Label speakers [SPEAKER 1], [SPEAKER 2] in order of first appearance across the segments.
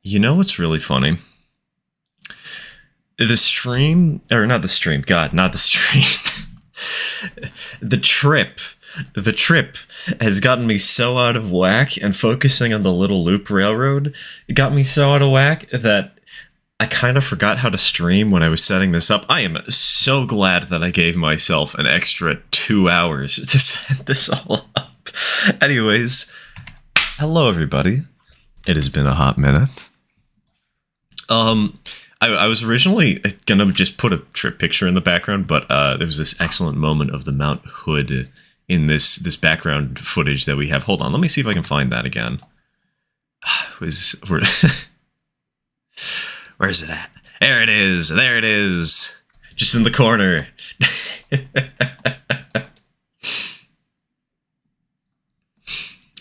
[SPEAKER 1] You know what's really funny? The stream, or not the stream, God, not the stream. the trip, the trip has gotten me so out of whack, and focusing on the little loop railroad, it got me so out of whack that I kind of forgot how to stream when I was setting this up. I am so glad that I gave myself an extra 2 hours to set this all up. Anyways, hello everybody. It has been a hot minute. I was originally gonna just put a trip picture in the background, but there was this excellent moment of the Mount Hood in this background footage that we have. Hold on, let me see if I can find that again. Where's it at? There it is. There it is. Just in the corner.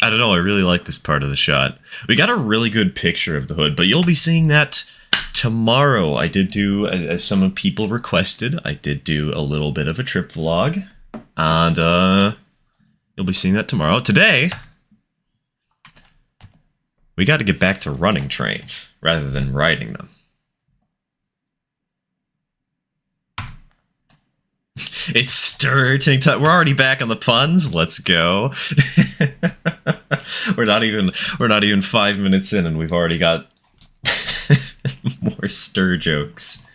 [SPEAKER 1] I don't know, I really like this part of the shot. We got a really good picture of the hood, but you'll be seeing that tomorrow. I did do, as some people requested, I did do a little bit of a trip vlog, and you'll be seeing that tomorrow. Today, we got to get back to running trains rather than riding them. It's starting time. We're already back on the puns. Let's go. We're not even 5 minutes in, and we've already got more stir jokes.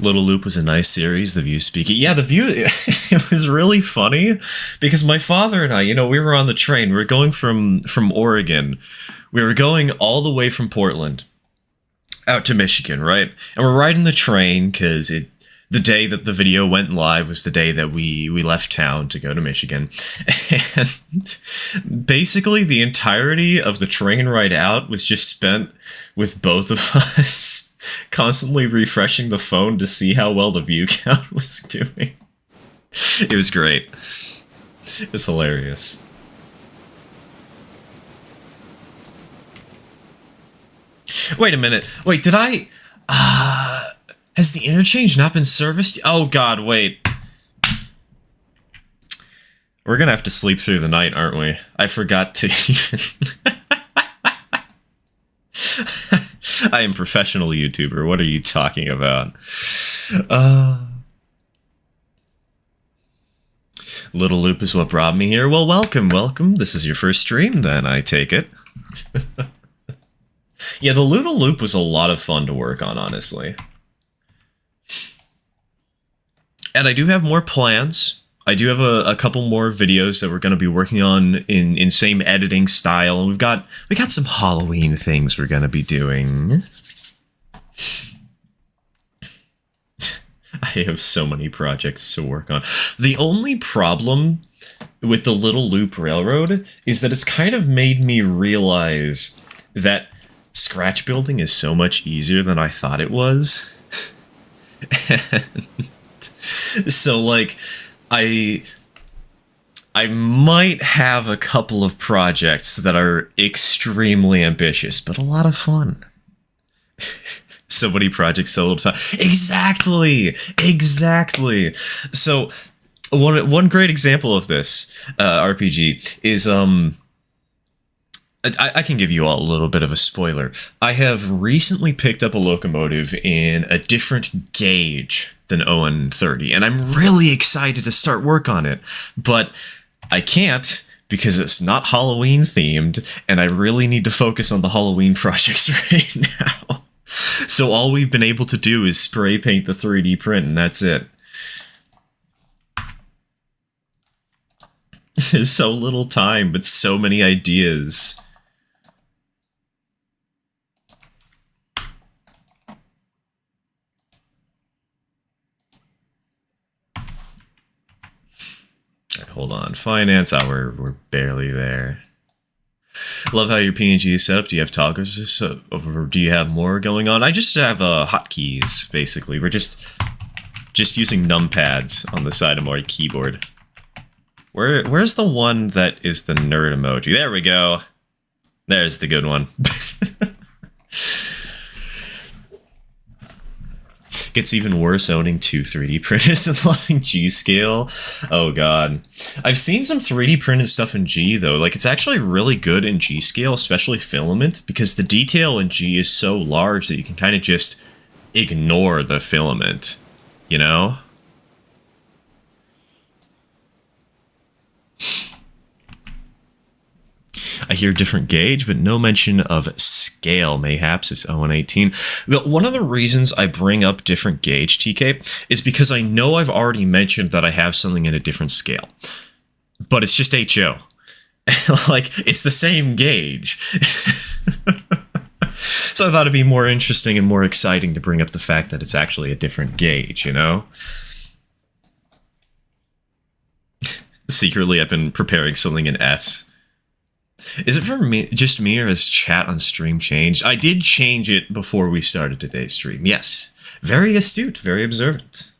[SPEAKER 1] Little Loop was a nice series. The View speaking. Yeah, The View, it was really funny because my father and I, we were on the train. We were going from Oregon. We were going all the way from Portland out to Michigan, right? And we're riding the train because the day that the video went live was the day that we left town to go to Michigan. And basically the entirety of the train ride out was just spent with both of us constantly refreshing the phone to see how well the view count was doing. It was great. It was hilarious. Wait a minute. Wait, did I... has the interchange not been serviced? Oh god, wait. We're gonna have to sleep through the night, aren't we? I forgot to even... I am professional YouTuber. What are you talking about? Little Loop is what brought me here. Well, welcome. This is your first stream, then, I take it. Yeah, the Little Loop was a lot of fun to work on, honestly. And I do have more plans. I do have a couple more videos that we're going to be working on in same editing style. And we got some Halloween things we're going to be doing. I have so many projects to work on. The only problem with the Little Loop Railroad is that it's kind of made me realize that scratch building is so much easier than I thought it was. So, like... I might have a couple of projects that are extremely ambitious, but a lot of fun. So many projects, so little time. Exactly! So, one great example of this RPG is, I can give you all a little bit of a spoiler. I have recently picked up a locomotive in a different gauge than ON30, and I'm really excited to start work on it, but I can't because it's not Halloween themed, and I really need to focus on the Halloween projects right now. So all we've been able to do is spray paint the 3D print, and that's it. There's so little time, but so many ideas. Hold on, finance. Oh, we're barely there. Love how your PNG is set up. Do you have toggles, or do you have more going on? I just have hotkeys, basically. We're just using numpads on the side of my keyboard. Where's the one that is the nerd emoji? There we go. There's the good one. Gets even worse owning two 3D printers and loving G scale. Oh god. I've seen some 3D printed stuff in G though. Like it's actually really good in G scale, especially filament, because the detail in G is so large that you can kind of just ignore the filament, you know? I hear different gauge, but no mention of scale. Mayhaps it's 0 But one of the reasons I bring up different gauge, TK, is because I know I've already mentioned that I have something in a different scale. But it's just HO. Like, it's the same gauge. So I thought it'd be more interesting and more exciting to bring up the fact that it's actually a different gauge, you know? Secretly, I've been preparing something in S. Is it for me, just me, or has chat on stream changed? I did change it before we started today's stream. Yes. Very astute, very observant.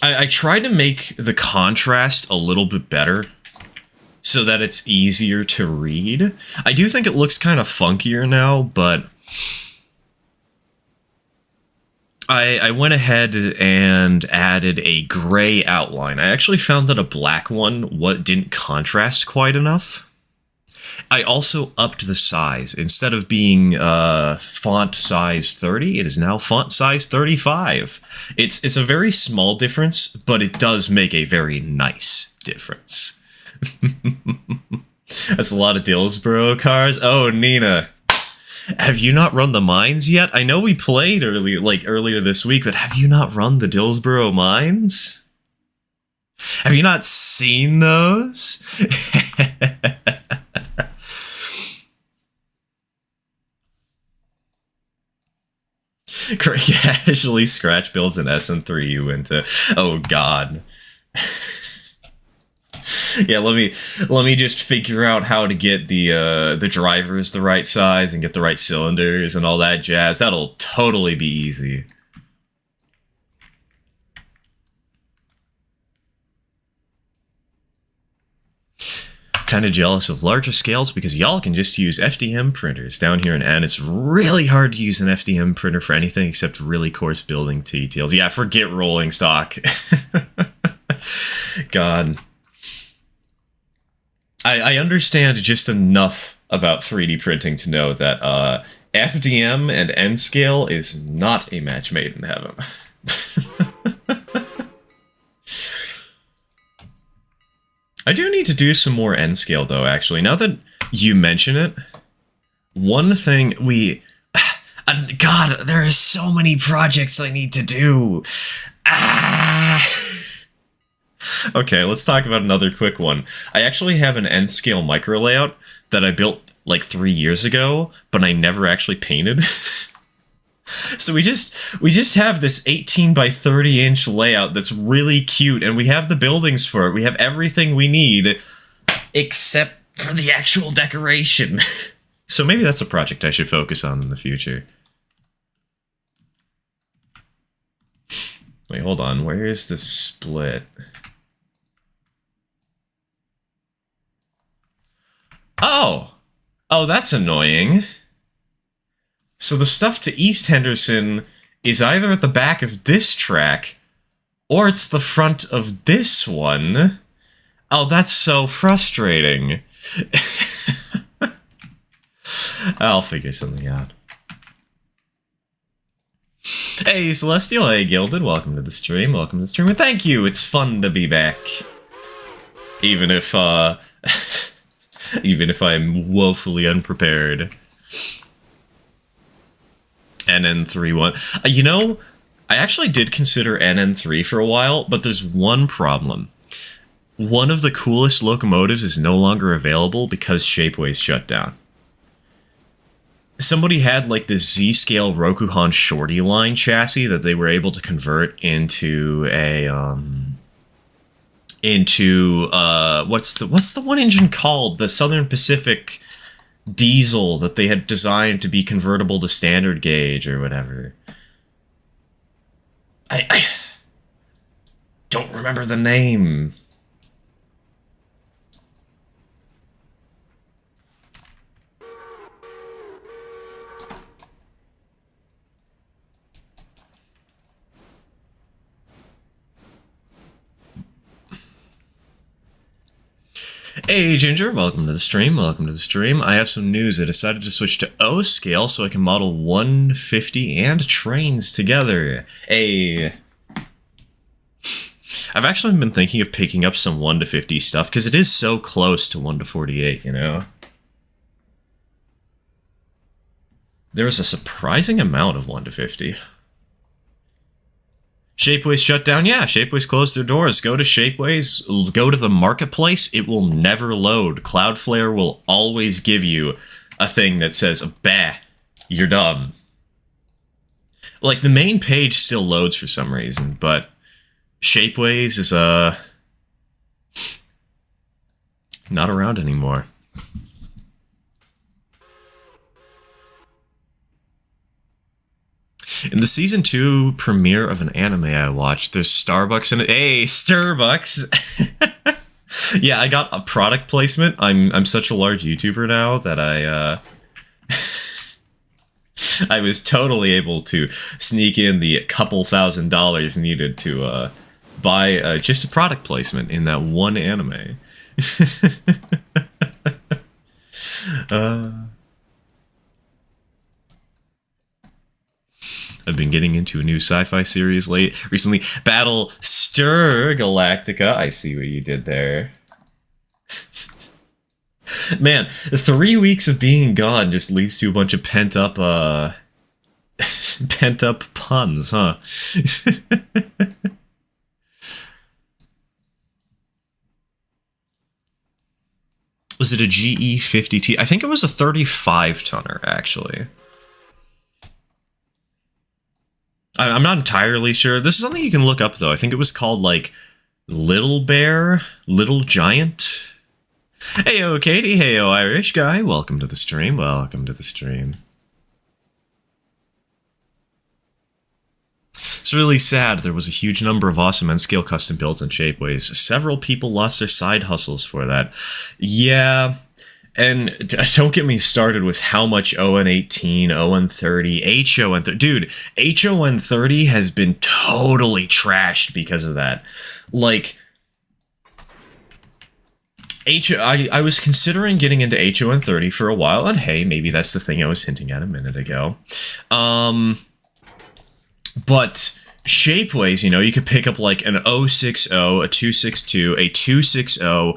[SPEAKER 1] I tried to make the contrast a little bit better so that it's easier to read. I do think it looks kind of funkier now, but I went ahead and added a gray outline. I actually found that a black one didn't contrast quite enough. I also upped the size. Instead of being font size 30, it is now font size 35. It's a very small difference, but it does make a very nice difference. That's a lot of Dillsboro cars. Oh, Nina. Have you not run the mines yet? I know we played earlier this week, but have you not run the Dillsboro mines? Have you not seen those? Casually scratch builds an SN3 you into. Oh god. Yeah, let me just figure out how to get the drivers the right size and get the right cylinders and all that jazz. That'll totally be easy. Kind of jealous of larger scales because y'all can just use FDM printers down here in N. It's really hard to use an FDM printer for anything except really coarse building details. Yeah, forget rolling stock. God. I understand just enough about 3D printing to know that FDM and N scale is not a match made in heaven. I do need to do some more N scale though, actually. Now that you mention it, one thing God, there are so many projects I need to do. Okay, let's talk about another quick one. I actually have an N-scale micro layout that I built like 3 years ago, but I never actually painted. So we just have this 18 by 30 inch layout that's really cute, and we have the buildings for it. We have everything we need, except for the actual decoration. So maybe that's a project I should focus on in the future. Wait, hold on. Where is the split? Oh! Oh, that's annoying. So the stuff to East Henderson is either at the back of this track, or it's the front of this one. Oh, that's so frustrating. I'll figure something out. Hey, Celestial. Hey, Gilded. Welcome to the stream. Welcome to the stream. And thank you. It's fun to be back. Even if I'm woefully unprepared. NN31. You know, I actually did consider NN3 for a while, but there's one problem. One of the coolest locomotives is no longer available because Shapeways shut down. Somebody had like this Z-scale Rokuhan Shorty line chassis that they were able to convert into a what's the one engine called? The Southern Pacific diesel that they had designed to be convertible to standard gauge or whatever. I don't remember the name. Hey Ginger, welcome to the stream, welcome to the stream. I have some news. I decided to switch to O scale so I can model 150 and trains together. Hey. I've actually been thinking of picking up some 1 to 50 stuff, because it is so close to 1 to 48, you know? There was a surprising amount of 1 to 50. Shapeways shut down? Yeah, Shapeways closed their doors. Go to Shapeways, go to the marketplace, it will never load. Cloudflare will always give you a thing that says, bah, you're dumb. Like, the main page still loads for some reason, but Shapeways is, not around anymore. In the season 2 premiere of an anime I watched, there's Starbucks in it. Hey, Starbucks! Yeah, I got a product placement. I'm such a large YouTuber now that I was totally able to sneak in the couple $1,000s needed to buy just a product placement in that one anime. I've been getting into a new sci-fi series recently. Battlestar Galactica. I see what you did there. Man, 3 weeks of being gone just leads to a bunch of pent-up puns, huh? Was it a GE50T? I think it was a 35-tonner, actually. I'm not entirely sure. This is something you can look up, though. I think it was called, like, Little Bear? Little Giant? Heyo, Katie. Heyo, Irish guy. Welcome to the stream. Welcome to the stream. It's really sad. There was a huge number of awesome N-scale custom builds and Shapeways. Several people lost their side hustles for that. Yeah... And don't get me started with how much ON18, ON30, HON30... Dude, HON30 has been totally trashed because of that. Like, I was considering getting into HON30 for a while, and hey, maybe that's the thing I was hinting at a minute ago. But... Shapeways, you know, you could pick up like an 060, a 262, a 260...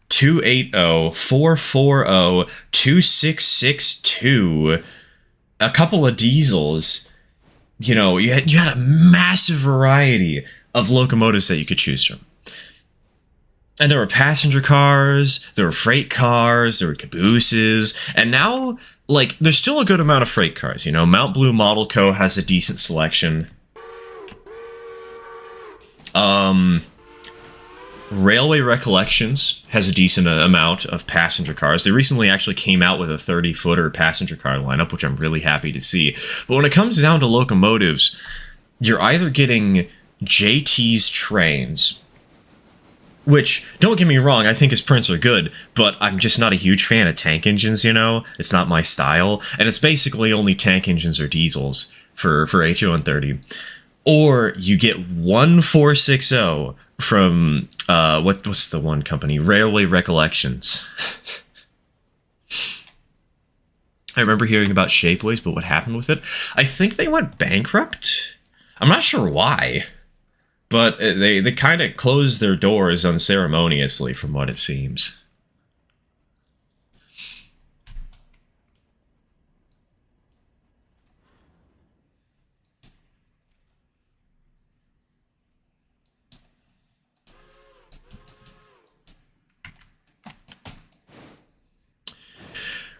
[SPEAKER 1] 280, 440, 2662, a couple of diesels. You know, you had a massive variety of locomotives that you could choose from. And there were passenger cars, there were freight cars, there were cabooses, and now, like, there's still a good amount of freight cars, you know. Mount Blue Model Co. has a decent selection. Railway Recollections has a decent amount of passenger cars. They recently actually came out with a 30-footer passenger car lineup, which I'm really happy to see. But when it comes down to locomotives, you're either getting JT's trains, which, don't get me wrong, I think his prints are good, but I'm just not a huge fan of tank engines, you know? It's not my style, and it's basically only tank engines or diesels for HO130. Or you get 1460 from, what's the one company? Railway Recollections. I remember hearing about Shapeways, but what happened with it? I think they went bankrupt? I'm not sure why. But they kind of closed their doors unceremoniously, from what it seems.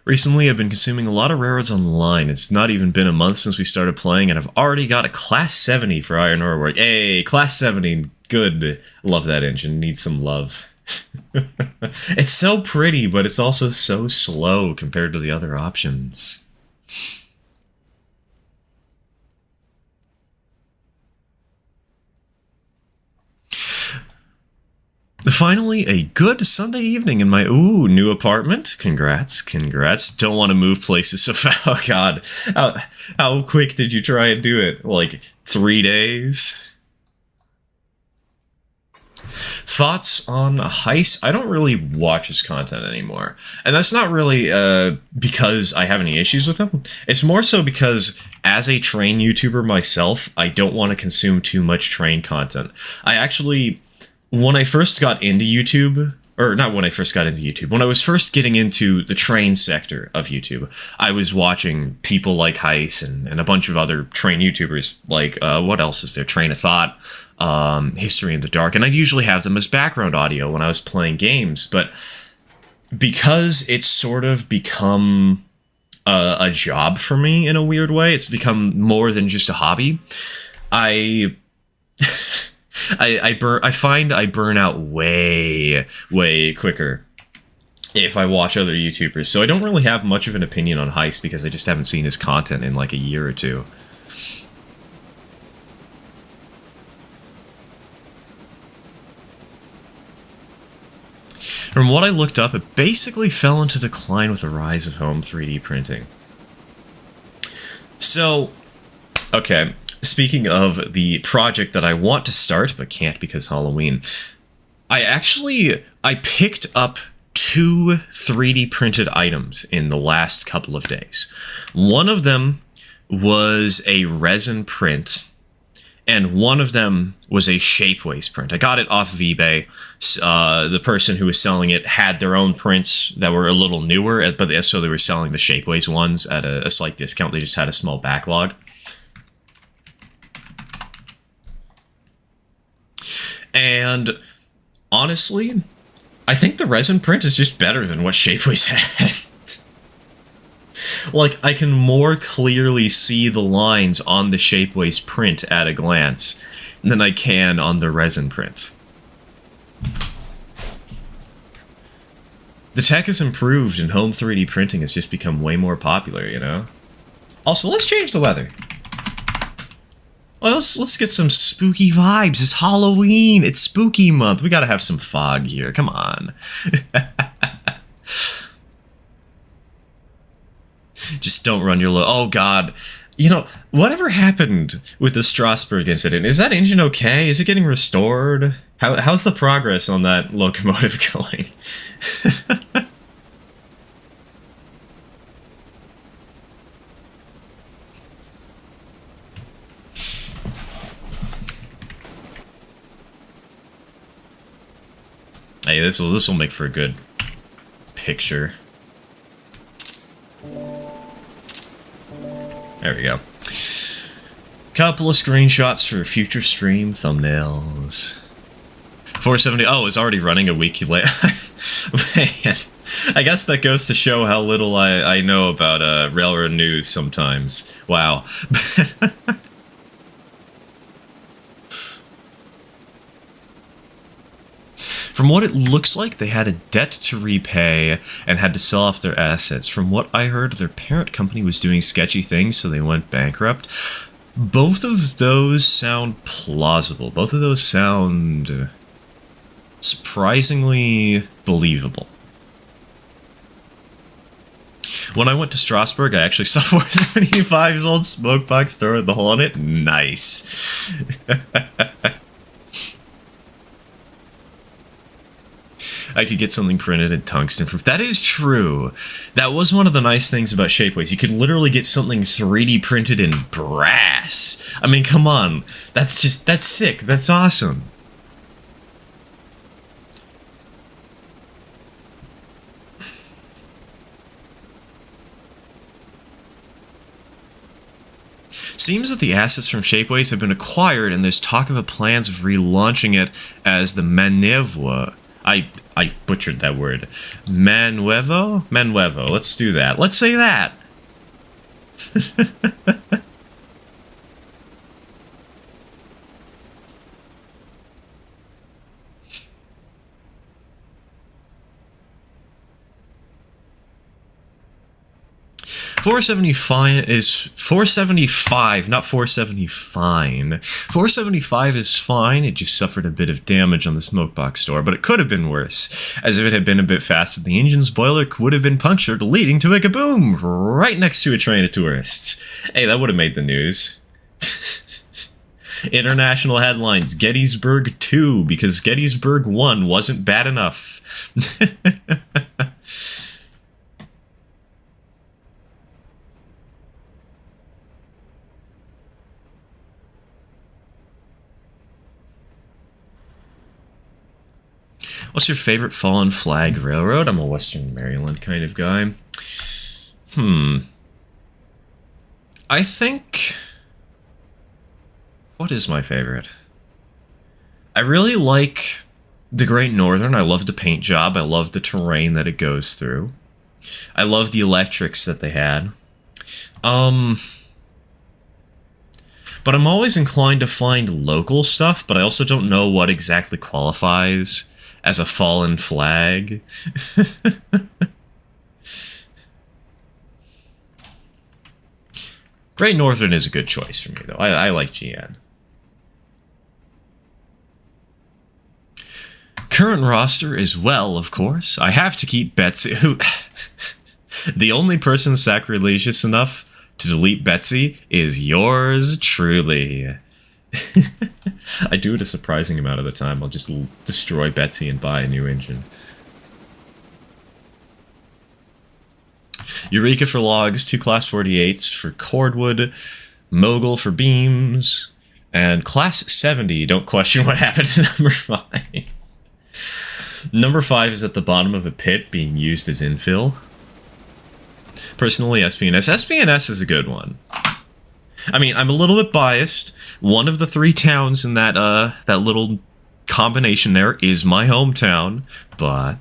[SPEAKER 1] Recently, I've been consuming a lot of railroads online. It's not even been a month since we started playing, and I've already got a Class 70 for Iron Ore work. Hey, Class 70, good. Love that engine. Needs some love. It's so pretty, but it's also so slow compared to the other options. Finally, a good Sunday evening in my, new apartment. Congrats, congrats. Don't want to move places so fast. Oh, God. How quick did you try and do it? Like, 3 days? Thoughts on Heist? I don't really watch his content anymore. And that's not really because I have any issues with him. It's more so because as a train YouTuber myself, I don't want to consume too much train content. I actually, when I first got into YouTube, or not when I first got into YouTube, when I was first getting into the train sector of YouTube, I was watching people like Heist and a bunch of other train YouTubers, like, what else is there? Train of Thought, History in the Dark, and I'd usually have them as background audio when I was playing games, but because it's sort of become a job for me in a weird way, it's become more than just a hobby, I find I burn out way quicker if I watch other YouTubers, so I don't really have much of an opinion on Heist because I just haven't seen his content in like a year or two. From what I looked up, it basically fell into decline with the rise of home 3D printing. So, okay, speaking of the project that I want to start but can't because Halloween, I picked up 2 3D printed items in the last couple of days. One of them was a resin print, and one of them was a shapeways print. I got it off of eBay. The person who was selling it had their own prints that were a little newer, but so they were selling the shapeways ones at a slight discount. They just had a small backlog. And honestly, I think the resin print is just better than what shapeways had. Like, I can more clearly see the lines on the shapeways print at a glance than I can on the resin print. The tech has improved and home 3D printing has just become way more popular, you know? Also, let's change the weather. Well, let's get some spooky vibes. It's Halloween. It's spooky month. We gotta have some fog here. Come on. Just don't run your oh god. You know, whatever happened with the Strasbourg incident? Is that engine okay? Is it getting restored? How's the progress on that locomotive going? Hey, this will make for a good picture. There we go. Couple of screenshots for future stream thumbnails. 470. Oh, it's already running a week late. Man, I guess that goes to show how little I know about railroad news sometimes. Wow. From what it looks like, they had a debt to repay and had to sell off their assets. From what I heard, their parent company was doing sketchy things, so they went bankrupt. Both of those sound plausible. Both of those sound surprisingly believable. When I went to Strasbourg, I actually saw 475's old smoke box store with the hole in it. Nice. I could get something printed in tungsten proof. That is true. That was one of the nice things about Shapeways. You could literally get something 3D printed in brass. I mean, come on. That's sick. That's awesome. Seems that the assets from Shapeways have been acquired, and there's talk of plans of relaunching it as the Manuevo. I butchered that word. Manuevo? Manuevo. Let's do that. Let's say that. 475 is 475, not 470 fine. 475 is fine. It just suffered a bit of damage on the smokebox door, but it could have been worse, as if it had been a bit faster, the engine's boiler would have been punctured, leading to a kaboom right next to a train of tourists. Hey, that would have made the news. International headlines: Gettysburg 2, because Gettysburg 1 wasn't bad enough. What's your favorite fallen flag railroad? I'm a Western Maryland kind of guy. I think... What is my favorite? I really like the Great Northern. I love the paint job. I love the terrain that it goes through. I love the electrics that they had. But I'm always inclined to find local stuff, but I also don't know what exactly qualifies as a fallen flag. Great Northern is a good choice for me, though. I like GN. Current roster is well, of course. I have to keep Betsy, who... The only person sacrilegious enough to delete Betsy is yours truly. I do it a surprising amount of the time. I'll just destroy Betsy and buy a new engine. Eureka for logs, 2 Class 48s for cordwood, Mogul for beams, and Class 70. Don't question what happened to number 5. Number 5 is at the bottom of a pit being used as infill. Personally, SPNS. SPNS is a good one. I mean, I'm a little bit biased. One of the 3 towns in that that little combination there is my hometown, but...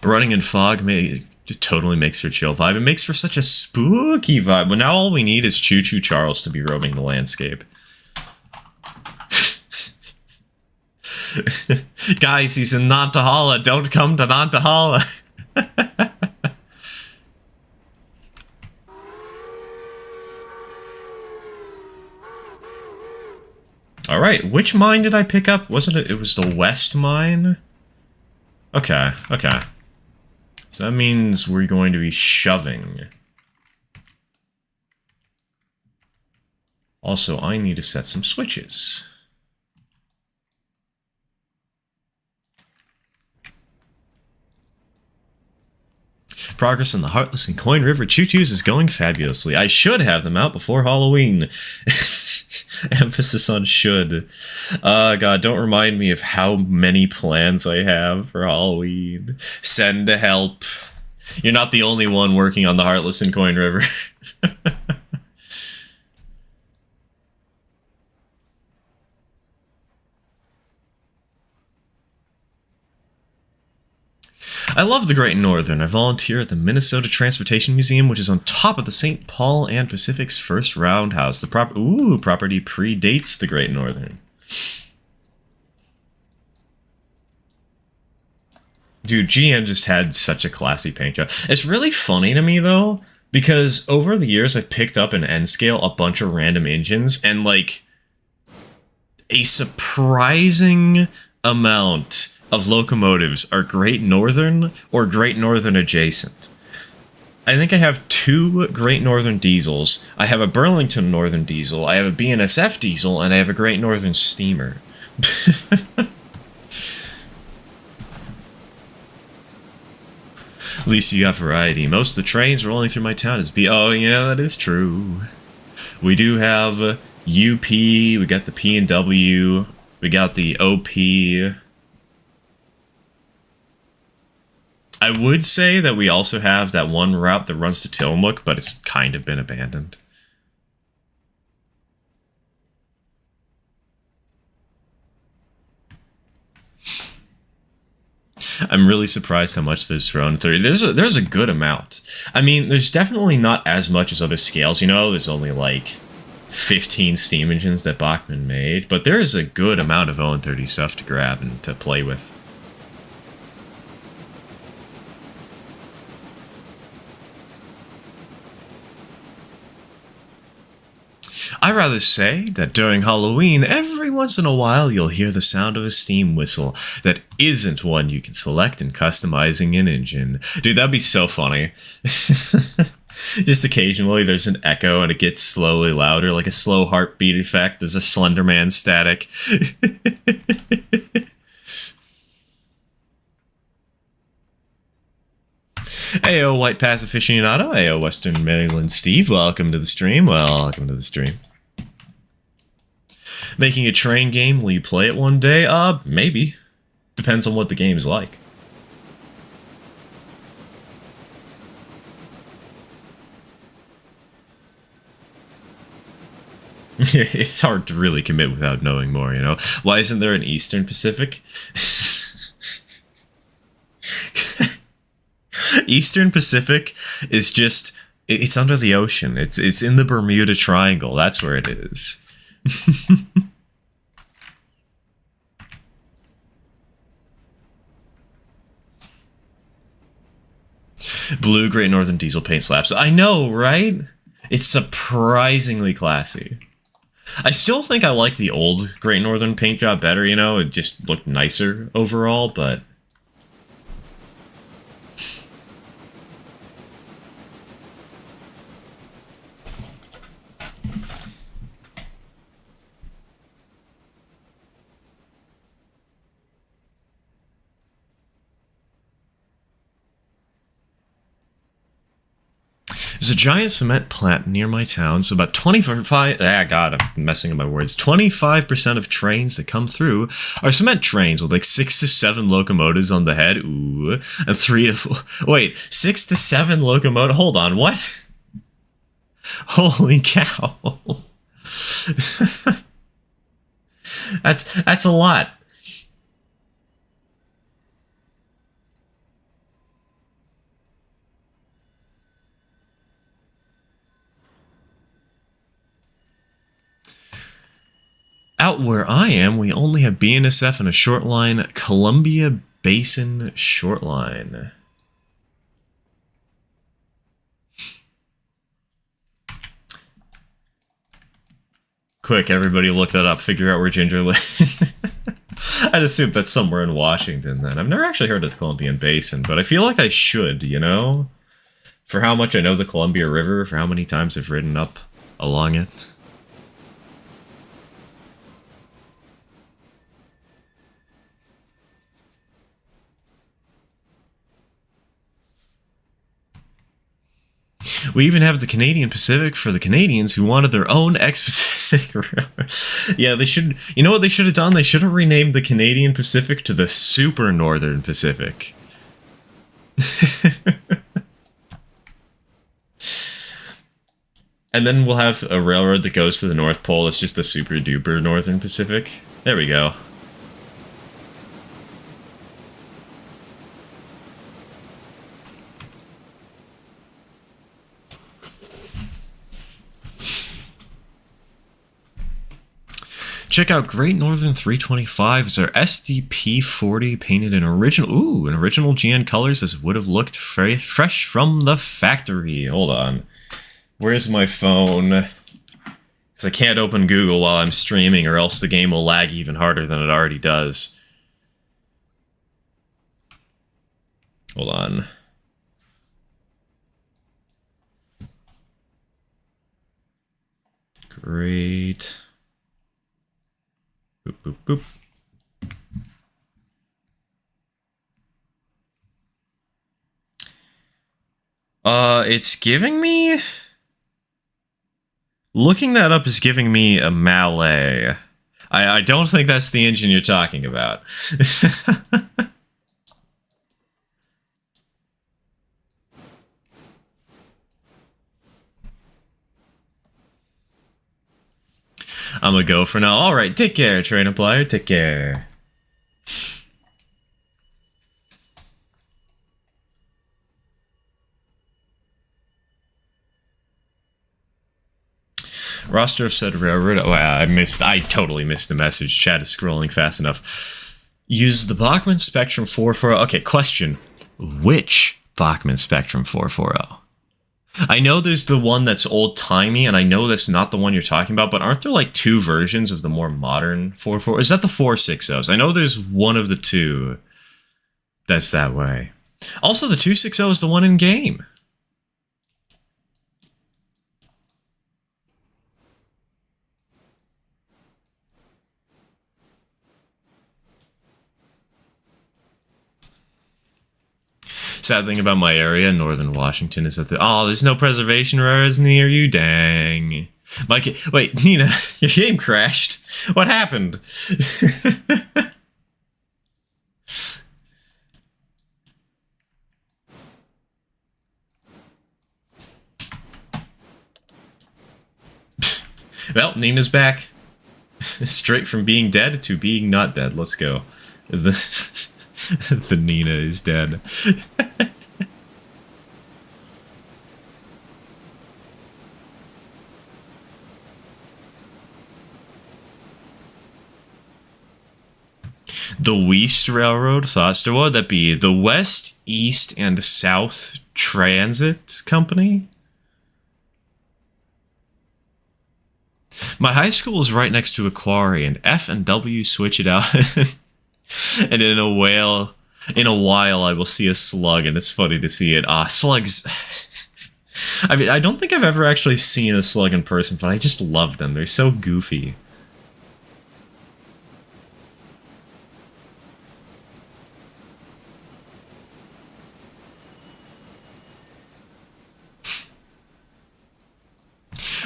[SPEAKER 1] Running in fog it totally makes for a chill vibe. It makes for such a spooky vibe. But now all we need is Choo Choo Charles to be roaming the landscape. Guys, he's in Nantahala. Don't come to Nantahala. Alright, which mine did I pick up? Wasn't it? It was the West mine? Okay, okay. So that means we're going to be shoving. Also, I need to set some switches. Progress in the Heartless and Coin River Choo-Choos is going fabulously. I should have them out before Halloween. Emphasis on should. God, don't remind me of how many plans I have for Halloween. Send to help. You're not the only one working on the Heartless and Coin River. I love the Great Northern. I volunteer at the Minnesota Transportation Museum, which is on top of the St. Paul and Pacific's first roundhouse. The property predates the Great Northern. Dude, GN just had such a classy paint job. It's really funny to me, though, because over the years I've picked up in N-Scale a bunch of random engines, and, like, a surprising amount of locomotives are Great Northern or Great Northern adjacent. I think I have 2 Great Northern diesels. I have a Burlington Northern diesel, I have a BNSF diesel, and I have a Great Northern steamer. At least you got variety. Most of the trains rolling through my town is Oh, yeah, that is true. We do have UP, we got the P&W, we got the OP. I would say that we also have that one route that runs to Tillamook, but it's kind of been abandoned. I'm really surprised how much there's thrown through. There's a good amount. I mean, there's definitely not as much as other scales. You know, there's only like 15 steam engines that Bachmann made, but there is a good amount of ON30 stuff to grab and to play with. I I'd rather say that during Halloween, every once in a while, you'll hear the sound of a steam whistle that isn't one you can select in customizing an engine. Dude, that'd be so funny. Just occasionally there's an echo and it gets slowly louder, like a slow heartbeat effect. There's a Slenderman static. Ayo, White Pass Aficionado. Ayo, Western Maryland Steve. Welcome to the stream. Welcome to the stream. Making a train game. Will you play it one day? Maybe. Depends on what the game's like. It's hard to really commit without knowing more, you know? Why isn't there an Eastern Pacific? Eastern Pacific is just... It's under the ocean. It's in the Bermuda Triangle. That's where it is. Blue Great Northern Diesel paint slabs. I know, right? It's surprisingly classy. I still think I like the old Great Northern paint job better, you know? It just looked nicer overall, but... There's a giant cement plant near my town, so about 25... God, I'm messing up my words. 25% of trains that come through are cement trains with like 6 to 7 locomotives on the head. Ooh. And 3 to 4... Wait, 6 to 7 locomotives? Hold on, what? Holy cow. That's a lot. Out where I am, we only have BNSF and a short line, Columbia Basin short line. Quick, everybody look that up, figure out where Ginger lives. I'd assume that's somewhere in Washington then. I've never actually heard of the Columbian Basin, but I feel like I should, you know? For how much I know the Columbia River, for how many times I've ridden up along it. We even have the Canadian Pacific for the Canadians who wanted their own ex-Pacific railroad. Yeah, they should... You know what they should have done? They should have renamed the Canadian Pacific to the Super Northern Pacific. And then we'll have a railroad that goes to the North Pole. It's just the Super Duper Northern Pacific. There we go. Check out Great Northern 325s. Our SDP 40 painted in original, an original GN colors as it would have looked fresh from the factory. Hold on. Where's my phone? Because I can't open Google while I'm streaming or else the game will lag even harder than it already does. Hold on. Great. Boop, boop, boop. It's giving me... Looking that up is giving me a Malay. I don't think that's the engine you're talking about. I'm gonna go for now. Alright, take care, Train Applier. Take care. Roster of said railroad. Oh, I totally missed the message. Chat is scrolling fast enough. Use the Bachmann Spectrum 440. Okay, question. Which Bachmann Spectrum 440? I know there's the one that's old timey, and I know that's not the one you're talking about. But aren't there like two versions of the more modern 4.4? Is that the 4.60s? I know there's one of the two that's that way. Also, the 2.60 is the one in game. Sad thing about my area, Northern Washington, is that there's no preservation roads near you. Dang. Wait, Nina, your game crashed. What happened? Well, Nina's back. Straight from being dead to being not dead. Let's go. The the Nina is dead. The West Railroad thoughts to what would that be? The West, East, and South Transit Company? My high school is right next to a quarry, and F and W switch it out. And in a while, I will see a slug, and it's funny to see it. Slugs. I mean, I don't think I've ever actually seen a slug in person, but I just love them. They're so goofy.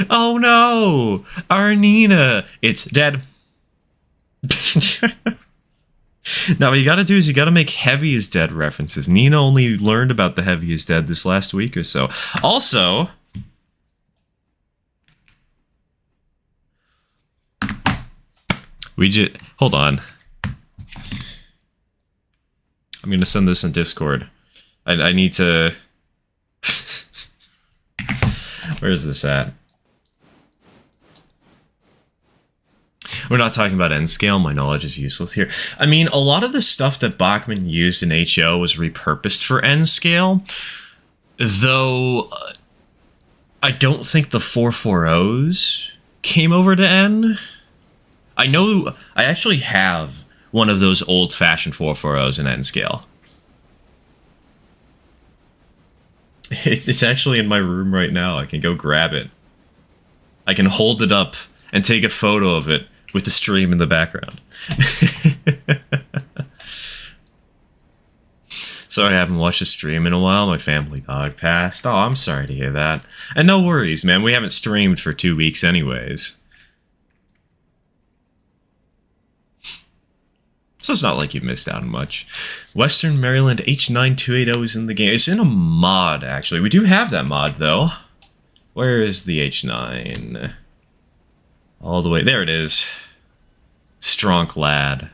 [SPEAKER 1] Oh no! Our Nina! It's dead. Now, what you gotta do is you gotta make Heavy is Dead references. Nina only learned about the Heavy is Dead this last week or so. Also, hold on. I'm gonna send this in Discord. I need to... Where's this at? We're not talking about N scale. My knowledge is useless here. I mean, a lot of the stuff that Bachman used in HO was repurposed for N scale, though I don't think the 440s came over to N. I know I actually have one of those old-fashioned 440s in N scale. It's actually in my room right now. I can go grab it. I can hold it up and take a photo of it with the stream in the background. Sorry, I haven't watched a stream in a while. My family dog passed. Oh, I'm sorry to hear that. And no worries, man. We haven't streamed for 2 weeks anyways. So it's not like you've missed out on much. Western Maryland H9280 is in the game. It's in a mod, actually. We do have that mod, though. Where is the H9? All the way. There it is. Strong lad.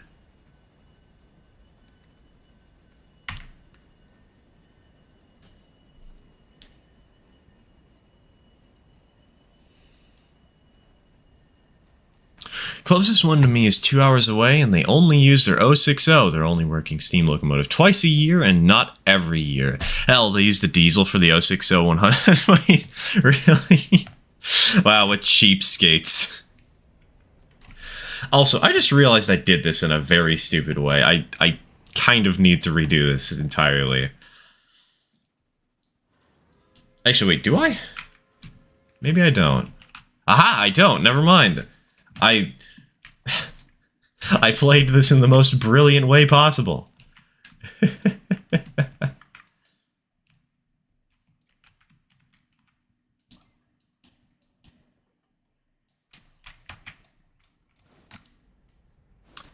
[SPEAKER 1] Closest one to me is 2 hours away, and they only use their 060. They're only working steam locomotive twice a year and not every year. Hell, they use the diesel for the 060 100. Wait, really? Wow, what cheapskates. Also, I just realized I did this in a very stupid way. I kind of need to redo this entirely. Actually, wait, do I? Maybe I don't. Aha, I don't. Never mind. I played this in the most brilliant way possible.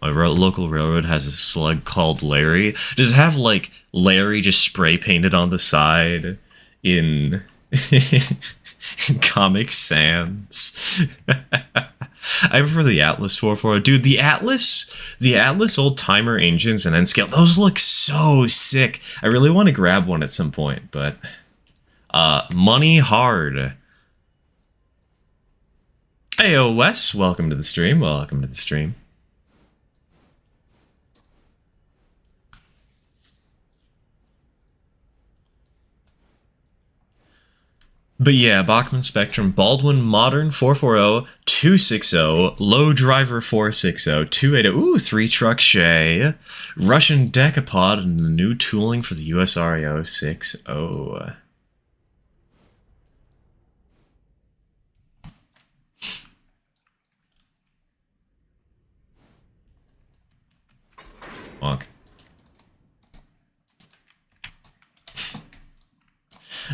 [SPEAKER 1] My local railroad has a slug called Larry. Does it have, like, Larry just spray painted on the side in, in Comic Sans? I prefer the Atlas 440. Dude, the Atlas old-timer engines and N-scale, those look so sick. I really want to grab one at some point, but... money hard. Heyo, Wes, welcome to the stream. Welcome to the stream. But yeah, Bachmann Spectrum, Baldwin Modern 440, 260, Low Driver 460, 280, ooh, 3-truck Shay, Russian Decapod, and the new tooling for the USREO 60. Bonk.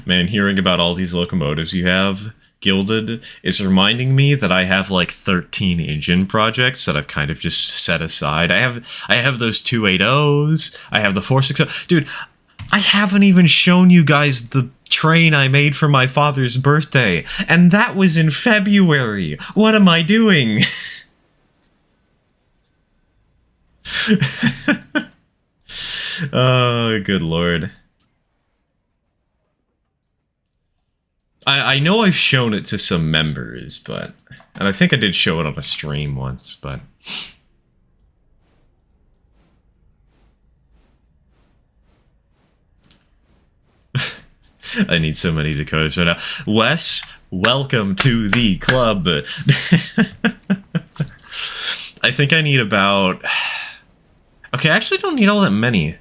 [SPEAKER 1] Man, hearing about all these locomotives you have gilded is reminding me that I have like 13 engine projects that I've kind of just set aside. I have those 280s, I have the 460. Dude, I haven't even shown you guys the train I made for my father's birthday, and that was in February. What am I doing? Oh, good lord. I know I've shown it to some members, but... And I think I did show it on a stream once, but... I need so many Dakotas right now. Wes, welcome to the club. I think I need about... Okay, I actually don't need all that many.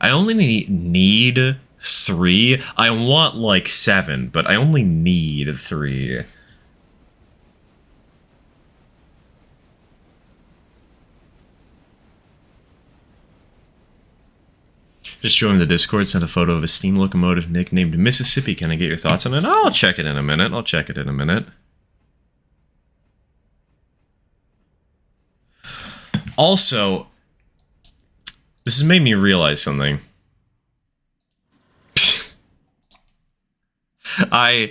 [SPEAKER 1] I only need 3. I want like 7, but I only need 3. Just joined the Discord, sent a photo of a steam locomotive nicknamed Mississippi. Can I get your thoughts on it? I'll check it in a minute. Also, this has made me realize something. I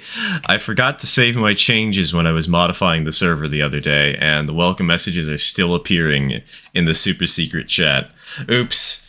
[SPEAKER 1] forgot to save my changes when I was modifying the server the other day, and the welcome messages are still appearing in the super secret chat. Oops.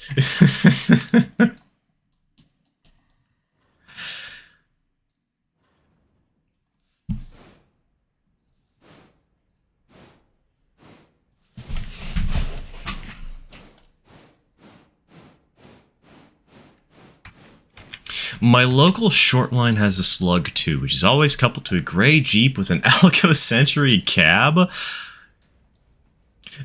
[SPEAKER 1] My local short line has a Slug 2, which is always coupled to a gray Jeep with an Alico Century cab.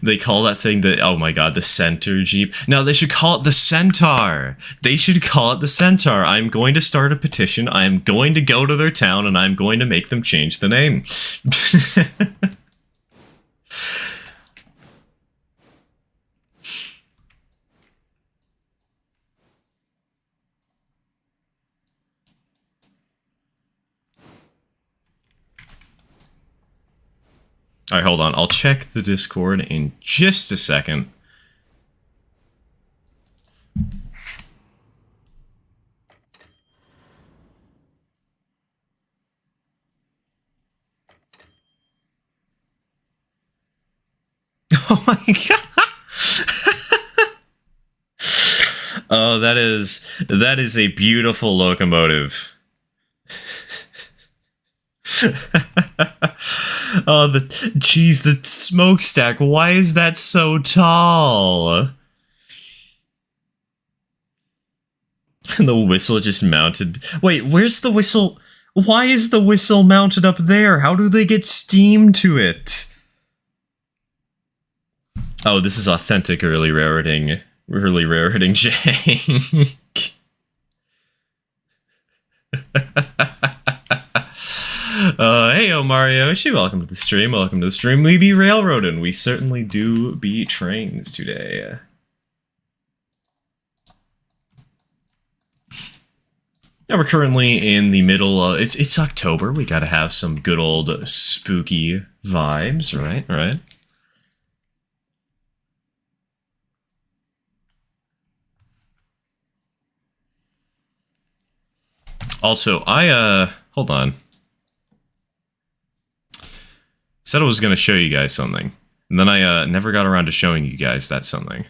[SPEAKER 1] They call that thing the, oh my god, the Centaur Jeep. No, they should call it the Centaur. They should call it the Centaur. I'm going to start a petition. I am going to go to their town and I'm going to make them change the name. Alright, hold on. I'll check the Discord in just a second. Oh my god! Oh, that is a beautiful locomotive. Oh, the smokestack. Why is that so tall? And the whistle just mounted. Wait, where's the whistle? Why is the whistle mounted up there? How do they get steam to it? Oh, this is authentic early rareting jank. Hey, Mario, welcome to the stream. Welcome to the stream. We be railroading. We certainly do be trains today. Now we're currently in the middle. It's October. We gotta have some good old spooky vibes, right? Right. Also, hold on. Said I was going to show you guys something, and then I never got around to showing you guys that something.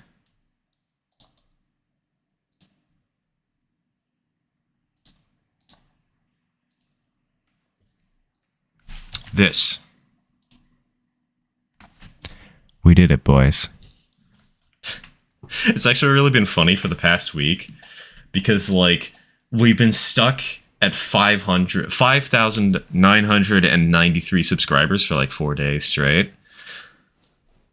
[SPEAKER 1] This. We did it, boys. It's actually really been funny for the past week, because, like, we've been stuck at 5,993 subscribers for like 4 days straight.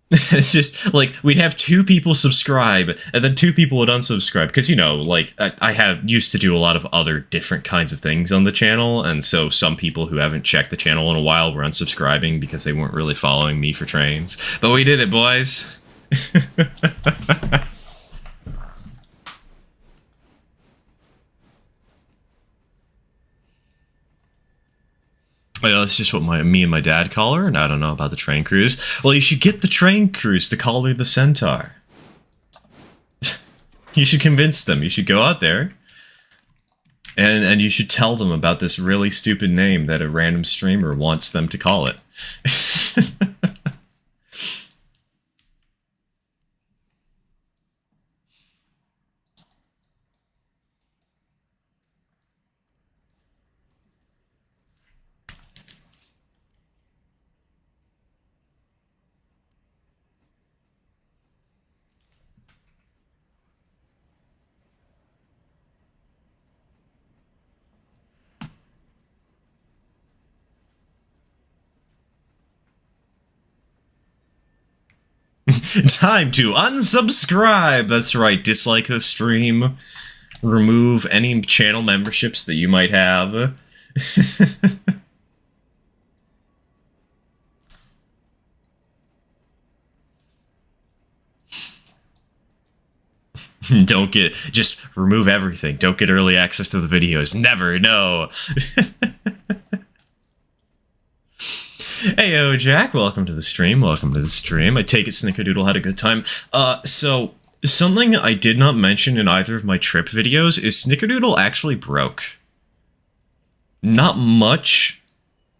[SPEAKER 1] It's just like we'd have 2 people subscribe and then 2 people would unsubscribe because, you know, like I have used to do a lot of other different kinds of things on the channel, and so some people who haven't checked the channel in a while were unsubscribing because they weren't really following me for trains. But we did it, boys. Well, that's just what me and my dad call her, and I don't know about the train crews. Well, you should get the train crews to call her the Centaur. You should convince them. You should go out there, and you should tell them about this really stupid name that a random streamer wants them to call it. Time to unsubscribe! That's right, dislike the stream. Remove any channel memberships that you might have. Just remove everything. Don't get early access to the videos. Never, no. Heyo, Jack, welcome to the stream. Welcome to the stream. I take it Snickerdoodle had a good time. So, something I did not mention in either of my trip videos is Snickerdoodle actually broke. Not much,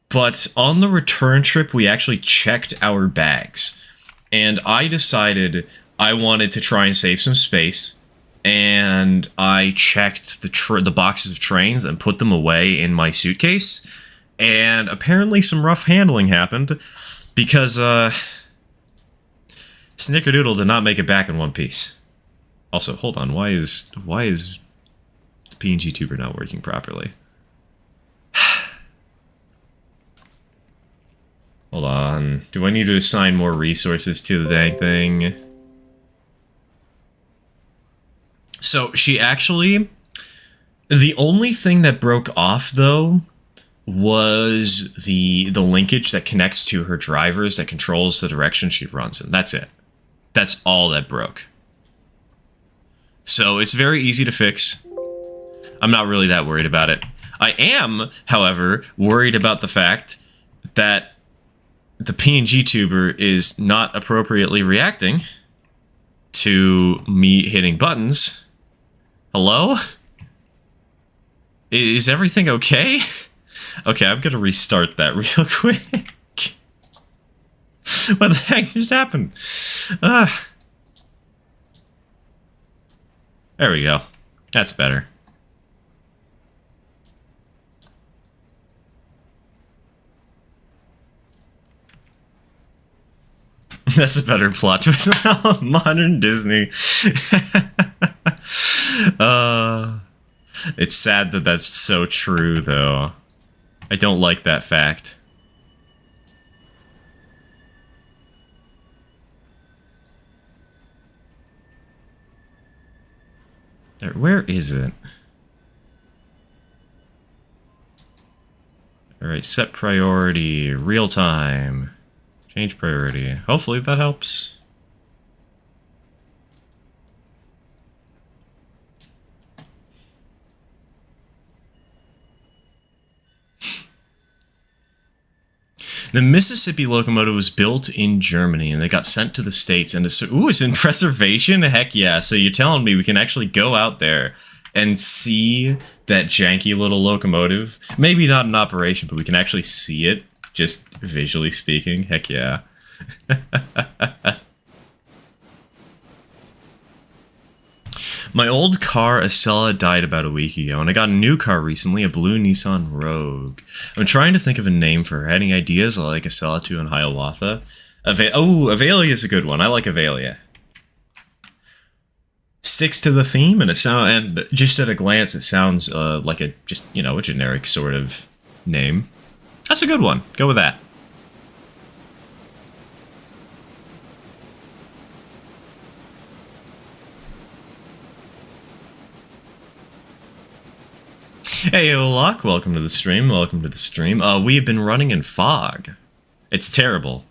[SPEAKER 1] but on the return trip, we actually checked our bags. And I decided I wanted to try and save some space. And I checked the boxes of trains and put them away in my suitcase. And apparently some rough handling happened because Snickerdoodle did not make it back in one piece. Also, hold on, why is the PNG tuber not working properly? Hold on. Do I need to assign more resources to the dang thing? So she actually, the only thing that broke off though was the linkage that connects to her drivers that controls the direction she runs in. That's it. That's all that broke. So it's very easy to fix. I'm not really that worried about it. I am, however, worried about the fact that the PNG tuber is not appropriately reacting to me hitting buttons. Hello? Is everything okay? Okay, I'm gonna restart that real quick. What the heck just happened? There we go. That's better. That's a better plot twist now. Modern Disney. It's sad that that's so true, though. I don't like that fact. Where is it? Alright, set priority, real time. Change priority. Hopefully that helps. The Mississippi locomotive was built in Germany, and they got sent to the States. And it's in preservation? Heck yeah. So you're telling me we can actually go out there and see that janky little locomotive? Maybe not in operation, but we can actually see it, just visually speaking. Heck yeah. My old car, Acela, died about a week ago, and I got a new car recently, a blue Nissan Rogue. I'm trying to think of a name for her. Any ideas? I like Acela 2 and Hiawatha. Avelia is a good one. I like Avelia. sticks to the theme, and and just at a glance, it sounds like a a generic sort of name. That's a good one. Go with that. Hey, Olak, welcome to the stream. Welcome to the stream. We have been running in fog. It's terrible.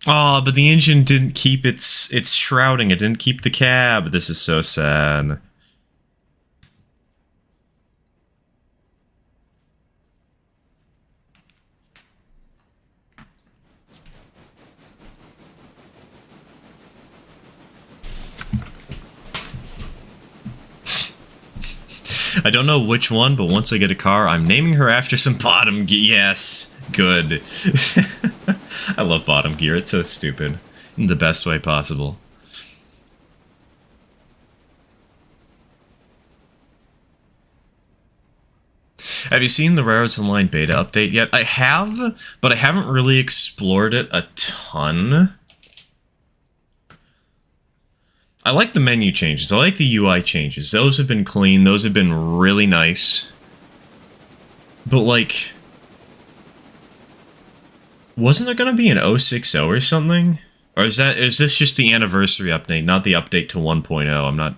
[SPEAKER 1] Oh, but the engine didn't keep its shrouding. It didn't keep the cab. This is so sad. I don't know which one, but once I get a car, I'm naming her after some bottom gear. Yes, good. I love bottom gear. It's so stupid. In the best way possible. Have you seen the Rares Online beta update yet? I have, but I haven't really explored it a ton. I like the menu changes. I like the UI changes. Those have been clean. Those have been really nice. But, like, wasn't there going to be an 060 or something? Or is this just the anniversary update, not the update to 1.0? I'm not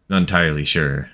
[SPEAKER 1] entirely sure.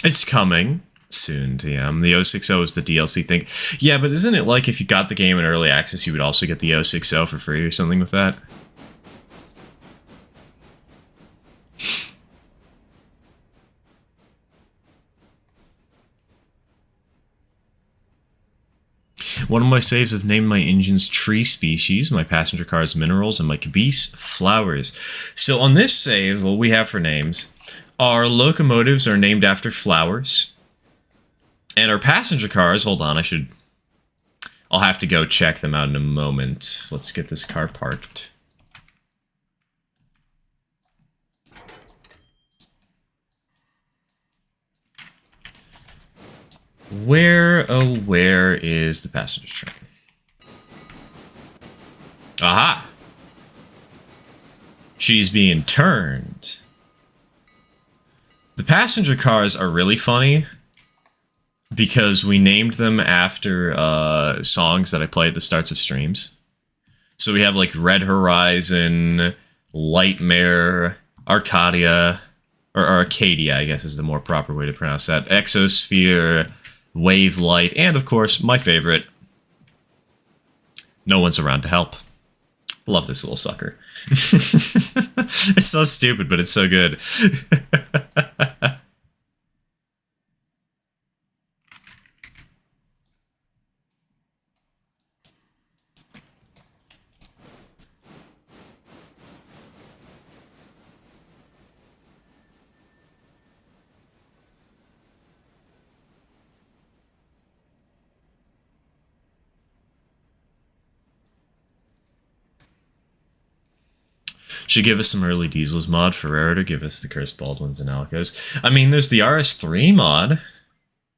[SPEAKER 1] It's coming soon, TM. The 060 is the DLC thing. Yeah, but isn't it like if you got the game in early access, you would also get the 060 for free or something with that? One of my saves have named my engines tree species, my passenger cars minerals, and my caboose flowers. So on this save, what we have for names, our locomotives are named after flowers. And our passenger cars, hold on, I'll have to go check them out in a moment. Let's get this car parked. Where, oh, where is the passenger train? Aha! She's being turned. The passenger cars are really funny because we named them after songs that I play at the starts of streams. So we have like Red Horizon, Lightmare, Arcadia, or Arcadia, I guess is the more proper way to pronounce that, Exosphere, Wave Light, and of course, my favorite, No One's Around to Help. Love this little sucker. It's so stupid, but it's so good. Should give us some early Diesels mod for Rare to give us the Cursed Baldwins and Alcos. I mean, there's the RS3 mod.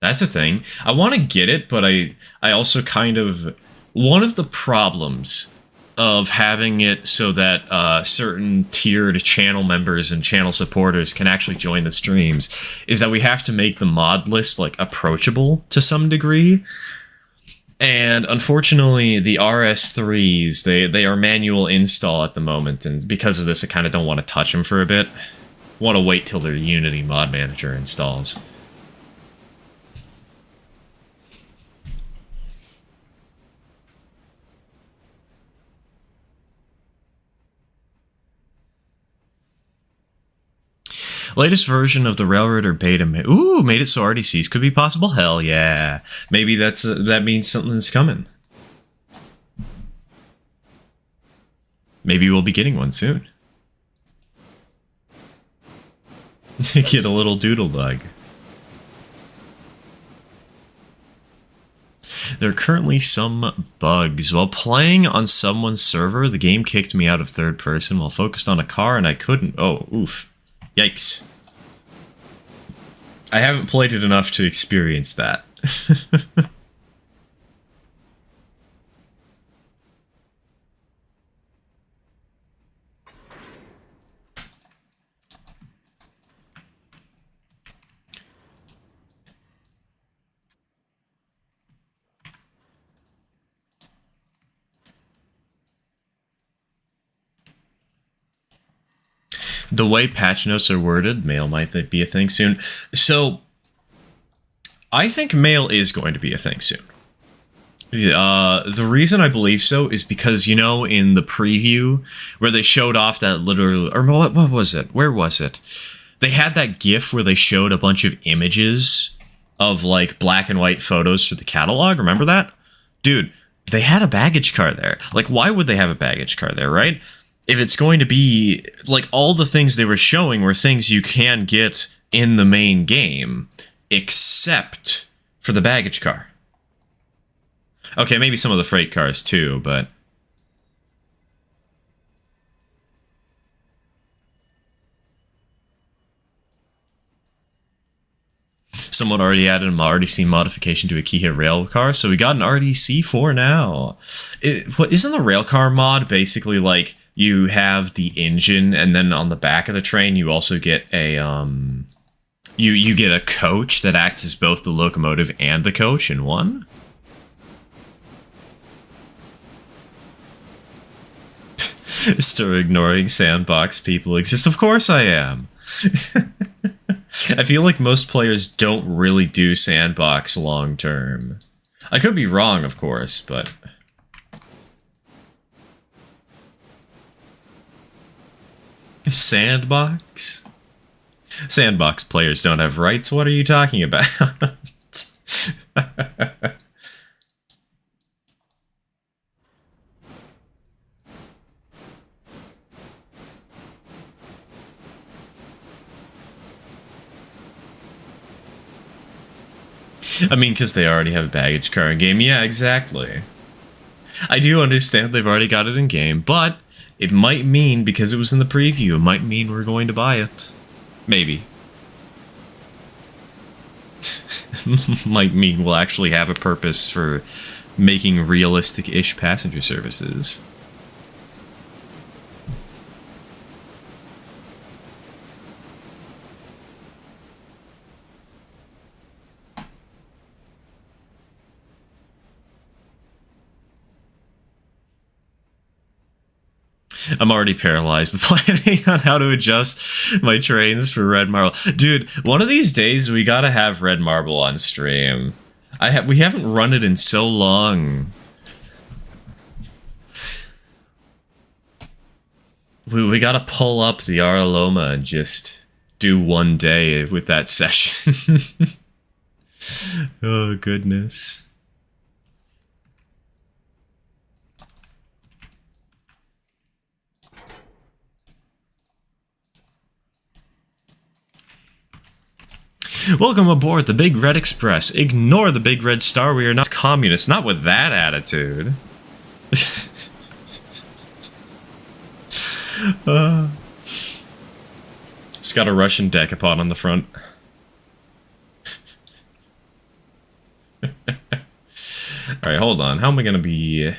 [SPEAKER 1] That's a thing. I want to get it, but I also kind of... One of the problems of having it so that certain tiered channel members and channel supporters can actually join the streams is that we have to make the mod list, like, approachable to some degree. And unfortunately, the RS3s, they are manual install at the moment, and because of this, I kind of don't want to touch them for a bit. Want to wait till their Unity mod manager installs. Latest version of the Railroader beta. Ooh, made it so RDCs could be possible. Hell yeah. Maybe that means something's coming. Maybe we'll be getting one soon. Get a little doodle bug. There are currently some bugs. While playing on someone's server, the game kicked me out of third person while focused on a car and I couldn't... Oh, oof. Yikes. I haven't played it enough to experience that. The way patch notes are worded, mail might be a thing soon. So, I think mail is going to be a thing soon. The reason I believe so is because, you know, in the preview where they showed off that literal... Or what was it? Where was it? They had that GIF where they showed a bunch of images of, like, black and white photos for the catalog. Remember that? Dude, they had a baggage car there. Like, why would they have a baggage car there, right? If it's going to be, like, all the things they were showing were things you can get in the main game, except for the baggage car. Okay, maybe some of the freight cars too, but... Someone already added an RDC modification to a key hit rail car, so we got an RDC 4 now. Isn't the rail car mod basically like you have the engine and then on the back of the train you also get a you get a coach that acts as both the locomotive and the coach in one? Still ignoring sandbox people exist. Of course I am. I feel like most players don't really do sandbox long term. I could be wrong, of course, but... Sandbox? Sandbox players don't have rights? What are you talking about? I mean, because they already have a baggage car in game. Yeah, exactly. I do understand they've already got it in game, but it might mean, because it was in the preview, it might mean we're going to buy it. Maybe. Might mean we'll actually have a purpose for making realistic-ish passenger services. I'm already paralyzed with planning on how to adjust my trains for Red Marble. Dude, one of these days we gotta have Red Marble on stream. We haven't run it in so long. We gotta pull up the Araloma and just do one day with that session. Oh, goodness. Welcome aboard the Big Red Express. Ignore the Big Red Star. We are not communists. Not with that attitude. It's got a Russian decapod on the front. Alright, hold on. How am I going to be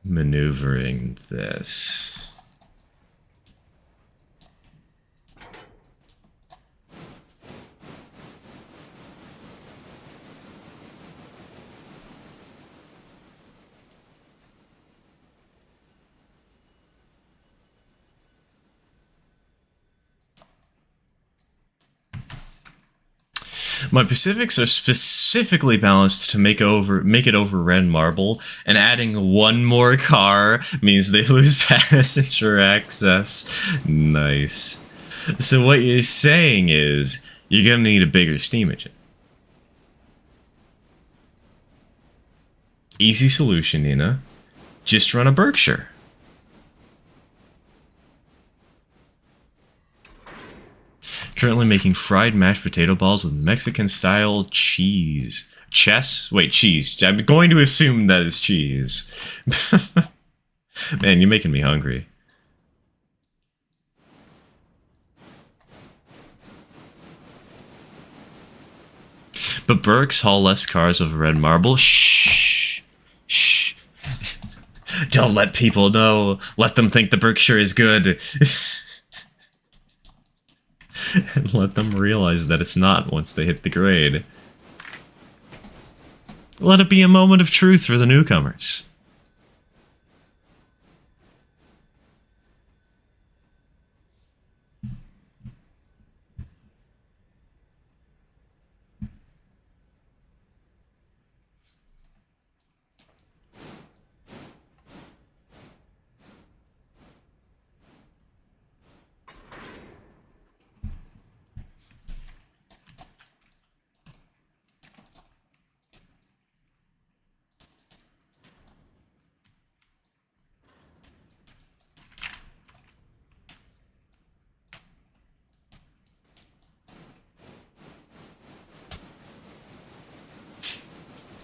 [SPEAKER 1] maneuvering this? My Pacifics are specifically balanced to make it over Red Marble, and adding one more car means they lose passenger access. Nice. So what you're saying is you're gonna need a bigger steam engine. Easy solution, Nina. Just run a Berkshire. Currently making fried mashed potato balls with Mexican-style cheese. Wait, cheese. I'm going to assume that is cheese. Man, you're making me hungry. But Berks haul less cars over red marble. Shh. Shh. Don't let people know. Let them think the Berkshire is good. And let them realize that it's not once they hit the grade. Let it be a moment of truth for the newcomers.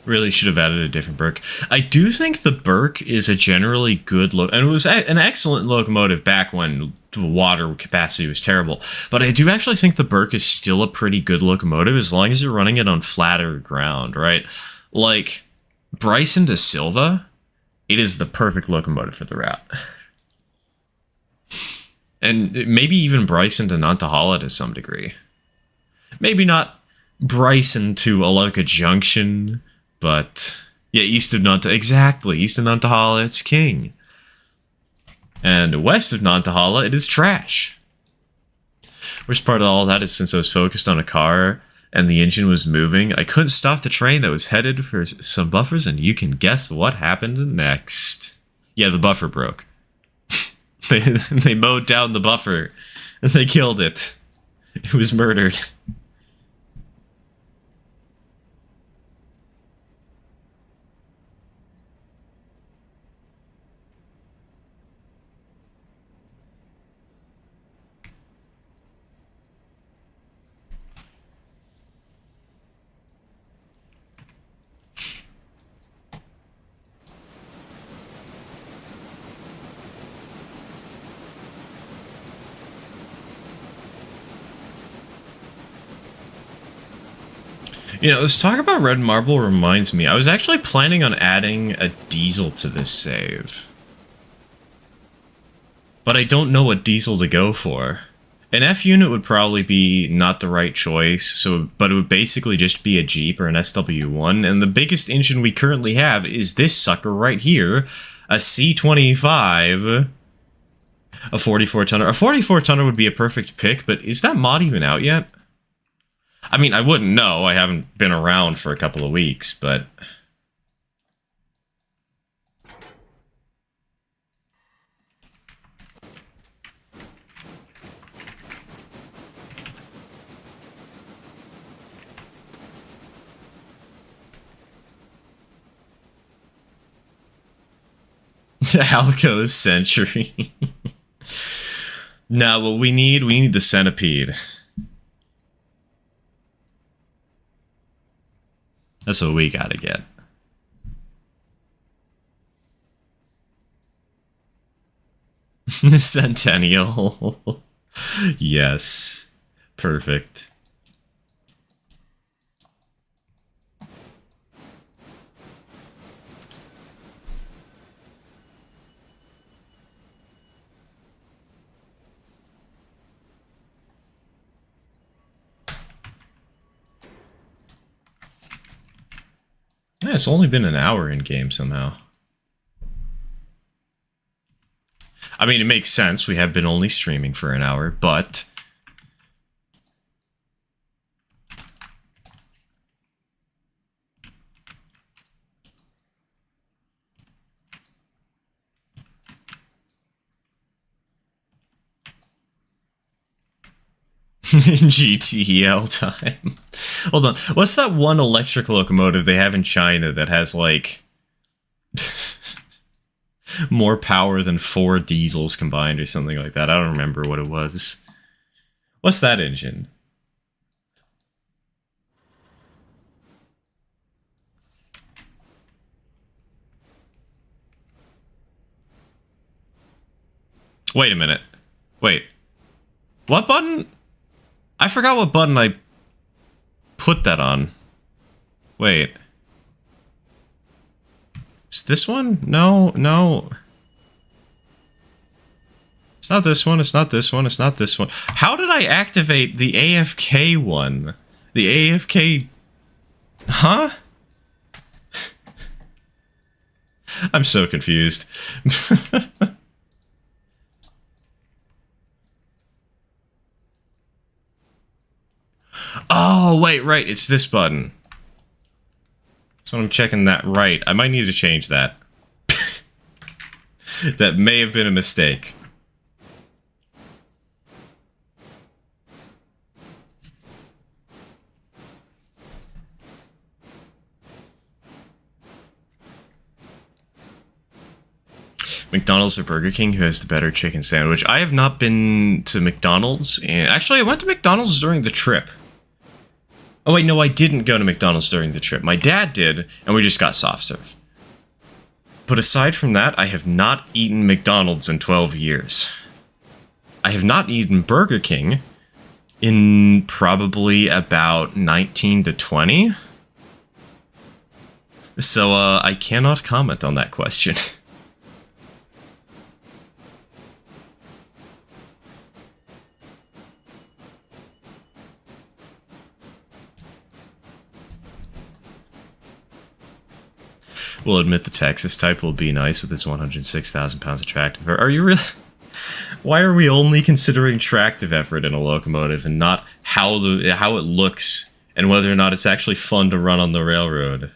[SPEAKER 1] Really should have added a different Burke. I do think the Burke is a generally good look, and it was an excellent locomotive back when the water capacity was terrible. But I do actually think the Burke is still a pretty good locomotive as long as you're running it on flatter ground, right? Like Bryson to Silva, it is the perfect locomotive for the route. And maybe even Bryson to Nantahala to some degree. Maybe not Bryson to Aloka Junction, but yeah, east of Nantahala, exactly. East of Nantahala, it's king. And west of Nantahala, it is trash. Worst part of all that is since I was focused on a car and the engine was moving, I couldn't stop the train that was headed for some buffers, and you can guess what happened next. Yeah, the buffer broke. They mowed down the buffer, and they killed it. It was murdered. You know, this talk about red marble reminds me, I was actually planning on adding a diesel to this save. But I don't know what diesel to go for. An F unit would probably be not the right choice, but it would basically just be a Jeep or an SW1, and the biggest engine we currently have is this sucker right here, a C25, a 44-tonner. A 44-tonner would be a perfect pick, but is that mod even out yet? I mean, I wouldn't know. I haven't been around for a couple of weeks, but... Alco's Century. No, what we need the Centipede. That's what we gotta get. The Centennial. Yes. Perfect. Yeah, it's only been an hour in game somehow. I mean, it makes sense. We have been only streaming for an hour, but... GTL time. Hold on. What's that one electric locomotive they have in China that has, like, more power than 4 diesels combined or something like that? I don't remember what it was. What's that engine? Wait a minute. Wait. What button? I forgot what button I put that on. Wait. Is this one? No, no. It's not this one, it's not this one, it's not this one. How did I activate the AFK one? The AFK... Huh? I'm so confused. Oh, wait, right, it's this button. So I'm checking that right. I might need to change that. That may have been a mistake. McDonald's or Burger King, who has the better chicken sandwich? I have not been to McDonald's, and actually I went to McDonald's during the trip. Oh wait, no, I didn't go to McDonald's during the trip. My dad did, and we just got soft serve. But aside from that, I have not eaten McDonald's in 12 years. I have not eaten Burger King in probably about 19 to 20. So, I cannot comment on that question. Will admit the Texas type will be nice with its 106,000 pounds of tractive. Are you really? Why are we only considering tractive effort in a locomotive and not how it looks and whether or not it's actually fun to run on the railroad?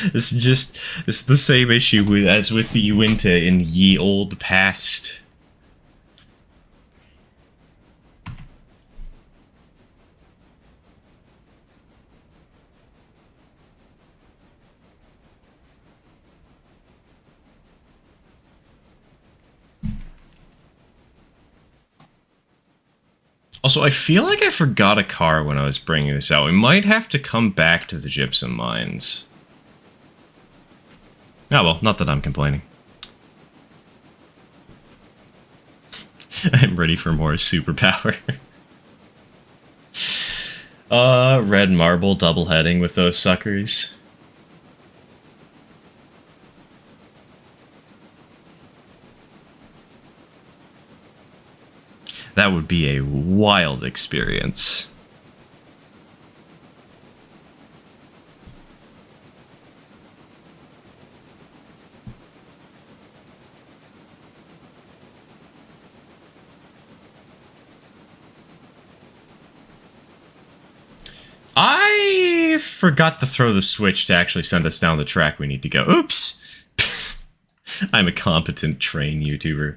[SPEAKER 1] It's the same issue as with the Uinta in ye old past. Also, I feel like I forgot a car when I was bringing this out. We might have to come back to the gypsum mines. Oh well, not that I'm complaining. I'm ready for more superpower. Red marble double heading with those suckers. That would be a wild experience. I forgot to throw the switch to actually send us down the track we need to go. Oops! I'm a competent train YouTuber.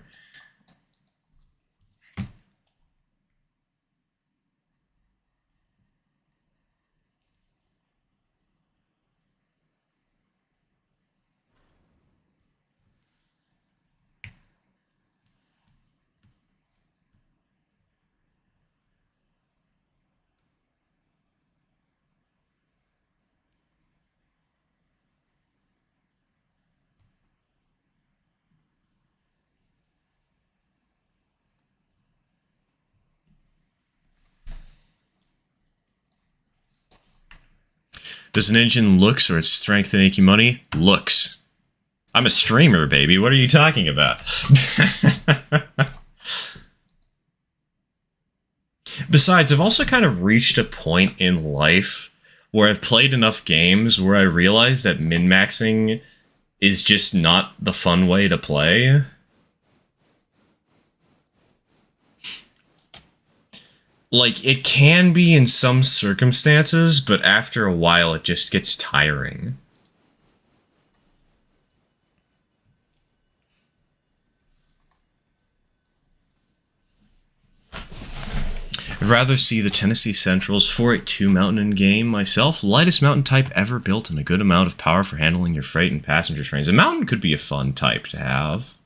[SPEAKER 1] Does an engine looks or its strength to make you money? Looks. I'm a streamer, baby. What are you talking about? Besides, I've also kind of reached a point in life where I've played enough games where I realize that min-maxing is just not the fun way to play. Like, it can be in some circumstances, but after a while it just gets tiring. I'd rather see the Tennessee Central's 482 Mountain game myself. Lightest mountain type ever built and a good amount of power for handling your freight and passenger trains. A mountain could be a fun type to have.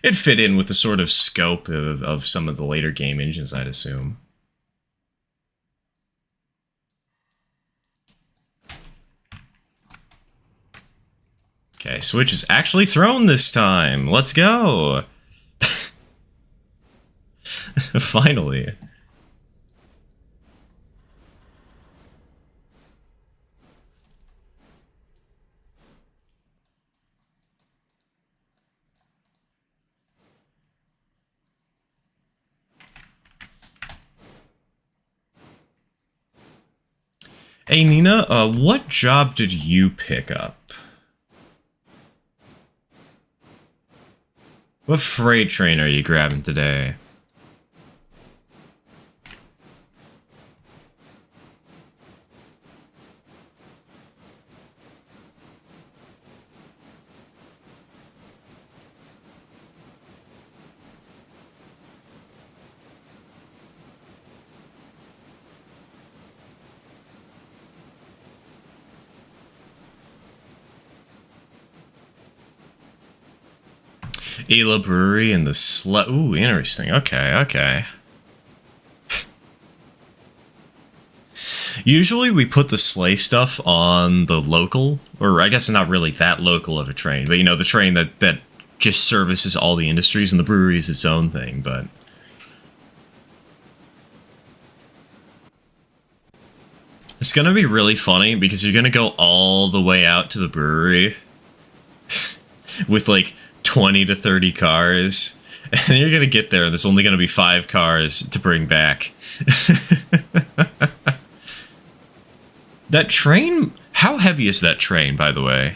[SPEAKER 1] It'd fit in with the sort of scope of some of the later game engines, I'd assume. Okay, Switch is actually thrown this time. Let's go. Finally. Hey, Nina, what job did you pick up? What freight train are you grabbing today? Ela Brewery and the Ooh, interesting. Okay, okay. Usually we put the sleigh stuff on the local, or I guess not really that local of a train, but you know, the train that just services all the industries, and the brewery is its own thing, but... It's gonna be really funny, because you're gonna go all the way out to the brewery with like 20 to 30 cars, and you're gonna get there and there's only gonna be 5 cars to bring back. That train, how heavy is that train, by the way?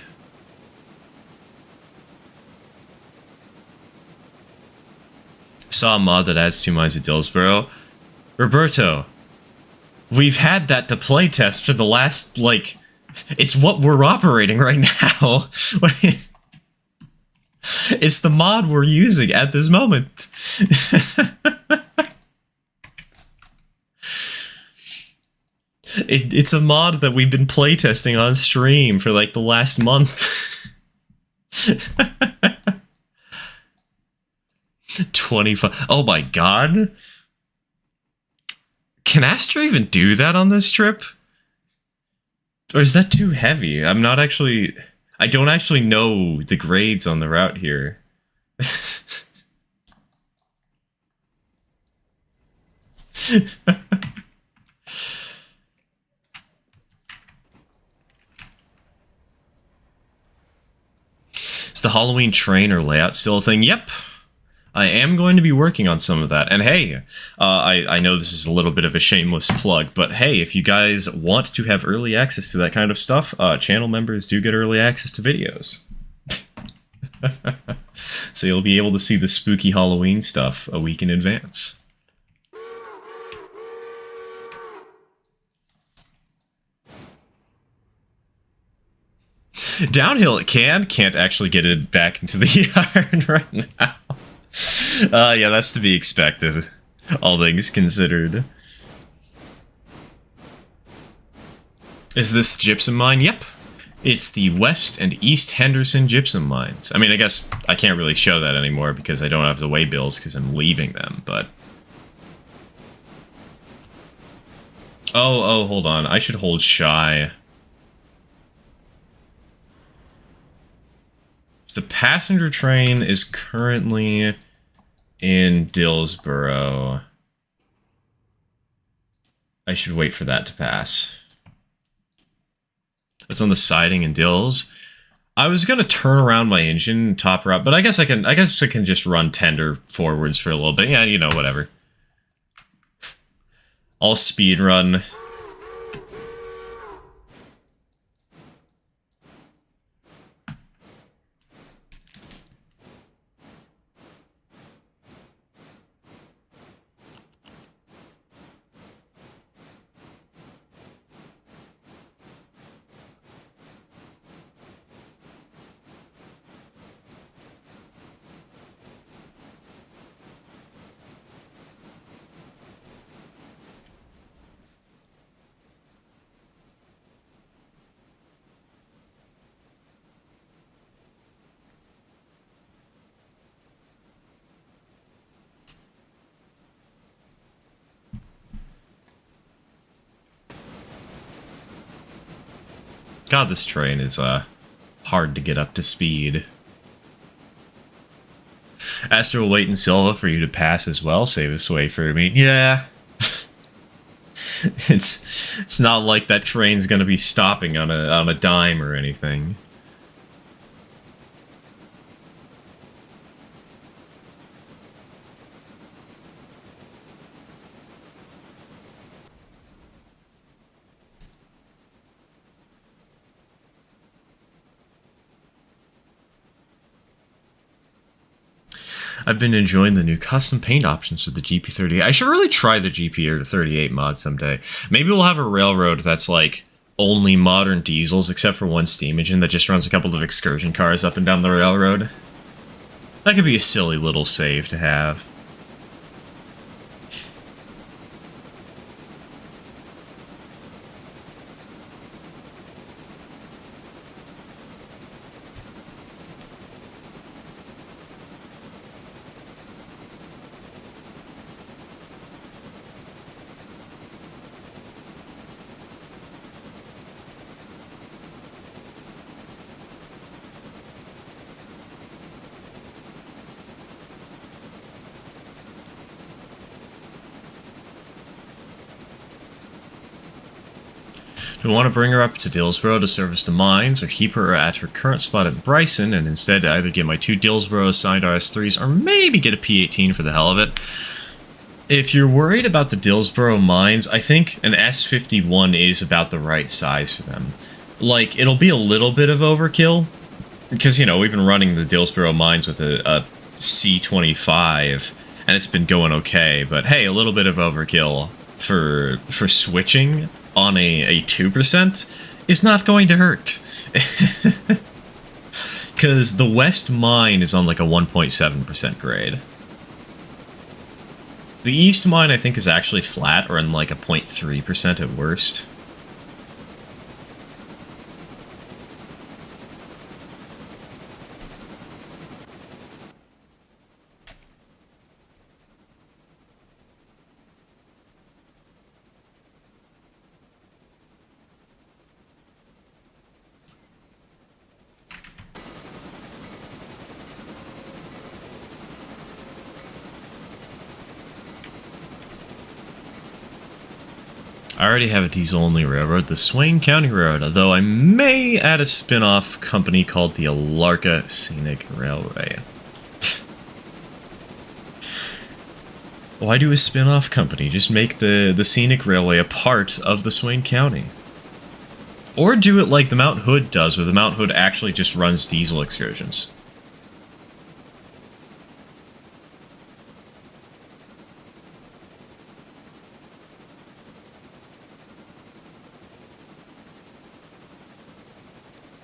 [SPEAKER 1] Saw a mod that adds 2 mines at Dillsboro. Roberto, we've had that to playtest for the last, like, it's what we're operating right now. It's the mod we're using at this moment. It's a mod that we've been playtesting on stream for like the last month. 25. Oh my god. Can Astra even do that on this trip? Or is that too heavy? I'm not actually... I don't actually know the grades on the route here. Is the Halloween train or layout still a thing? Yep. I am going to be working on some of that. And hey, I know this is a little bit of a shameless plug, but hey, if you guys want to have early access to that kind of stuff, channel members do get early access to videos. So you'll be able to see the spooky Halloween stuff a week in advance. Downhill it can't actually get it back into the yard right now. Yeah, that's to be expected, all things considered. Is this gypsum mine? Yep. It's the West and East Henderson gypsum mines. I mean, I guess I can't really show that anymore because I don't have the way bills because I'm leaving them, but... Oh, hold on. I should hold shy. The passenger train is currently in Dillsboro. I should wait for that to pass. It's on the siding in Dills. I was gonna turn around my engine and top her up, but I guess I can just run tender forwards for a little bit. Yeah, you know, whatever. I'll speed run. God, this train is hard to get up to speed. Astro will wait in Silva for you to pass as well. Save us way for me. Yeah. It's not like that train's gonna be stopping on a dime or anything. I've been enjoying the new custom paint options for the GP38. I should really try the GP38 mod someday. Maybe we'll have a railroad that's like only modern diesels except for one steam engine that just runs a couple of excursion cars up and down the railroad. That could be a silly little save to have. Do we want to bring her up to Dillsboro to service the mines, or keep her at her current spot at Bryson, and instead either get my 2 Dillsboro assigned RS3s, or maybe get a P18 for the hell of it? If you're worried about the Dillsboro mines, I think an S51 is about the right size for them. Like, it'll be a little bit of overkill, because, you know, we've been running the Dillsboro mines with a C25, and it's been going okay, but hey, a little bit of overkill for switching on a 2% is not going to hurt. Because the West Mine is on like a 1.7% grade. The East Mine, I think, is actually flat, or in like a 0.3% at worst. I already have a diesel-only railroad, the Swain County Railroad, although I may add a spin-off company called the Alarka Scenic Railway. Why do a spin-off company? Just make the Scenic Railway a part of the Swain County. Or do it like the Mount Hood does, where the Mount Hood actually just runs diesel excursions.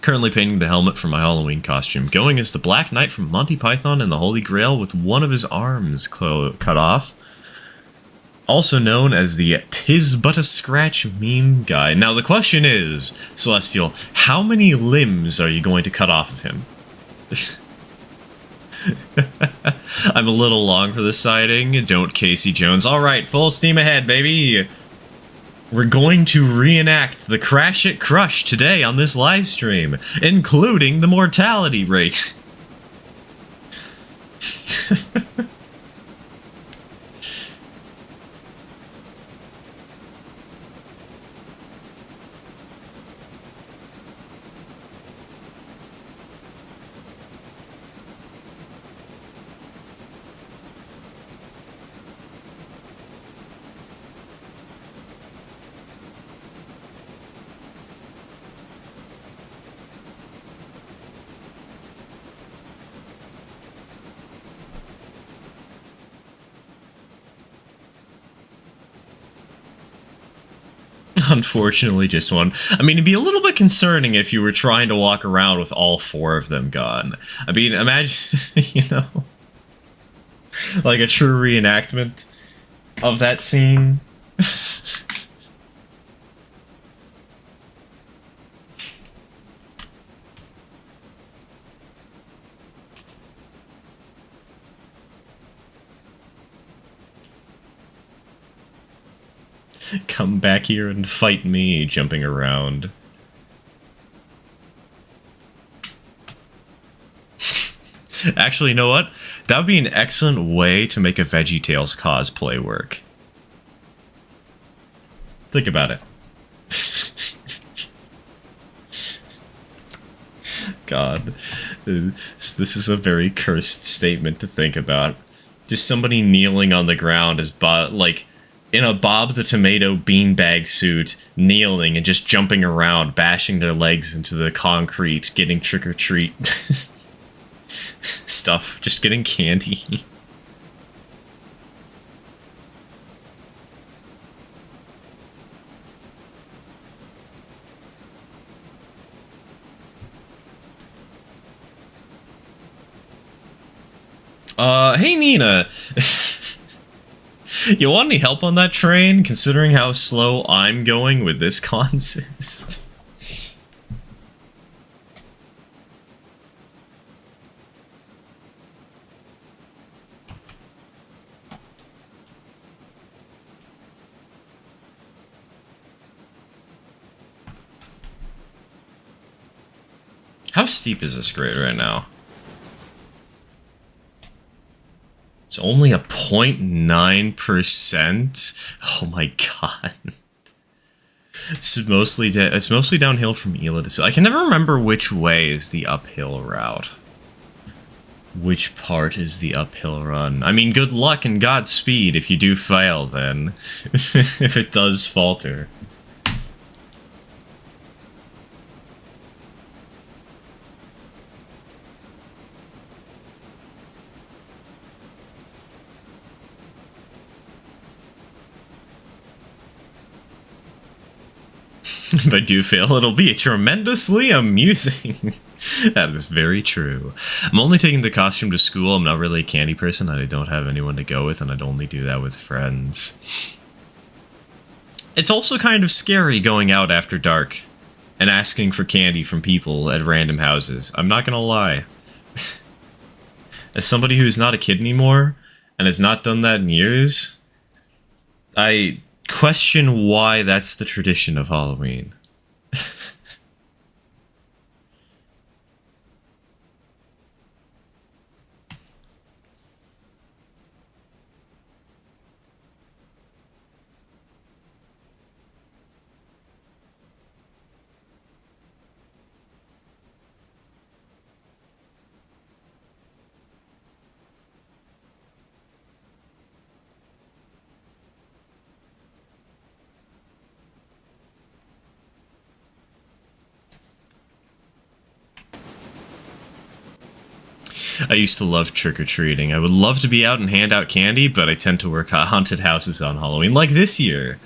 [SPEAKER 1] Currently painting the helmet for my Halloween costume. Going as the Black Knight from Monty Python and the Holy Grail with one of his arms cut off. Also known as the "'Tis but a scratch" meme guy. Now the question is, Celestial, how many limbs are you going to cut off of him? I'm a little long for this sighting. Don't Casey Jones. Alright, full steam ahead, baby! We're going to reenact the Crash It Crush today on this live stream, including the mortality rate. Unfortunately, just one. I mean, it'd be a little bit concerning if you were trying to walk around with all 4 of them gone. I mean, imagine, you know, like a true reenactment of that scene. Come back here and fight me, jumping around. Actually, you know what? That would be an excellent way to make a VeggieTales cosplay work. Think about it. God. This is a very cursed statement to think about. Just somebody kneeling on the ground as like in a Bob the Tomato beanbag suit, kneeling and just jumping around, bashing their legs into the concrete, getting trick-or-treat stuff, just getting candy. Hey Nina! You want any help on that train, considering how slow I'm going with this consist? How steep is this grade right now? It's only a 0.9%. Oh my god. It's mostly downhill from Ela to... I can never remember which way is the uphill route. Which part is the uphill run? I mean, good luck and Godspeed if you do fail, then. If it does falter. If I do fail, it'll be tremendously amusing. That is very true. I'm only taking the costume to school. I'm not really a candy person. I don't have anyone to go with, and I'd only do that with friends. It's also kind of scary going out after dark and asking for candy from people at random houses. I'm not gonna lie. As somebody who's not a kid anymore, and has not done that in years, I question why that's the tradition of Halloween. I used to love trick-or-treating. I would love to be out and hand out candy, but I tend to work at haunted houses on Halloween, like this year.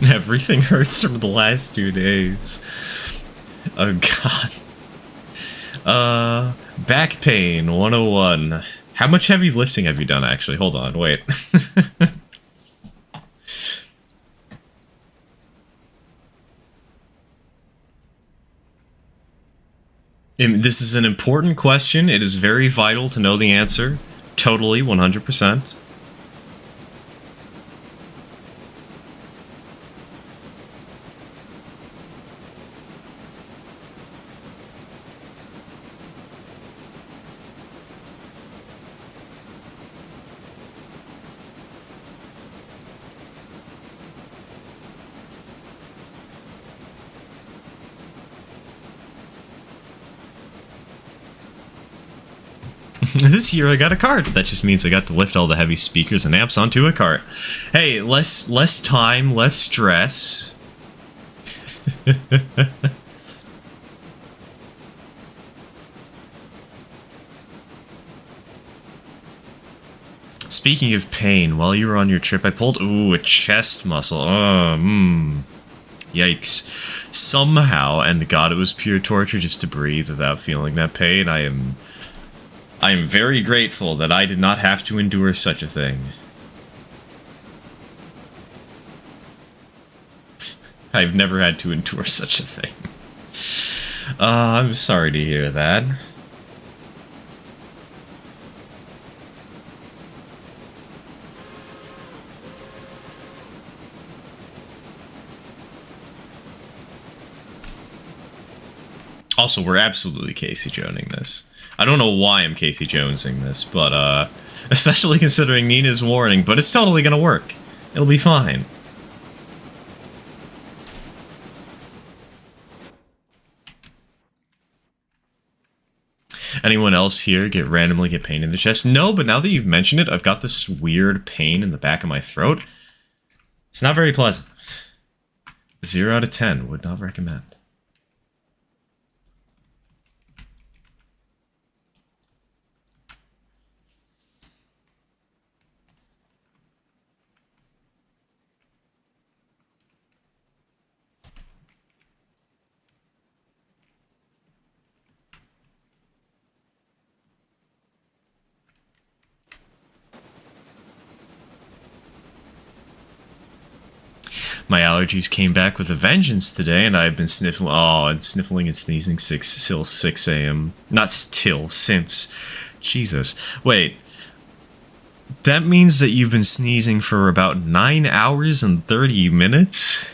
[SPEAKER 1] Everything hurts from the last 2 days. Oh god. Back pain 101. How much heavy lifting have you done actually? Hold on, wait. This is an important question. It is very vital to know the answer. Totally, 100%. This year I got a cart. That just means I got to lift all the heavy speakers and amps onto a cart. Hey, less time, less stress. Speaking of pain, while you were on your trip, I pulled a chest muscle. Yikes. Somehow, and God, it was pure torture just to breathe without feeling that pain. I am very grateful that I did not have to endure such a thing. I've never had to endure such a thing. I'm sorry to hear that. Also, we're absolutely Casey Jonesing this. I don't know why I'm Casey Jonesing this, but especially considering Nina's warning, but it's totally gonna work. It'll be fine. Anyone else here randomly get pain in the chest? No, but now that you've mentioned it, I've got this weird pain in the back of my throat. It's not very pleasant. 0 out of 10, would not recommend. My allergies came back with a vengeance today, and I've been sniffling. Oh, and sniffling and sneezing till 6 a.m. Not till, since. Jesus. Wait. That means that you've been sneezing for about 9 hours and 30 minutes?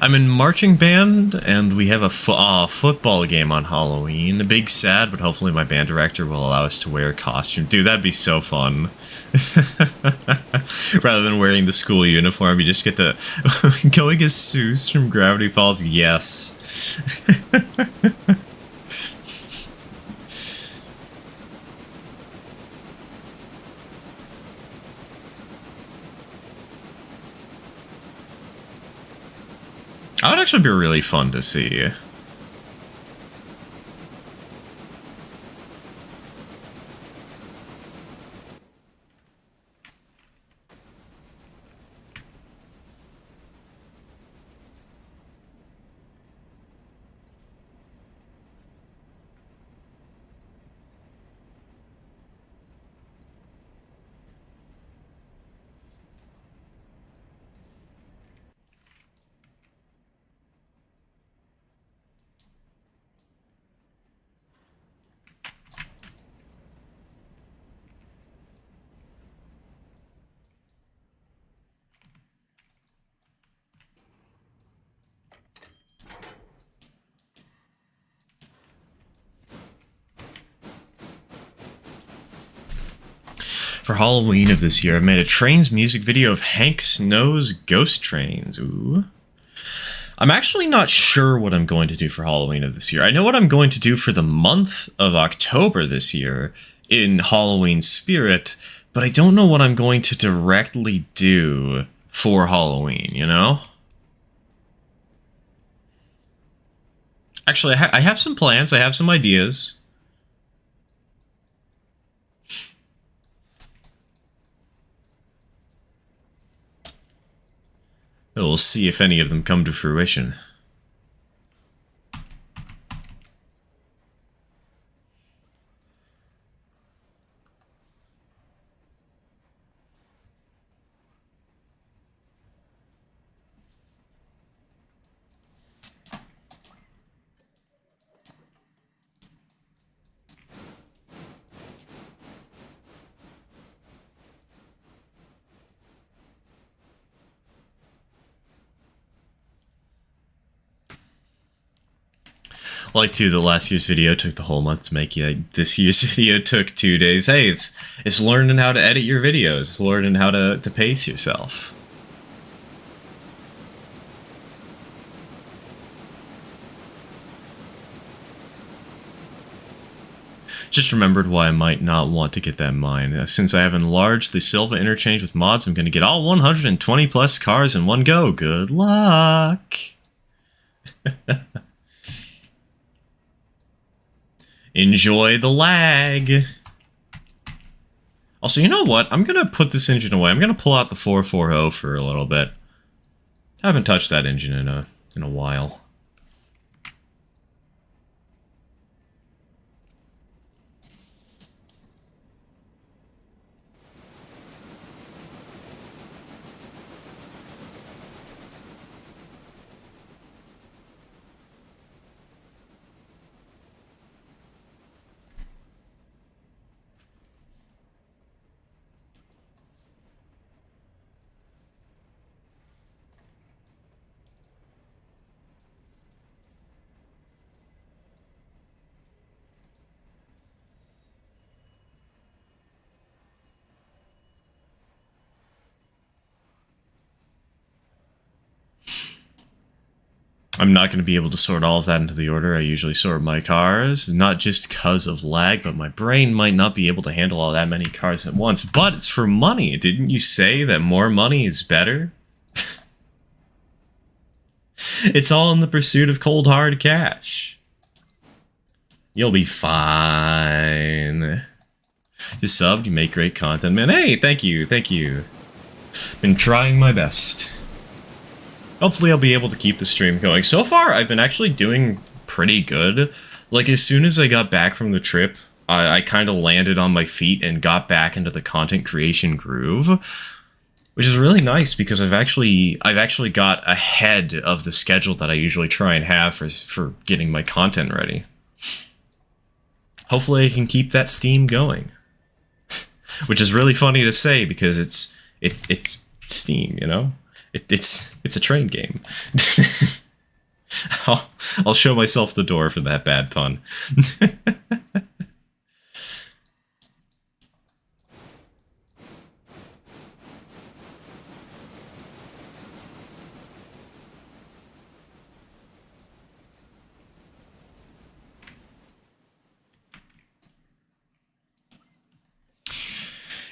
[SPEAKER 1] I'm in marching band, and we have a football game on Halloween. A big sad, but hopefully my band director will allow us to wear a costume. Dude, that'd be so fun. Rather than wearing the school uniform, you just get to going as Seuss from Gravity Falls. Yes. That would actually be really fun to see. For Halloween of this year, I've made a Trains music video of Hank Snow's Ghost Trains. Ooh. I'm actually not sure what I'm going to do for Halloween of this year. I know what I'm going to do for the month of October this year in Halloween spirit, but I don't know what I'm going to directly do for Halloween, you know? Actually, I have some plans. I have some ideas. We'll see if any of them come to fruition. Like, too, the last year's video took the whole month to make. Yeah, this year's video took 2 days. Hey, it's learning how to edit your videos. It's learning how to pace yourself. Just remembered why I might not want to get that mine. Since I have enlarged the Silva interchange with mods, I'm going to get all 120 plus cars in one go. Good luck! Enjoy the lag. Also, you know what? I'm going to put this engine away. I'm going to pull out the 440 for a little bit. Haven't touched that engine in a while. I'm not going to be able to sort all of that into the order I usually sort my cars, not just because of lag, but my brain might not be able to handle all that many cars at once. But it's for money. Didn't you say that more money is better? It's all in the pursuit of cold hard cash. You'll be fine. Just subbed, you make great content, man. Hey, thank you, thank you. Been trying my best. Hopefully I'll be able to keep the stream going. So far, I've been actually doing pretty good. Like, as soon as I got back from the trip, I kind of landed on my feet and got back into the content creation groove, which is really nice because I've actually got ahead of the schedule that I usually try and have for getting my content ready. Hopefully I can keep that steam going. Which is really funny to say because it's Steam, you know? It's a train game. I'll show myself the door for that bad pun.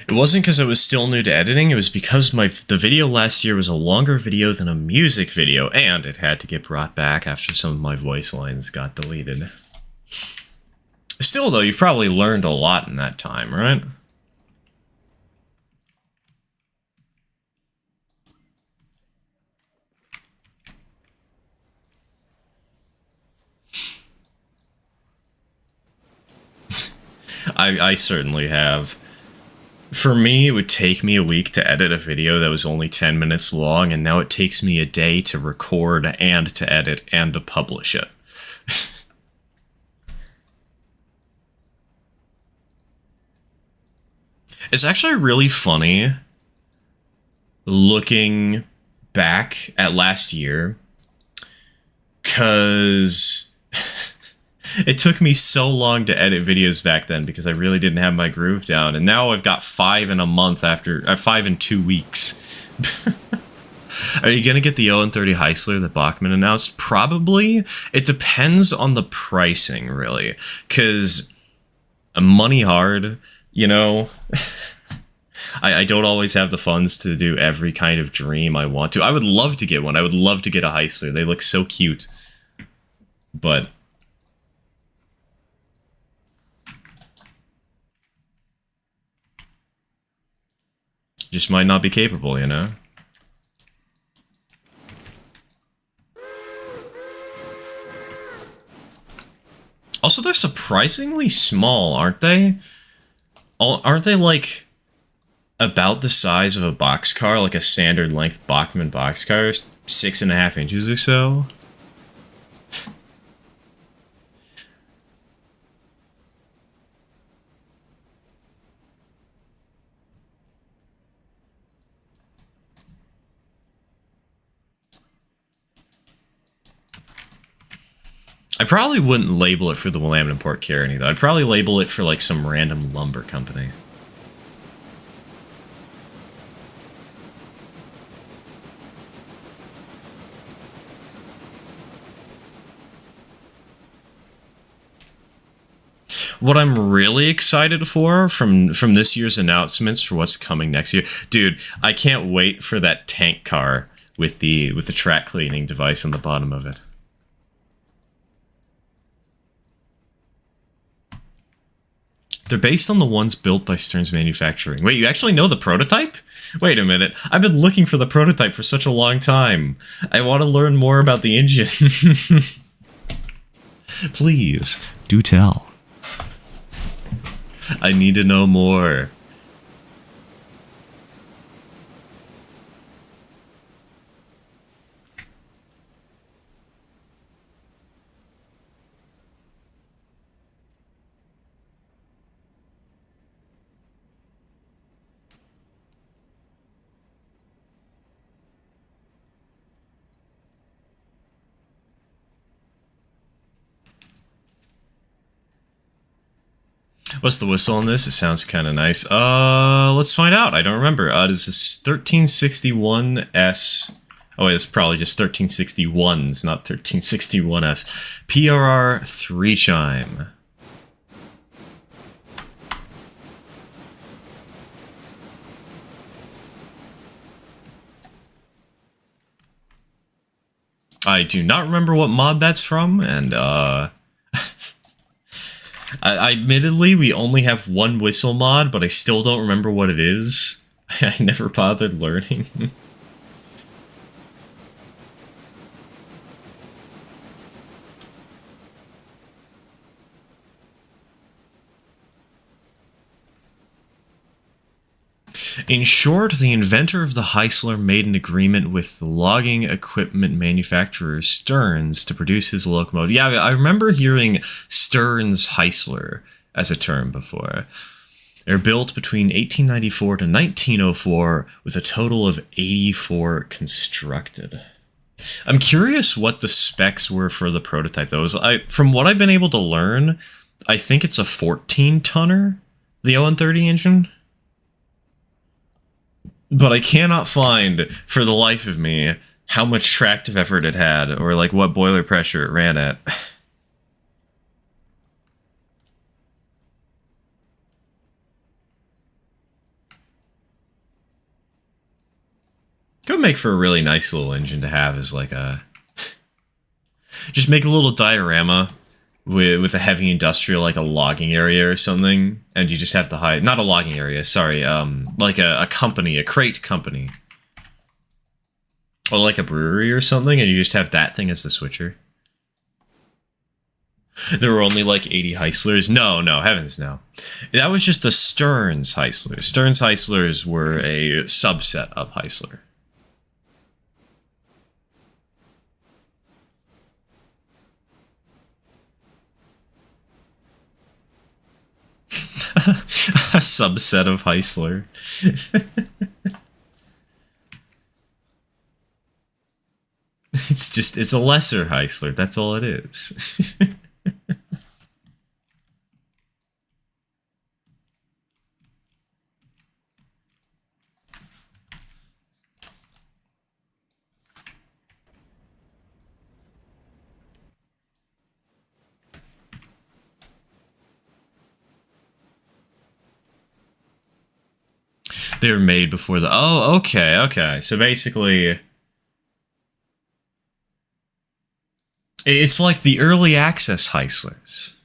[SPEAKER 1] It wasn't because I was still new to editing, it was because the video last year was a longer video than a music video, and it had to get brought back after some of my voice lines got deleted. Still, though, you've probably learned a lot in that time, right? I certainly have. For me, it would take me a week to edit a video that was only 10 minutes long, and now it takes me a day to record and to edit and to publish it. It's actually really funny looking back at last year, because it took me so long to edit videos back then because I really didn't have my groove down, and now I've got 5 in a month after 5 in 2 weeks. Are you gonna get the 0-30 Heisler that Bachmann announced? Probably. It depends on the pricing, really, because money hard, you know. I don't always have the funds to do every kind of dream I want to. I would love to get one. I would love to get a Heisler. They look so cute, but just might not be capable, you know? Also, they're surprisingly small, aren't they? Aren't they, like, about the size of a boxcar, like a standard length Bachmann boxcar? 6.5 inches or so? I probably wouldn't label it for the Willamette and Port Carney, though. I'd probably label it for, like, some random lumber company. What I'm really excited for from this year's announcements for what's coming next year, dude, I can't wait for that tank car with the track cleaning device on the bottom of it. They're based on the ones built by Stearns Manufacturing. Wait, you actually know the prototype? Wait a minute. I've been looking for the prototype for such a long time. I want to learn more about the engine. Please, do tell. I need to know more. What's the whistle on this? It sounds kind of nice. Let's find out. I don't remember. This is 1361S. Oh, wait, it's probably just 1361s, not 1361S. PRR 3 chime. I do not remember what mod that's from, and admittedly, we only have one whistle mod, but I still don't remember what it is. I never bothered learning. In short, the inventor of the Heisler made an agreement with the logging equipment manufacturer Stearns to produce his locomotive. Yeah, I remember hearing Stearns Heisler as a term before. They're built between 1894 to 1904 with a total of 84 constructed. I'm curious what the specs were for the prototype, though. From what I've been able to learn, I think it's a 14-tonner, the ON30 engine. But I cannot find, for the life of me, how much tractive effort it had, or like what boiler pressure it ran at. Could make for a really nice little engine to have as like a... Just make a little diorama with a heavy industrial, like a logging area or something, and you just have to hide... Not a logging area, sorry, like a company, a crate company. Or like a brewery or something, and you just have that thing as the switcher. There were only like 80 Heislers. No, heavens no. That was just the Stearns Heislers. Stearns Heislers were a subset of Heisler. A subset of Heisler. It's a lesser Heisler, that's all it is. They were made before the... Oh, okay. So basically... It's like the early access Heislers.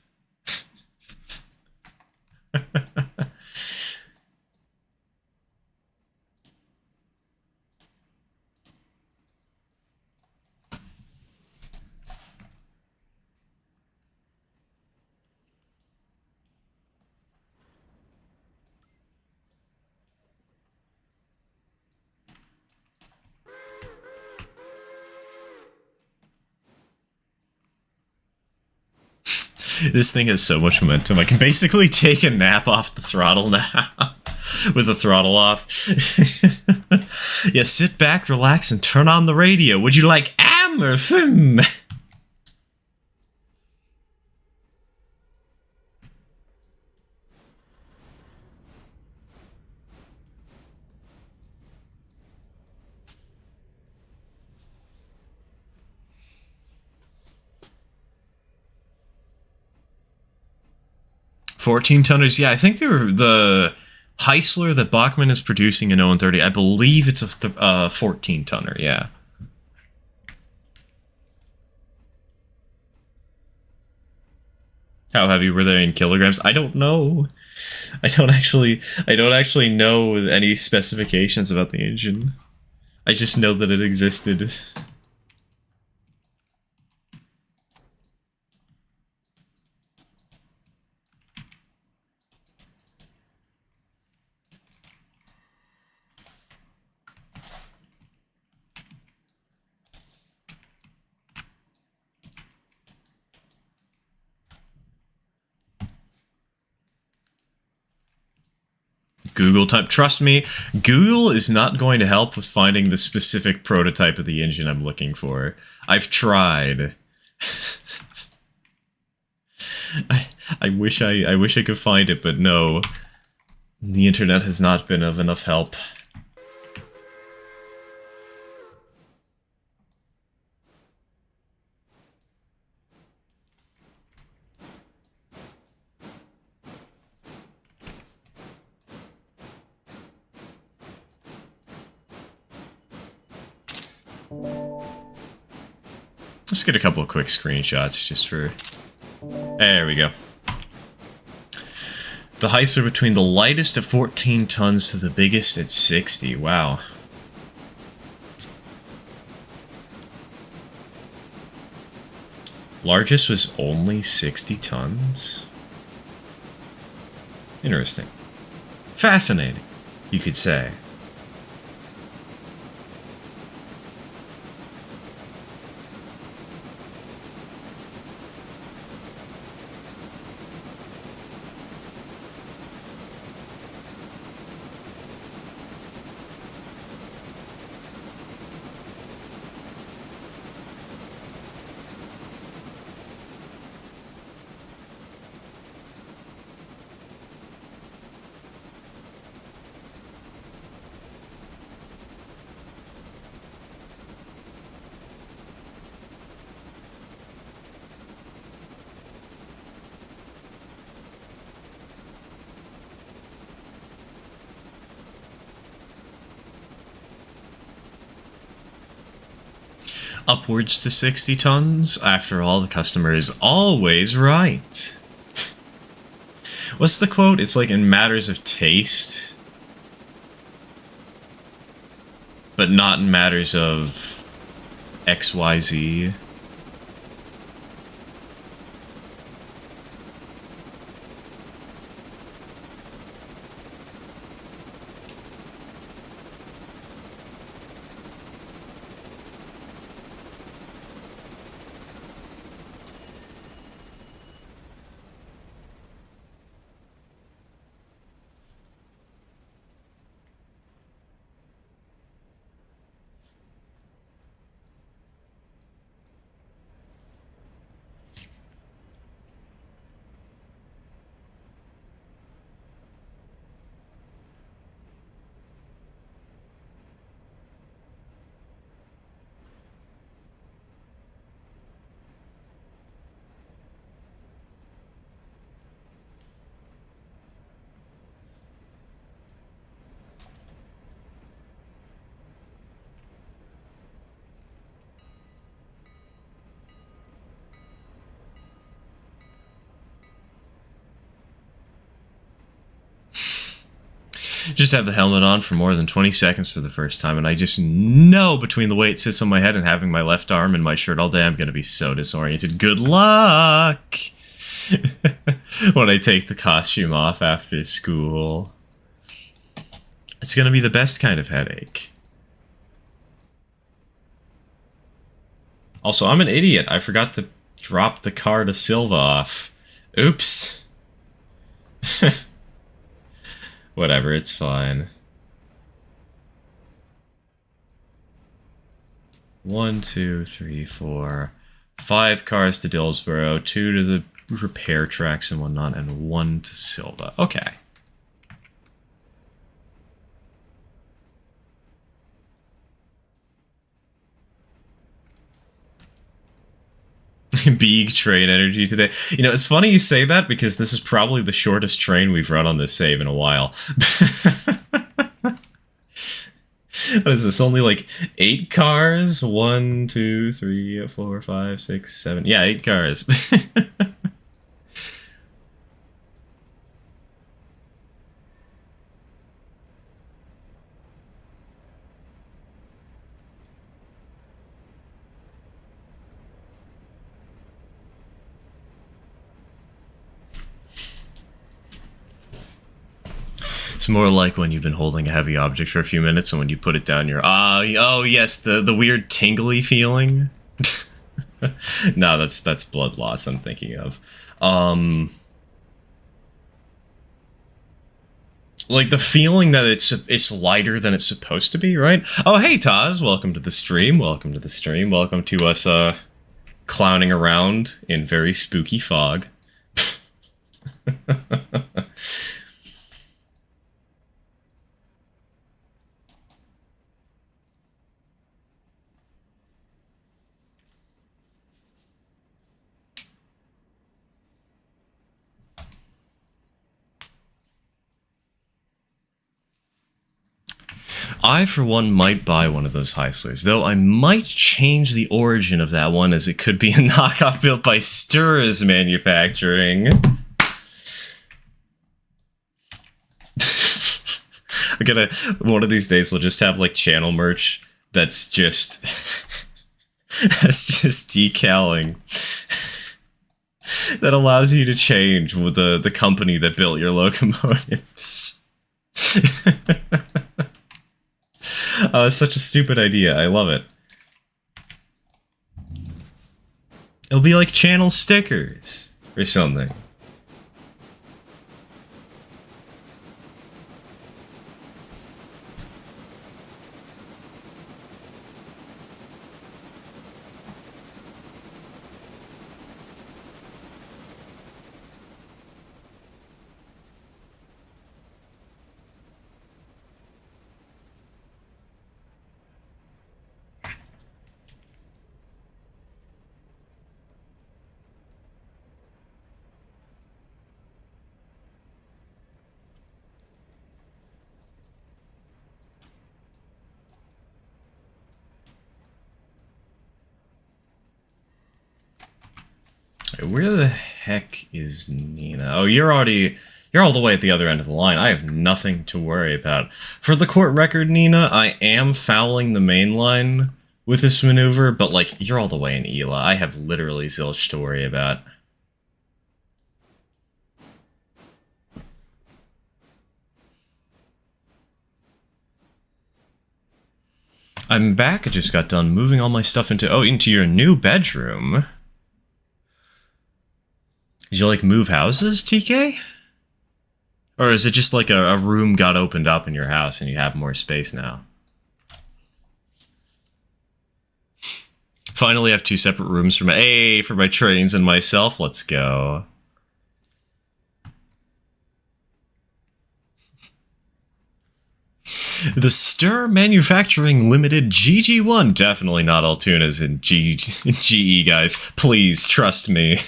[SPEAKER 1] 'This thing has so much momentum. I can basically take a nap off the throttle now. With the throttle off. Yeah, sit back, relax, and turn on the radio. Would you like am or fim? 14-tonners, yeah, I think they were the Heisler that Bachmann is producing in 030. I believe it's a 14-tonner, yeah. How heavy were they in kilograms? I don't know. I don't actually know any specifications about the engine. I just know that it existed. Google type. Trust me, Google is not going to help with finding the specific prototype of the engine I'm looking for. I've tried. I wish I could find it, but no. The internet has not been of enough help. Let's get a couple of quick screenshots just for... There we go. The heights are between the lightest at 14 tons to the biggest at 60. Wow. Largest was only 60 tons? Interesting. Fascinating, you could say. Upwards to 60 tons? After all, the customer is always right. What's the quote? It's like in matters of taste, but not in matters of XYZ. Just have the helmet on for more than 20 seconds for the first time, and I just know between the way it sits on my head and having my left arm in my shirt all day, I'm going to be so disoriented. Good luck! When I take the costume off after school. It's going to be the best kind of headache. Also, I'm an idiot. I forgot to drop the car to Silva off. Oops. Whatever, it's fine. 1, 2, 3, 4, 5 cars to Dillsborough, 2 to the repair tracks and whatnot, and 1 to Silva. Okay. Big train energy today. You know, it's funny you say that because this is probably the shortest train we've run on this save in a while. What is this? Only like 8 cars? 1, 2, 3, 4, 5, 6, 7. Yeah, 8 cars. It's more like when you've been holding a heavy object for a few minutes, and when you put it down, you're oh yes, the weird tingly feeling. No, that's blood loss I'm thinking of. Like the feeling that it's lighter than it's supposed to be, right? Oh, hey Taz, welcome to the stream. Welcome to the stream. Welcome to us clowning around in very spooky fog. I, for one, might buy one of those Heislers, though I might change the origin of that one, as it could be a knockoff built by Sturz Manufacturing. I'm gonna, one of these days, we'll just have, like, channel merch that's just... that's just decaling. That allows you to change with the company that built your locomotives. Oh, it's such a stupid idea. I love it. It'll be like channel stickers or something. Where the heck is Nina? Oh, you're all the way at the other end of the line. I have nothing to worry about. For the court record, Nina, I am fouling the main line with this maneuver, but, like, you're all the way in Ela. I have literally zilch to worry about. I'm back. I just got done moving all my stuff into your new bedroom. Did you, like, move houses, TK? Or is it just like a room got opened up in your house and you have more space now? Finally have 2 separate rooms for my trains and myself. Let's go. The Stir Manufacturing Limited GG1. Definitely not all tunas in GE, guys. Please, trust me.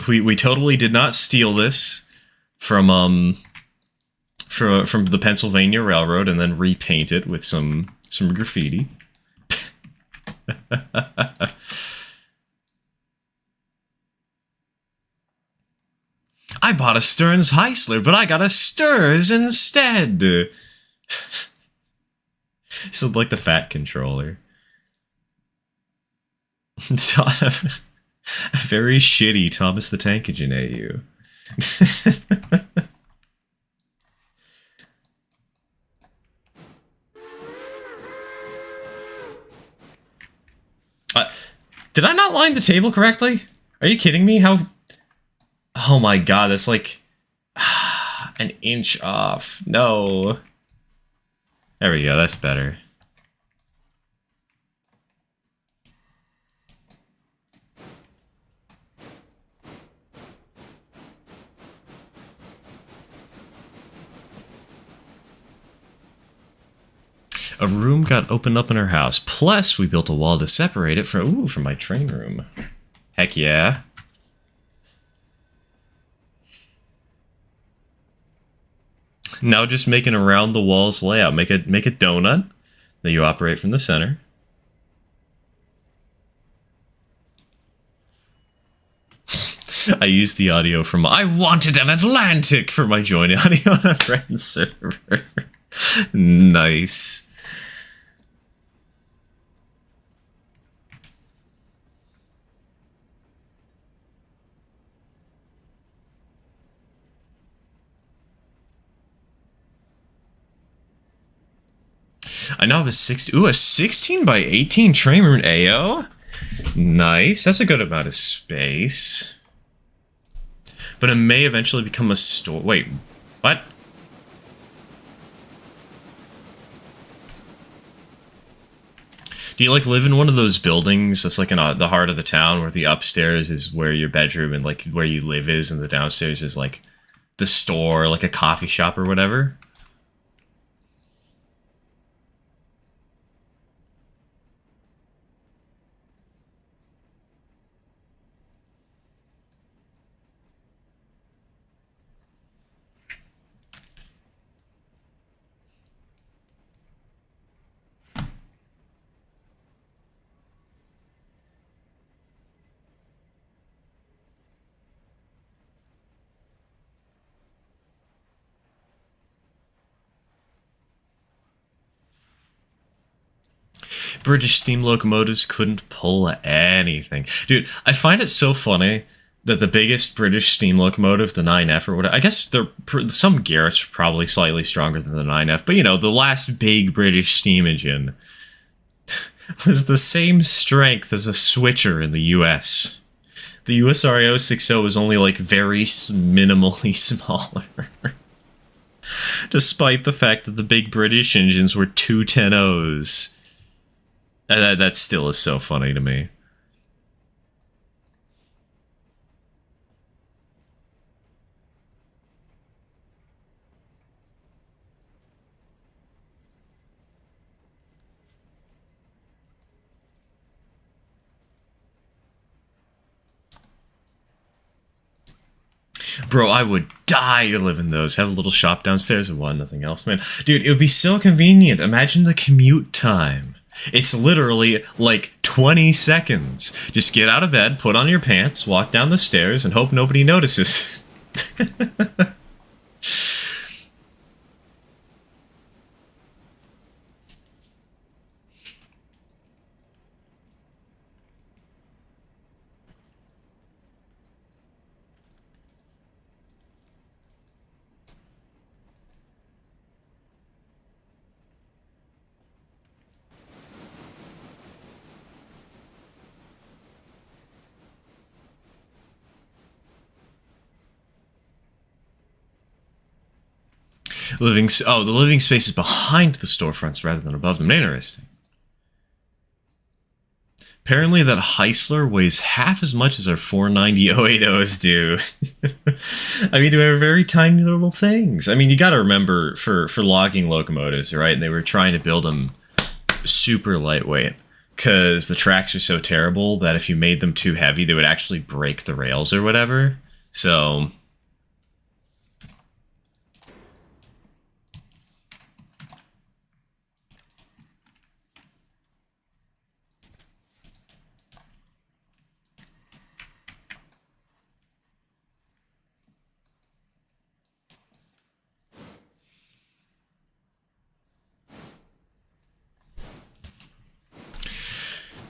[SPEAKER 1] We totally did not steal this from the Pennsylvania Railroad and then repaint it with some graffiti. I bought a Stearns Heisler, but I got a Sturz instead. So like the fat controller. Very shitty Thomas the Tank Engine AU. Did I not line the table correctly? Are you kidding me? How... Oh my god, that's like... an inch off. No. There we go, that's better. A room got opened up in our house. Plus, we built a wall to separate it from my train room. Heck yeah. Now just make an around the walls layout. Make a donut that you operate from the center. I used the audio from I wanted an Atlantic for my join audio on a friend's server. Nice. I now have a 60. Ooh, a 16 by 18 train room AO. Nice. That's a good amount of space. But it may eventually become a store. Wait, what? Do you like live in one of those buildings that's like in the heart of the town where the upstairs is where your bedroom and like where you live is, and the downstairs is like the store, like a coffee shop or whatever? British steam locomotives couldn't pull anything. Dude, I find it so funny that the biggest British steam locomotive, the 9F or whatever, I guess some Garrett's probably slightly stronger than the 9F, but you know, the last big British steam engine was the same strength as a switcher in the US. The USRA 060 was only like very minimally smaller. Despite the fact that the big British engines were 210Os. That still is so funny to me. Bro, I would die to live in those. Have a little shop downstairs and want nothing else, man. Dude, it would be so convenient. Imagine the commute time. It's literally like 20 seconds. Just get out of bed, put on your pants, walk down the stairs, and hope nobody notices. The living space is behind the storefronts rather than above them. Interesting. Apparently that Heisler weighs half as much as our 490 080s do. I mean, they're very tiny little things. I mean, you gotta remember, for logging locomotives, right? And they were trying to build them super lightweight, because the tracks are so terrible that if you made them too heavy, they would actually break the rails or whatever. So...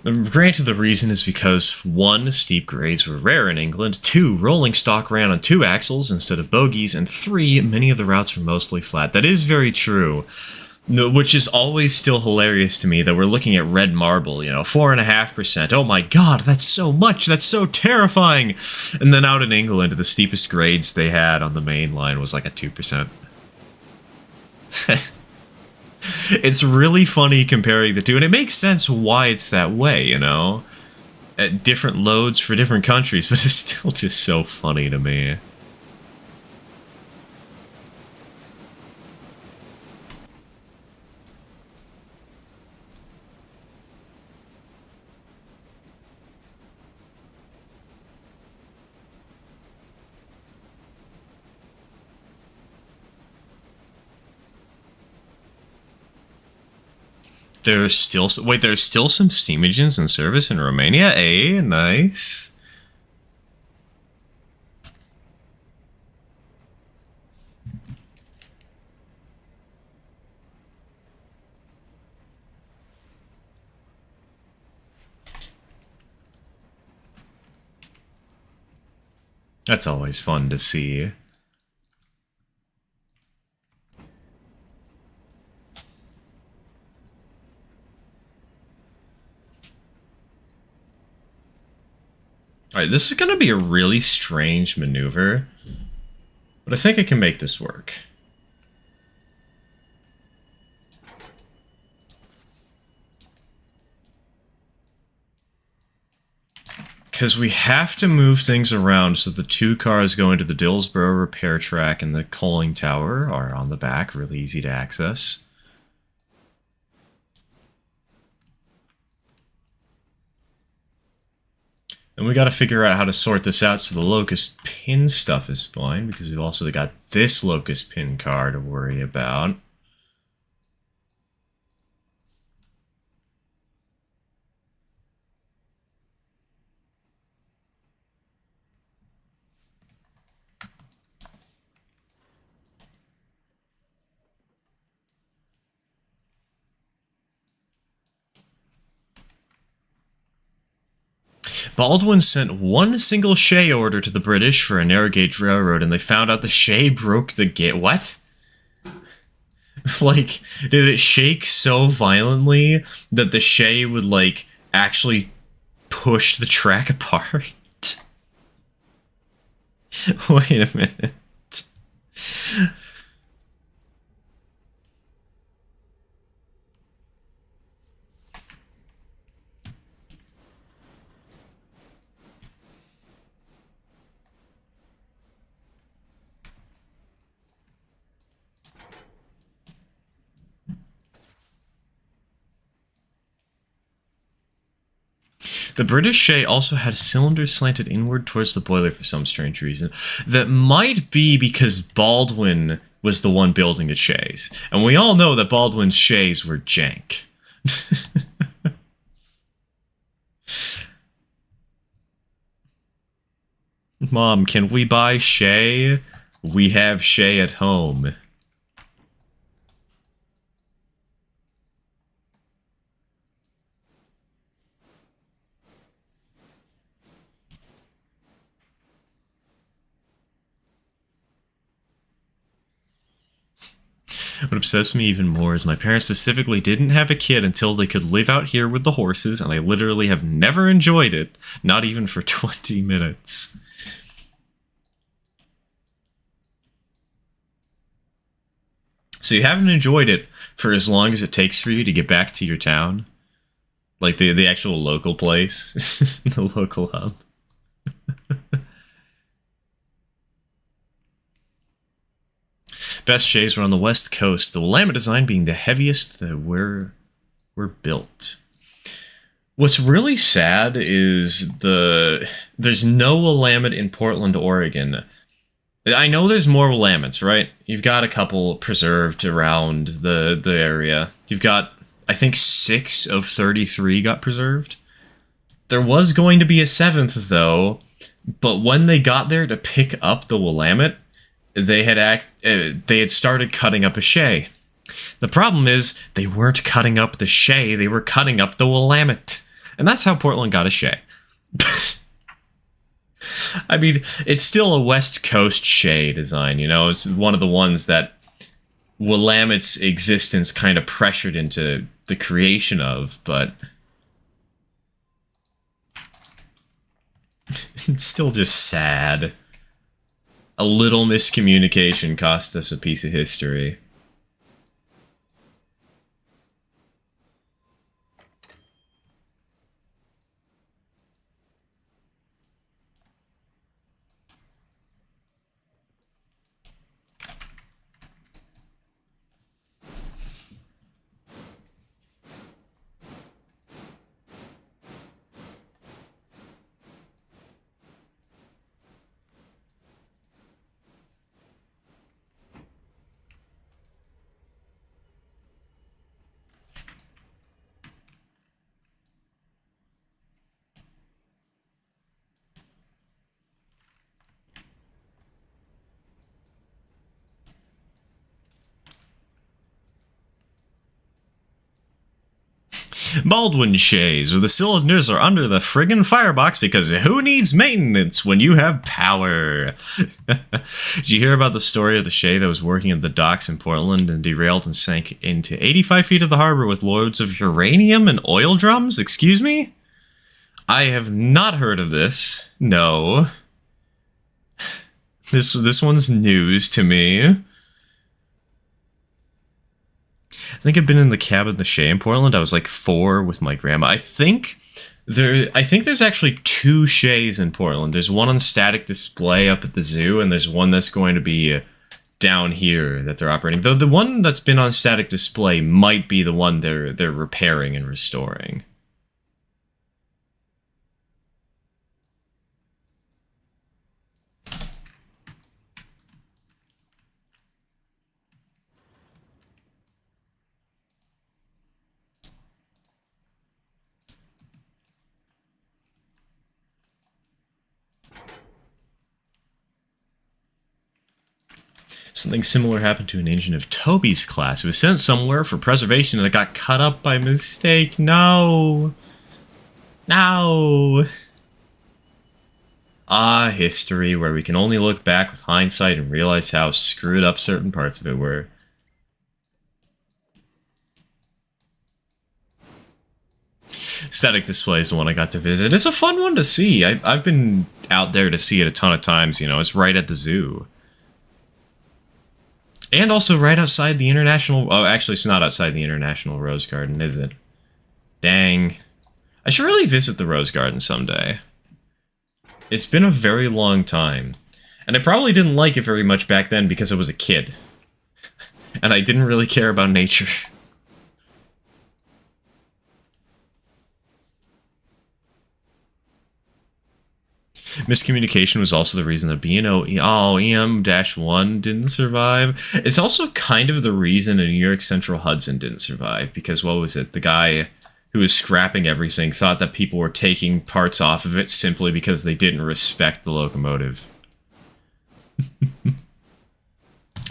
[SPEAKER 1] Granted, the reason is because 1. Steep grades were rare in England, 2. Rolling stock ran on 2 axles instead of bogies, and 3. Many of the routes were mostly flat. That is very true, which is always still hilarious to me that we're looking at red marble, 4.5%. Oh my god, that's so much, that's so terrifying! And then out in England, the steepest grades they had on the main line was like a 2%. It's really funny comparing the two, and it makes sense why it's that way, at different loads for different countries, but it's still just so funny to me. There's still some steam engines in service in Romania. Nice. That's always fun to see. Alright, this is going to be a really strange maneuver, but I think I can make this work. Because we have to move things around so the two cars going to the Dillsborough repair track and the coaling tower are on the back, really easy to access. And we got to figure out how to sort this out so the locust pin stuff is fine, because we've also got this locust pin car to worry about. Baldwin sent one single Shay order to the British for a narrow gauge railroad, and they found out the Shay broke the gauge. What? Like, did it shake so violently that the Shay would, like, actually push the track apart? Wait a minute. The British Shay also had cylinders slanted inward towards the boiler for some strange reason. That might be because Baldwin was the one building the Shays. And we all know that Baldwin's Shays were jank. Mom, can we buy Shay? We have Shay at home. What obsessed me even more is my parents specifically didn't have a kid until they could live out here with the horses, and I literally have never enjoyed it, not even for 20 minutes. So you haven't enjoyed it for as long as it takes for you to get back to your town? Like the actual local place? The local hub? Best Shays were on the west coast, the Willamette design being the heaviest that were built. What's really sad is there's no Willamette in Portland, Oregon. I know there's more Willamettes, right? You've got a couple preserved around the area. You've got, I think, 6 of 33 got preserved. There was going to be a 7th, though, but when they got there to pick up the Willamette, they had started cutting up a Shay. The problem is, they weren't cutting up the Shay, they were cutting up the Willamette. And that's how Portland got a Shay. I mean, it's still a West Coast Shay design, you know? It's one of the ones that Willamette's existence kind of pressured into the creation of, but it's still just sad. A little miscommunication cost us a piece of history. Baldwin Shays, where the cylinders are under the friggin' firebox because who needs maintenance when you have power? Did you hear about the story of the Shay that was working at the docks in Portland and derailed and sank into 85 feet of the harbor with loads of uranium and oil drums? Excuse me? I have not heard of this. No. This one's news to me. I think I've been in the cabin the Shea in Portland. I was like 4 with my grandma. I think there's actually 2 Sheas in Portland. There's one on static display up at the zoo, and there's one that's going to be down here that they're operating. Though the one that's been on static display might be the one they're repairing and restoring. Something similar happened to an engine of Toby's class. It was sent somewhere for preservation and it got cut up by mistake. No. No. Ah, history, where we can only look back with hindsight and realize how screwed up certain parts of it were. Static display is the one I got to visit. It's a fun one to see. I've been out there to see it a ton of times, you know. It's right at the zoo. And also right outside the International... Oh, actually, it's not outside the International Rose Garden, is it? Dang. I should really visit the Rose Garden someday. It's been a very long time. And I probably didn't like it very much back then because I was a kid. And I didn't really care about nature. Miscommunication was also the reason that EM-1 didn't survive. It's also kind of the reason a New York Central Hudson didn't survive, because what was it? The guy who was scrapping everything thought that people were taking parts off of it simply because they didn't respect the locomotive.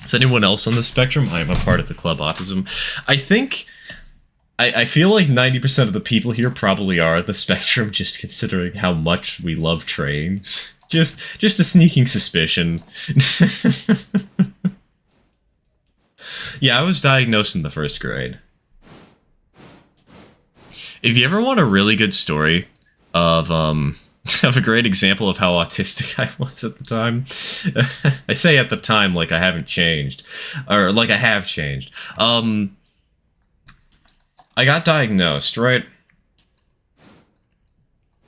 [SPEAKER 1] Is anyone else on the spectrum? I am a part of the Club Autism. I feel like 90% of the people here probably are at the spectrum, just considering how much we love trains. Just a sneaking suspicion. Yeah, I was diagnosed in the 1st grade. If you ever want a really good story of a great example of how autistic I was at the time, I say at the time like I haven't changed, or like I have changed. I got diagnosed, right?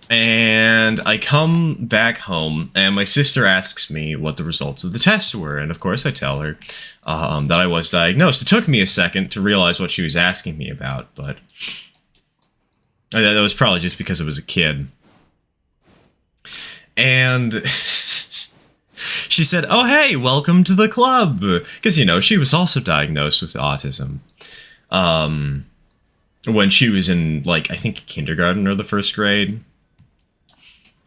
[SPEAKER 1] And I come back home, and my sister asks me what the results of the test were, and of course I tell her that I was diagnosed. It took me a second to realize what she was asking me about, but that was probably just because I was a kid. And she said, "Oh, hey, welcome to the club," because, you know, she was also diagnosed with autism. When she was in, like, I think kindergarten or the 1st grade.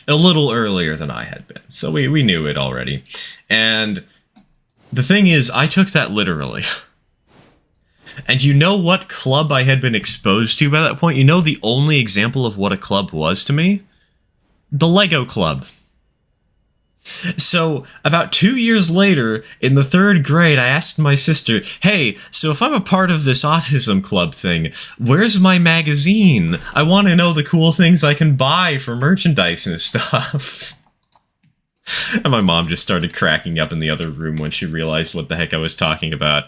[SPEAKER 1] A little earlier than I had been. So we knew it already. And the thing is, I took that literally. And you know what club I had been exposed to by that point? You know the only example of what a club was to me? The Lego Club. So, about 2 years later, in the 3rd grade, I asked my sister, "Hey, so if I'm a part of this autism club thing, where's my magazine? I want to know the cool things I can buy for merchandise and stuff." And my mom just started cracking up in the other room when she realized what the heck I was talking about.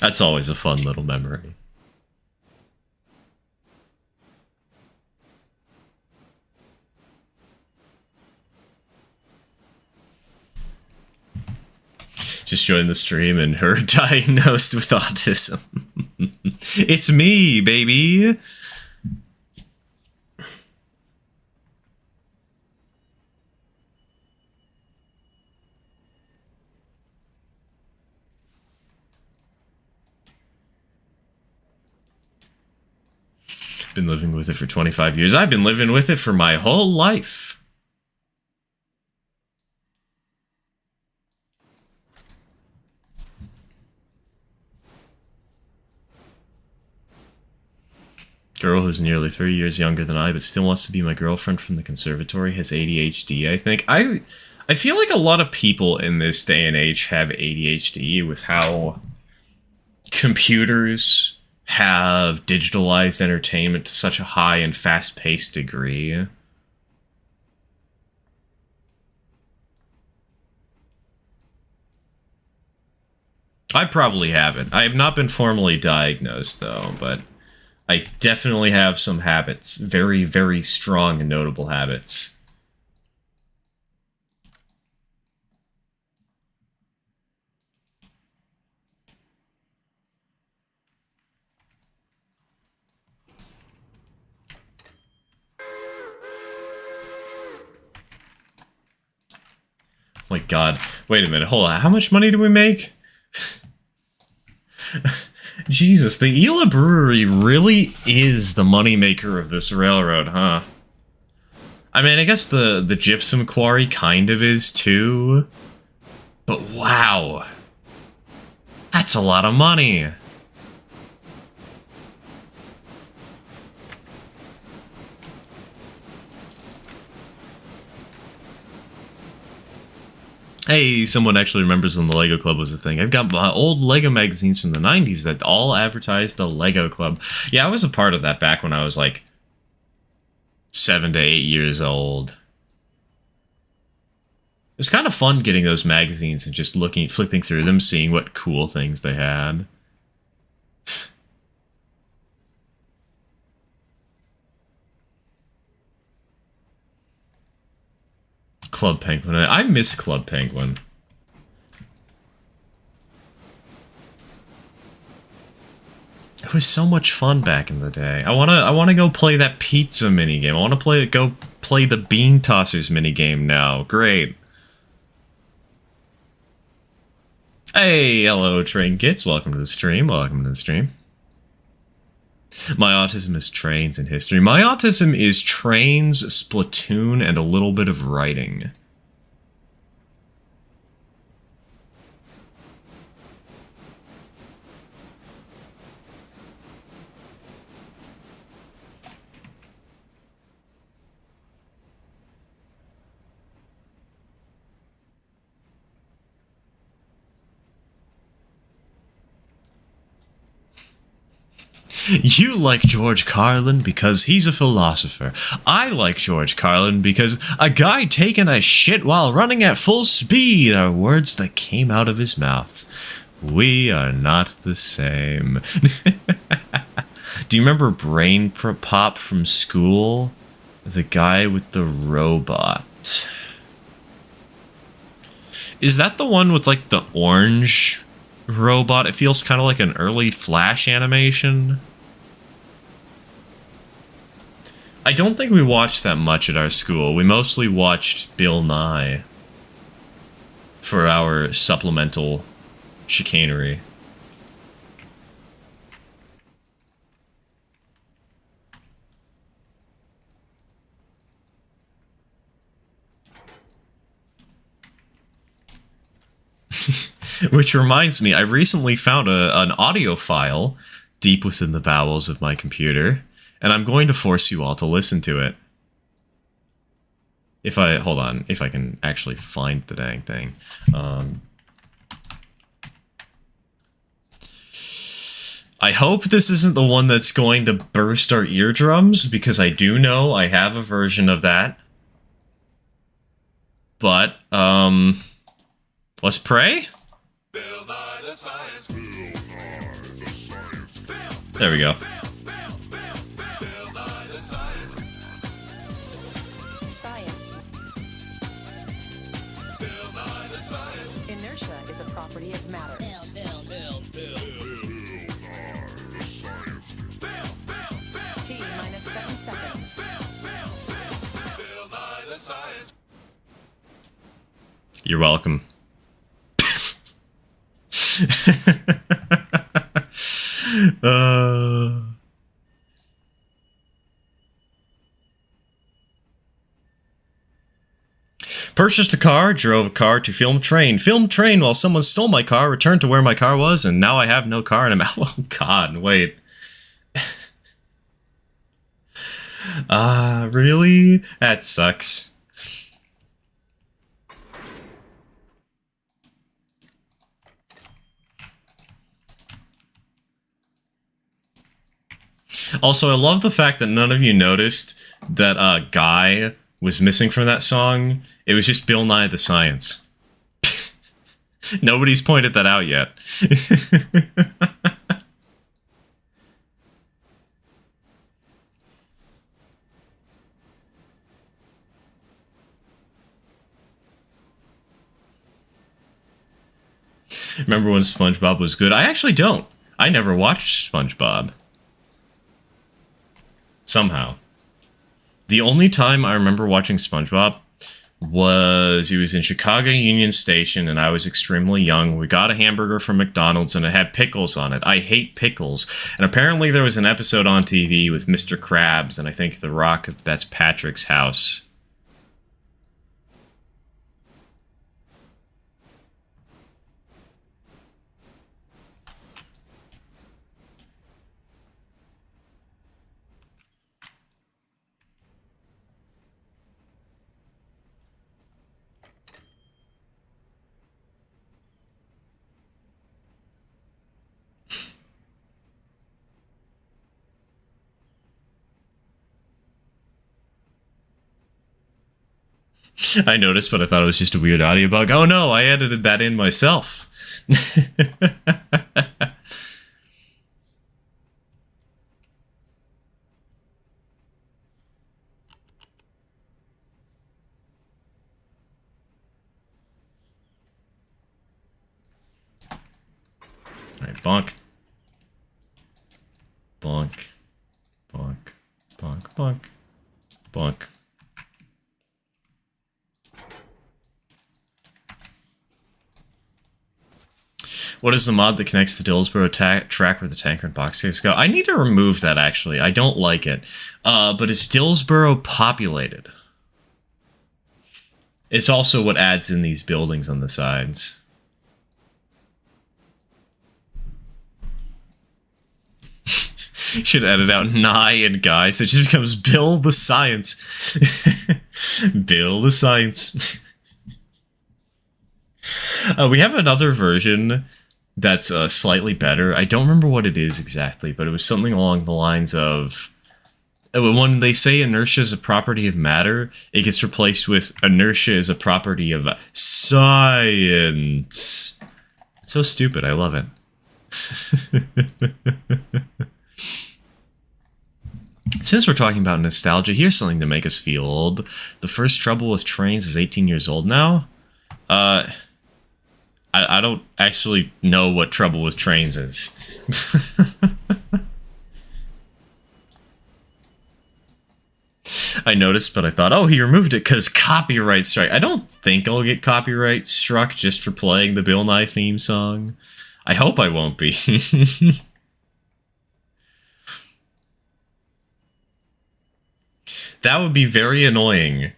[SPEAKER 1] That's always a fun little memory. Just joined the stream and her diagnosed with autism. It's me, baby. Been living with it for 25 years. I've been living with it for my whole life. Girl who's nearly 3 years younger than I, but still wants to be my girlfriend from the conservatory, has ADHD, I think. I feel like a lot of people in this day and age have ADHD with how computers have digitalized entertainment to such a high and fast-paced degree. I probably haven't. I have not been formally diagnosed, though, but I definitely have some habits. Very, very strong and notable habits. My god. Wait a minute, hold on. How much money do we make? Jesus, the Ela Brewery really is the moneymaker of this railroad, huh? I mean, I guess the gypsum quarry kind of is too. But wow. That's a lot of money. Hey, someone actually remembers when the Lego Club was a thing. I've got old Lego magazines from the 90s that all advertised the Lego Club. Yeah, I was a part of that back when I was like 7 to 8 years old. It's kind of fun getting those magazines and just flipping through them, seeing what cool things they had. Club Penguin. I miss Club Penguin. It was so much fun back in the day. I wanna go play that pizza minigame. I wanna go play the Bean Tossers minigame now. Great. Hey, hello Train Kits. Welcome to the stream. Welcome to the stream. My autism is trains and history. My autism is trains, Splatoon, and a little bit of writing. You like George Carlin because he's a philosopher. I like George Carlin because a guy taking a shit while running at full speed are words that came out of his mouth. We are not the same. Do you remember Brain Pop from school? The guy with the robot. Is that the one with like the orange robot? It feels kind of like an early Flash animation. I don't think we watched that much at our school. We mostly watched Bill Nye for our supplemental chicanery. Which reminds me, I recently found an audio file deep within the bowels of my computer, and I'm going to force you all to listen to it. Hold on, if I can actually find the dang thing. I hope this isn't the one that's going to burst our eardrums, because I do know I have a version of that. But, let's pray? There we go.
[SPEAKER 2] Inertia is a property of matter. T minus 7 seconds.
[SPEAKER 1] You're welcome. Purchased a car, drove a car to film train while someone stole my car, returned to where my car was, and now I have no car and I'm out. Oh god, wait. Really? That sucks. Also, I love the fact that none of you noticed that Guy was missing from that song. It was just Bill Nye the Science. Nobody's pointed that out yet. Remember when SpongeBob was good? I actually don't. I never watched SpongeBob. Somehow. The only time I remember watching SpongeBob was it was in Chicago Union Station, and I was extremely young. We got a hamburger from McDonald's, and it had pickles on it. I hate pickles. And apparently there was an episode on TV with Mr. Krabs, and I think The Rock, that's Patrick's house. I noticed, but I thought it was just a weird audio bug. Oh no, I edited that in myself. Alright, bonk. Bonk. Bonk. Bonk. Bonk. Bonk. What is the mod that connects the Dillsboro track where the tanker and box caves go? I need to remove that, actually. I don't like it. But is Dillsboro populated? It's also what adds in these buildings on the sides. Should edit out Nye and Guy, so it just becomes Bill the Science. Bill the Science. We have another version that's slightly better. I don't remember what it is exactly, but it was something along the lines of... When they say inertia is a property of matter, it gets replaced with inertia is a property of science. It's so stupid, I love it. Since we're talking about nostalgia, here's something to make us feel old. The first Trouble with Trains is 18 years old now. I don't actually know what Trouble with Trains is. I noticed, but I thought, oh, he removed it because copyright strike. I don't think I'll get copyright struck just for playing the Bill Nye theme song. I hope I won't be. That would be very annoying.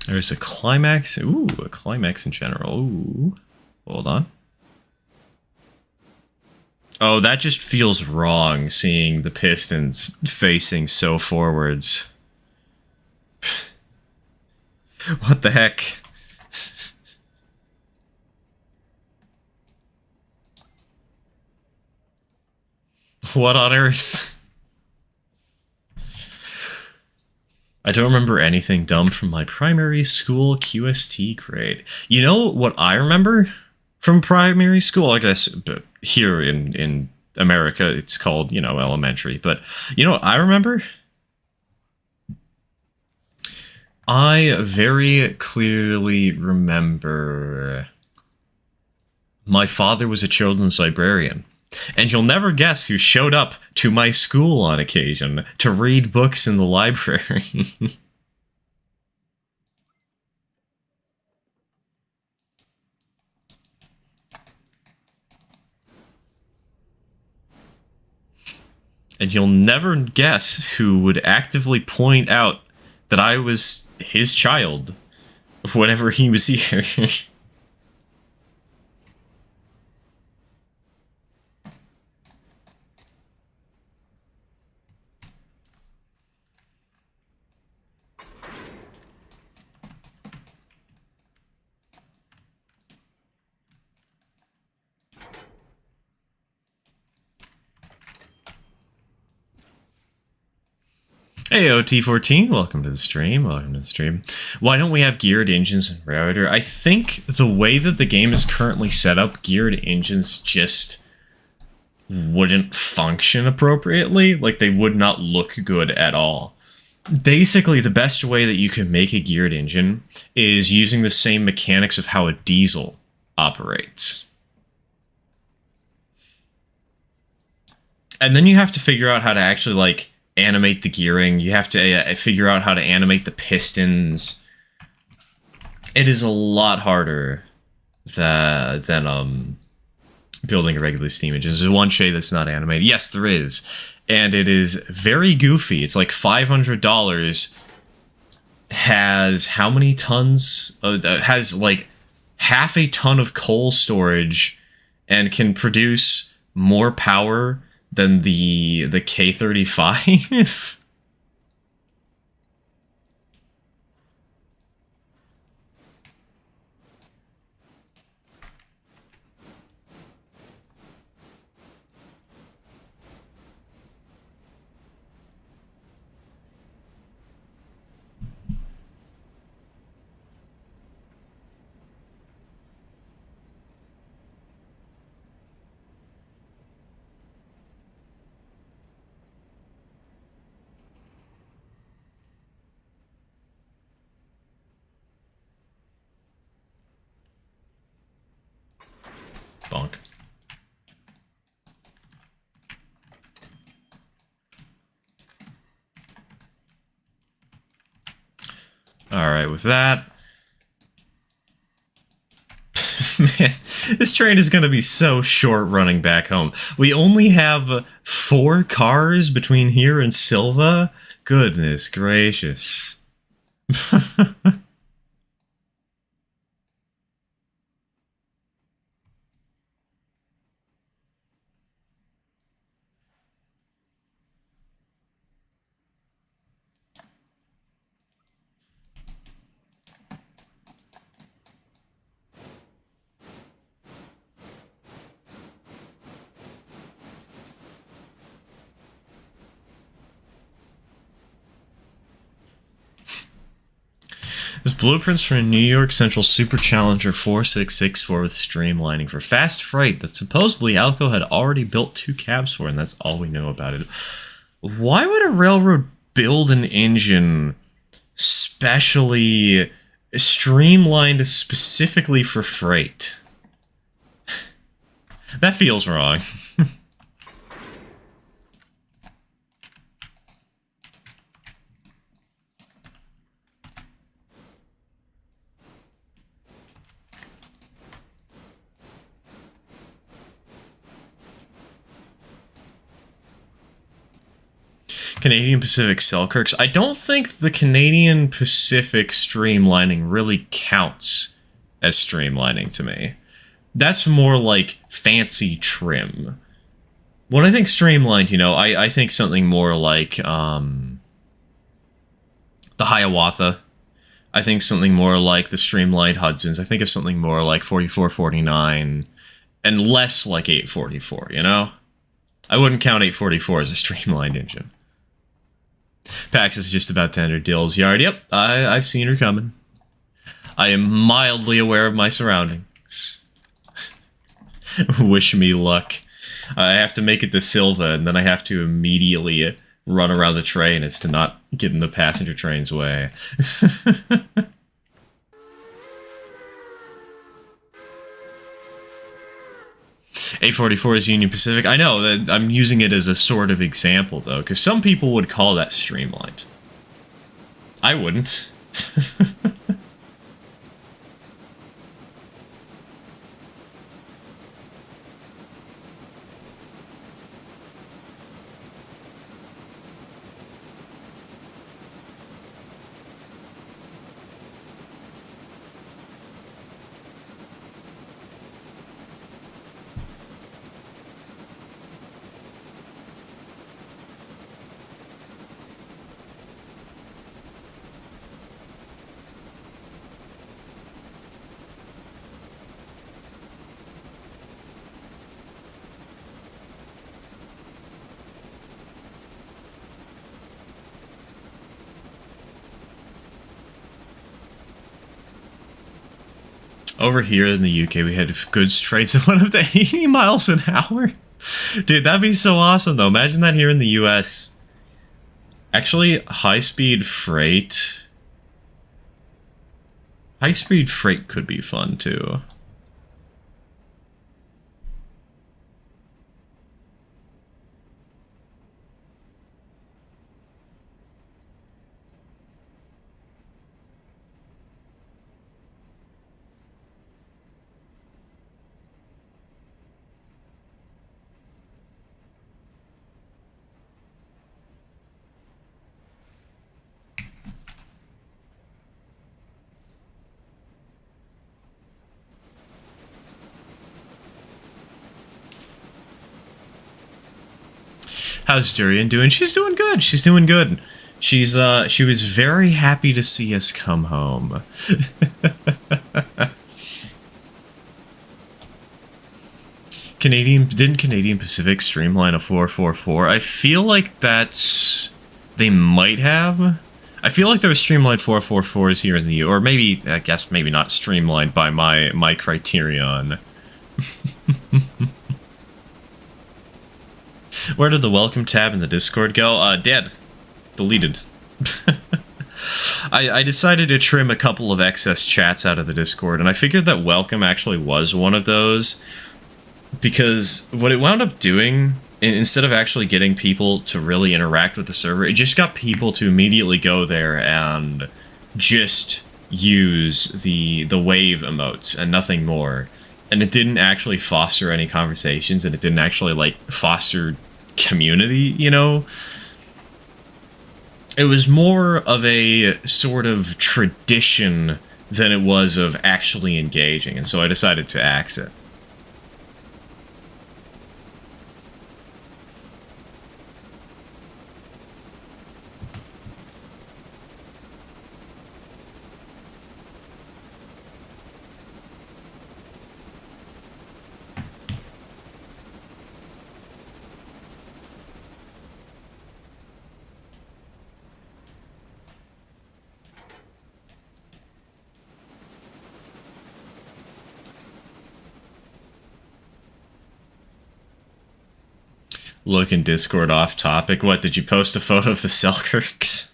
[SPEAKER 1] There's a climax. Ooh, a climax in general. Ooh. Hold on. Oh, that just feels wrong, seeing the Pistons facing so forwards. What the heck? What on earth? I don't remember anything dumb from my primary school QST grade. You know what I remember from primary school? I guess here in America it's called, you know, elementary. But you know what I remember? I very clearly remember my father was a children's librarian. And you'll never guess who showed up to my school on occasion to read books in the library. And you'll never guess who would actively point out that I was his child whenever he was here. Hey, OT14, welcome to the stream. Welcome to the stream. Why don't we have geared engines in Router? I think the way that the game is currently set up, geared engines just wouldn't function appropriately. Like, they would not look good at all. Basically, the best way that you can make a geared engine is using the same mechanics of how a diesel operates. And then you have to figure out how to actually, like, animate the gearing. You have to figure out how to animate the pistons. It is a lot harder than building a regular steam engine. There's one shade that's not animated. Yes, there is. And it is very goofy. It's like $500. Has how many tons? Has like half a ton of coal storage and can produce more power than the K35. Bonk. Alright, with that... Man, this train is going to be so short running back home. We only have 4 cars between here and Silva? Goodness gracious. There's blueprints for a New York Central Super Challenger 4664 with streamlining for fast freight that supposedly Alco had already built 2 cabs for, and that's all we know about it. Why would a railroad build an engine specially streamlined specifically for freight? That feels wrong. Canadian Pacific Selkirks. I don't think the Canadian Pacific streamlining really counts as streamlining to me. That's more like fancy trim. When I think streamlined, you know, I think something more like the Hiawatha. I think something more like the streamlined Hudsons. I think of something more like 4449 and less like 844, you know? I wouldn't count 844 as a streamlined engine. Pax is just about to enter Dill's yard. Yep, I've seen her coming. I am mildly aware of my surroundings. Wish me luck. I have to make it to Silva, and then I have to immediately run around the train as to not get in the passenger train's way. A44 is Union Pacific. I know, that I'm using it as a sort of example, though, because some people would call that streamlined. I wouldn't. Over here in the UK, we had goods trains that went up to 80 miles an hour. Dude, that'd be so awesome, though. Imagine that here in the US. Actually, high-speed freight... High-speed freight could be fun, too. How's Durian doing? She's doing good. She's doing good. She was very happy to see us come home. Didn't Canadian Pacific streamline a 444? I feel like they might have. I feel like there were streamlined 444s here in the U, or maybe, I guess maybe not streamlined by my criterion. Where did the welcome tab in the Discord go? Dead. Deleted. I decided to trim a couple of excess chats out of the Discord, and I figured that welcome actually was one of those, because what it wound up doing, instead of actually getting people to really interact with the server, it just got people to immediately go there and just use the wave emotes and nothing more. And it didn't actually foster any conversations, and it didn't actually, like, foster community, you know? It was more of a sort of tradition than it was of actually engaging, and so I decided to axe it. Look in Discord off topic. What, did you post a photo of the Selkirks?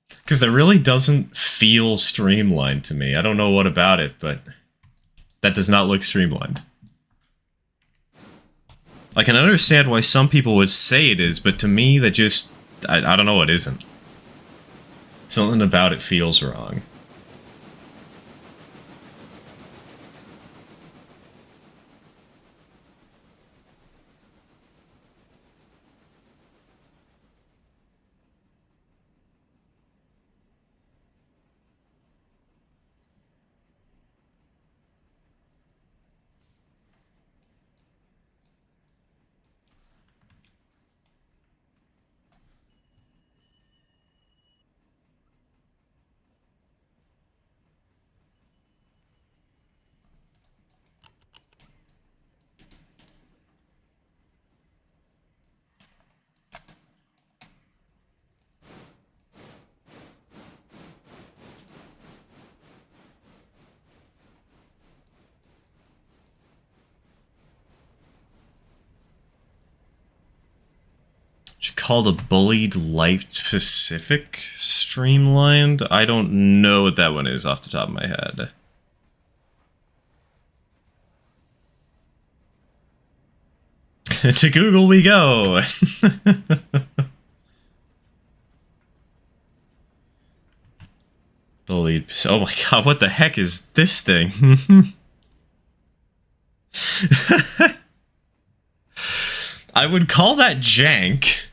[SPEAKER 1] Because it really doesn't feel streamlined to me. I don't know what about it, but that does not look streamlined. I can understand why some people would say it is, but to me, that just... I don't know, it isn't. Something about it feels wrong. Called a bullied light Pacific streamlined? I don't know what that one is off the top of my head. To Google we go! Bullied... Oh my god, what the heck is this thing? I would call that jank.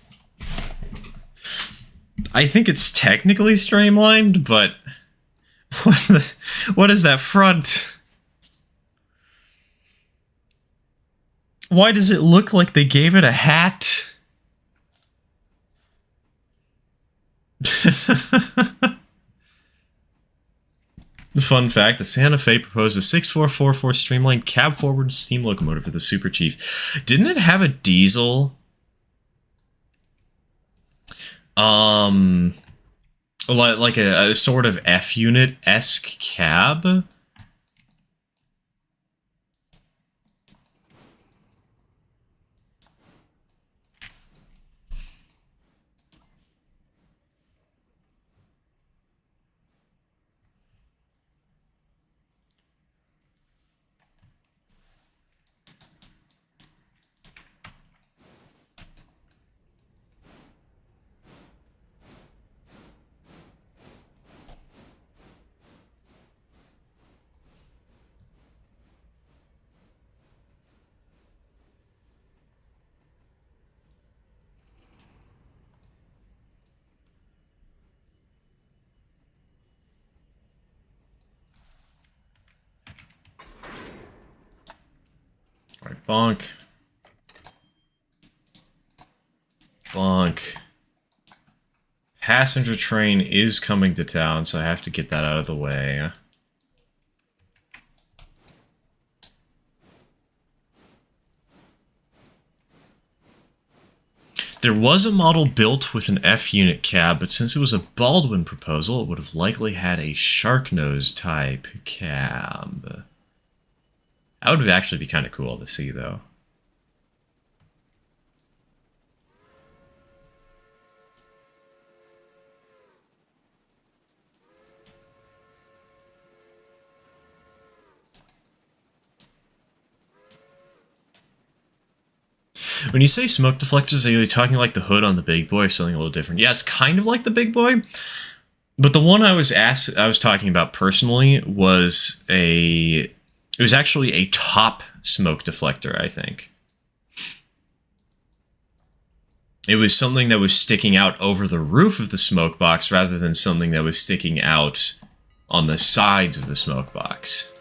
[SPEAKER 1] I think it's technically streamlined, but what is that front? Why does it look like they gave it a hat? The fun fact, the Santa Fe proposed a 6444 streamlined cab-forward steam locomotive for the Super Chief. Didn't it have a diesel? Like a sort of F unit-esque cab. Alright, bonk. Bonk. Passenger train is coming to town, so I have to get that out of the way. There was a model built with an F-unit cab, but since it was a Baldwin proposal, it would have likely had a shark nose type cab. That would actually be kind of cool to see, though. When you say smoke deflectors, are you talking like the hood on the big boy or something a little different? Yeah, it's kind of like the big boy. But the one I was talking about personally was it was actually a top smoke deflector, I think. It was something that was sticking out over the roof of the smoke box rather than something that was sticking out on the sides of the smoke box.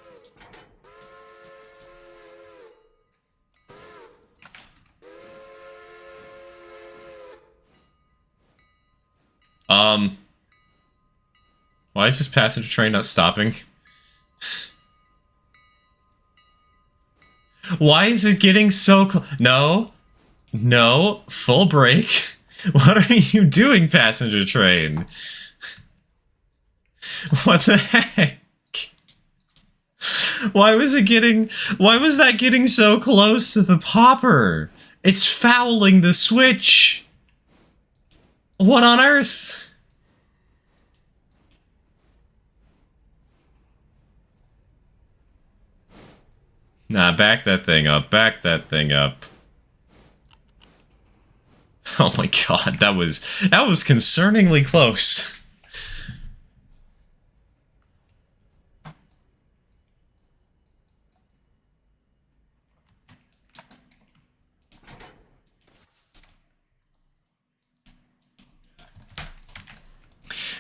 [SPEAKER 1] Why is this passenger train not stopping? Why is it getting so close? No. No. Full brake. What are you doing, passenger train? What the heck? Why was that getting so close to the popper? It's fouling the switch. What on earth? Nah, back that thing up. Back that thing up. Oh my god, that was concerningly close.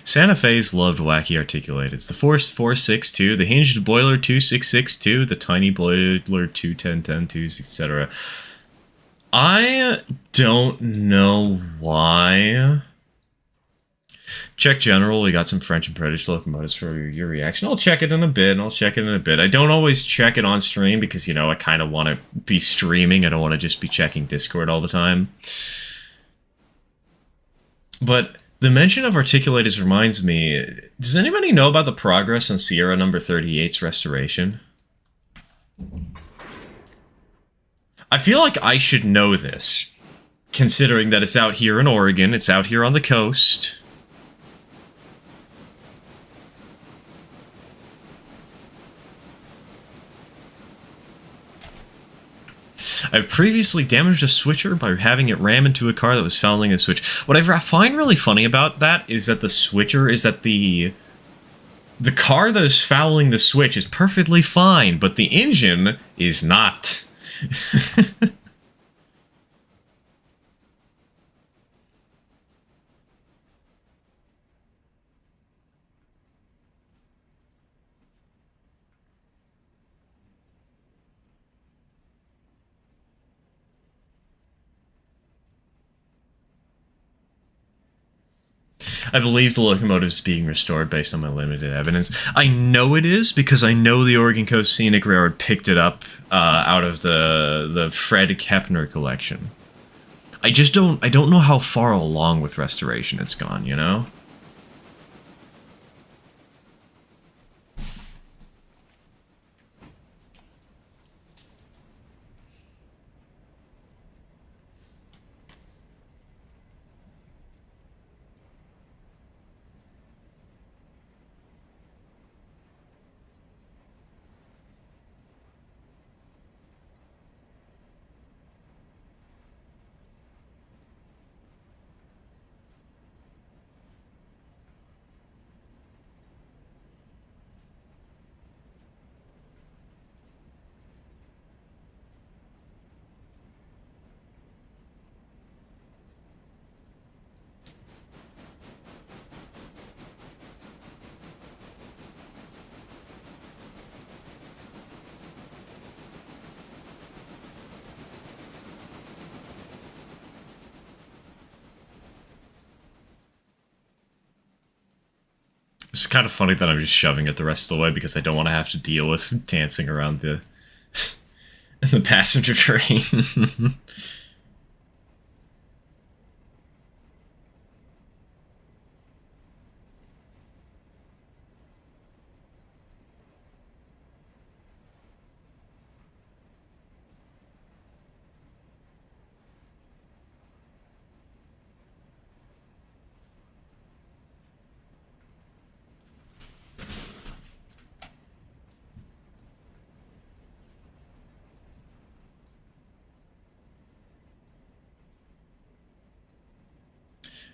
[SPEAKER 1] Santa Fe's loved wacky articulateds. It's the Force 462, the hinged boiler 2662, the tiny boiler 21010, etc. I don't know why. Check general. We got some French and British locomotives for your reaction. I'll check it in a bit. I don't always check it on stream because, you know, I kind of want to be streaming. I don't want to just be checking Discord all the time. But the mention of articulators reminds me, does anybody know about the progress on Sierra number 38's restoration? I feel like I should know this, considering that it's out here in Oregon, it's out here on the coast. I've previously damaged a switcher by having it ram into a car that was fouling a switch. What I find really funny about that is that the switcher is that the car that is fouling the switch is perfectly fine, but the engine is not. I believe the locomotive is being restored based on my limited evidence. I know it is because I know the Oregon Coast Scenic Railroad picked it up out of the Fred Kepner collection. I don't know how far along with restoration it's gone, you know? It's kind of funny that I'm just shoving it the rest of the way because I don't want to have to deal with dancing around the passenger train.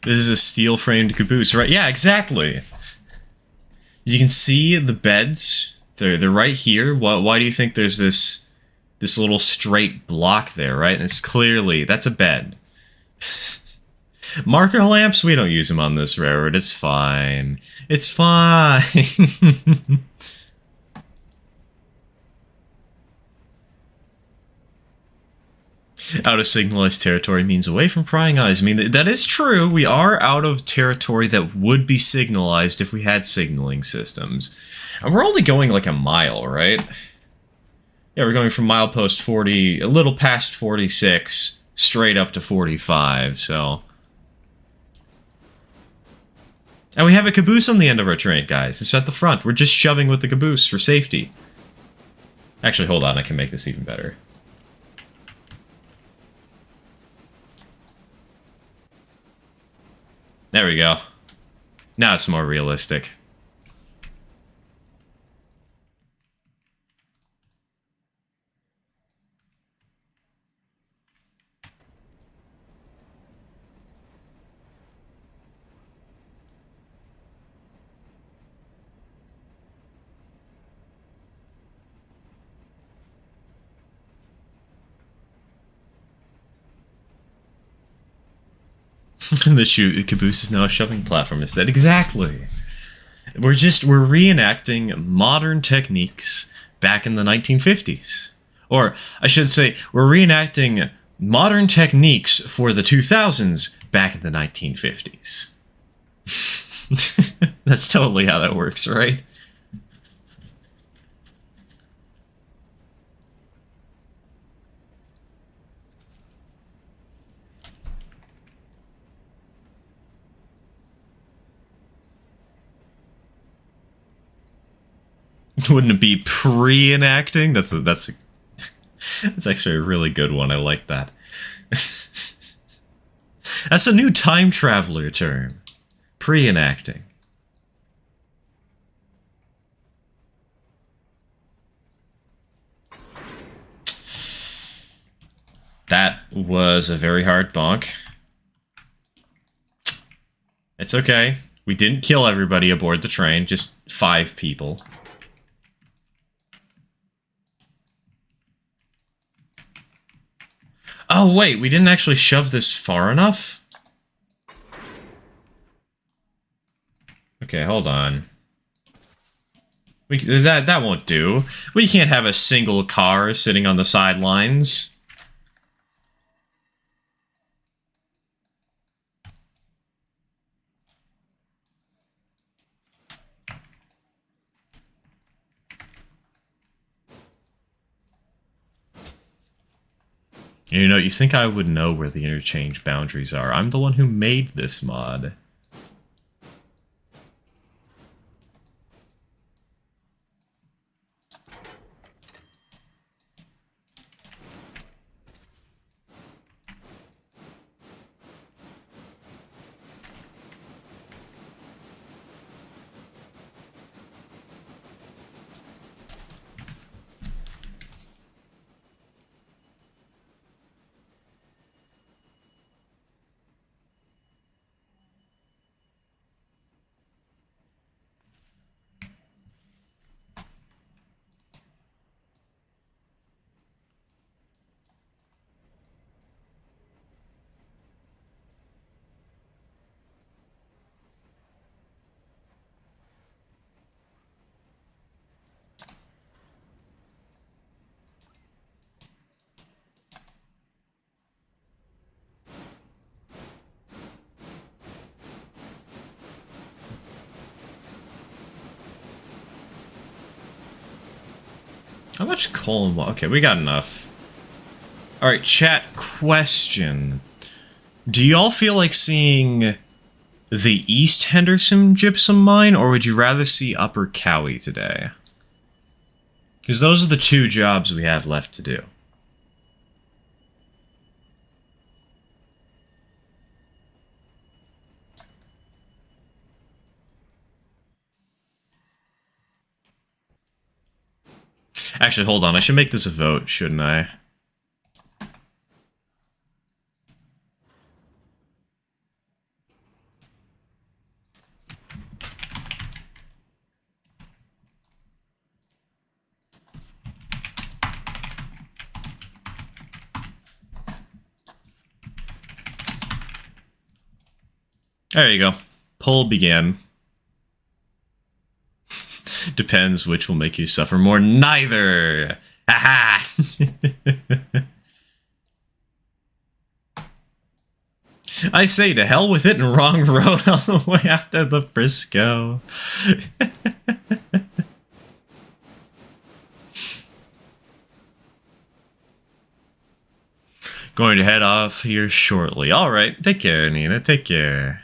[SPEAKER 1] This is a steel-framed caboose, right? Yeah, exactly. You can see the beds. They're right here. Why do you think there's this little straight block there, right? And it's clearly that's a bed. Marker lamps, we don't use them on this railroad. It's fine. It's fine. Out of signalized territory means away from prying eyes. I mean, that is true. We are out of territory that would be signalized if we had signaling systems. And we're only going like a mile, right? Yeah, we're going from milepost 40, a little past 46, straight up to 45, so... And we have a caboose on the end of our train, guys. It's at the front. We're just shoving with the caboose for safety. Actually, hold on. I can make this even better. There we go. Now it's more realistic. The caboose is now a shoving platform instead. Exactly. We're reenacting modern techniques back in the 1950s. Or, I should say, we're reenacting modern techniques for the 2000s back in the 1950s. That's totally how that works, right? Wouldn't it be pre-enacting? That's actually a really good one. I like that. That's a new time traveler term. Pre-enacting. That was a very hard bonk. It's okay. We didn't kill everybody aboard the train, just 5 people. Oh, wait, we didn't actually shove this far enough? Okay, hold on. That won't do. We can't have a single car sitting on the sidelines. You know, you think I would know where the interchange boundaries are. I'm the one who made this mod. How much coal and okay, we got enough. Alright, chat question. Do y'all feel like seeing the East Henderson gypsum mine, or would you rather see Upper Cowie today? Because those are the two jobs we have left to do. Actually, hold on. I should make this a vote, shouldn't I? There you go. Poll began. Depends which will make you suffer more. Neither! Haha! I say to hell with it and wrong road all the way out to the Frisco. Going to head off here shortly. Alright, take care, Nina. Take care.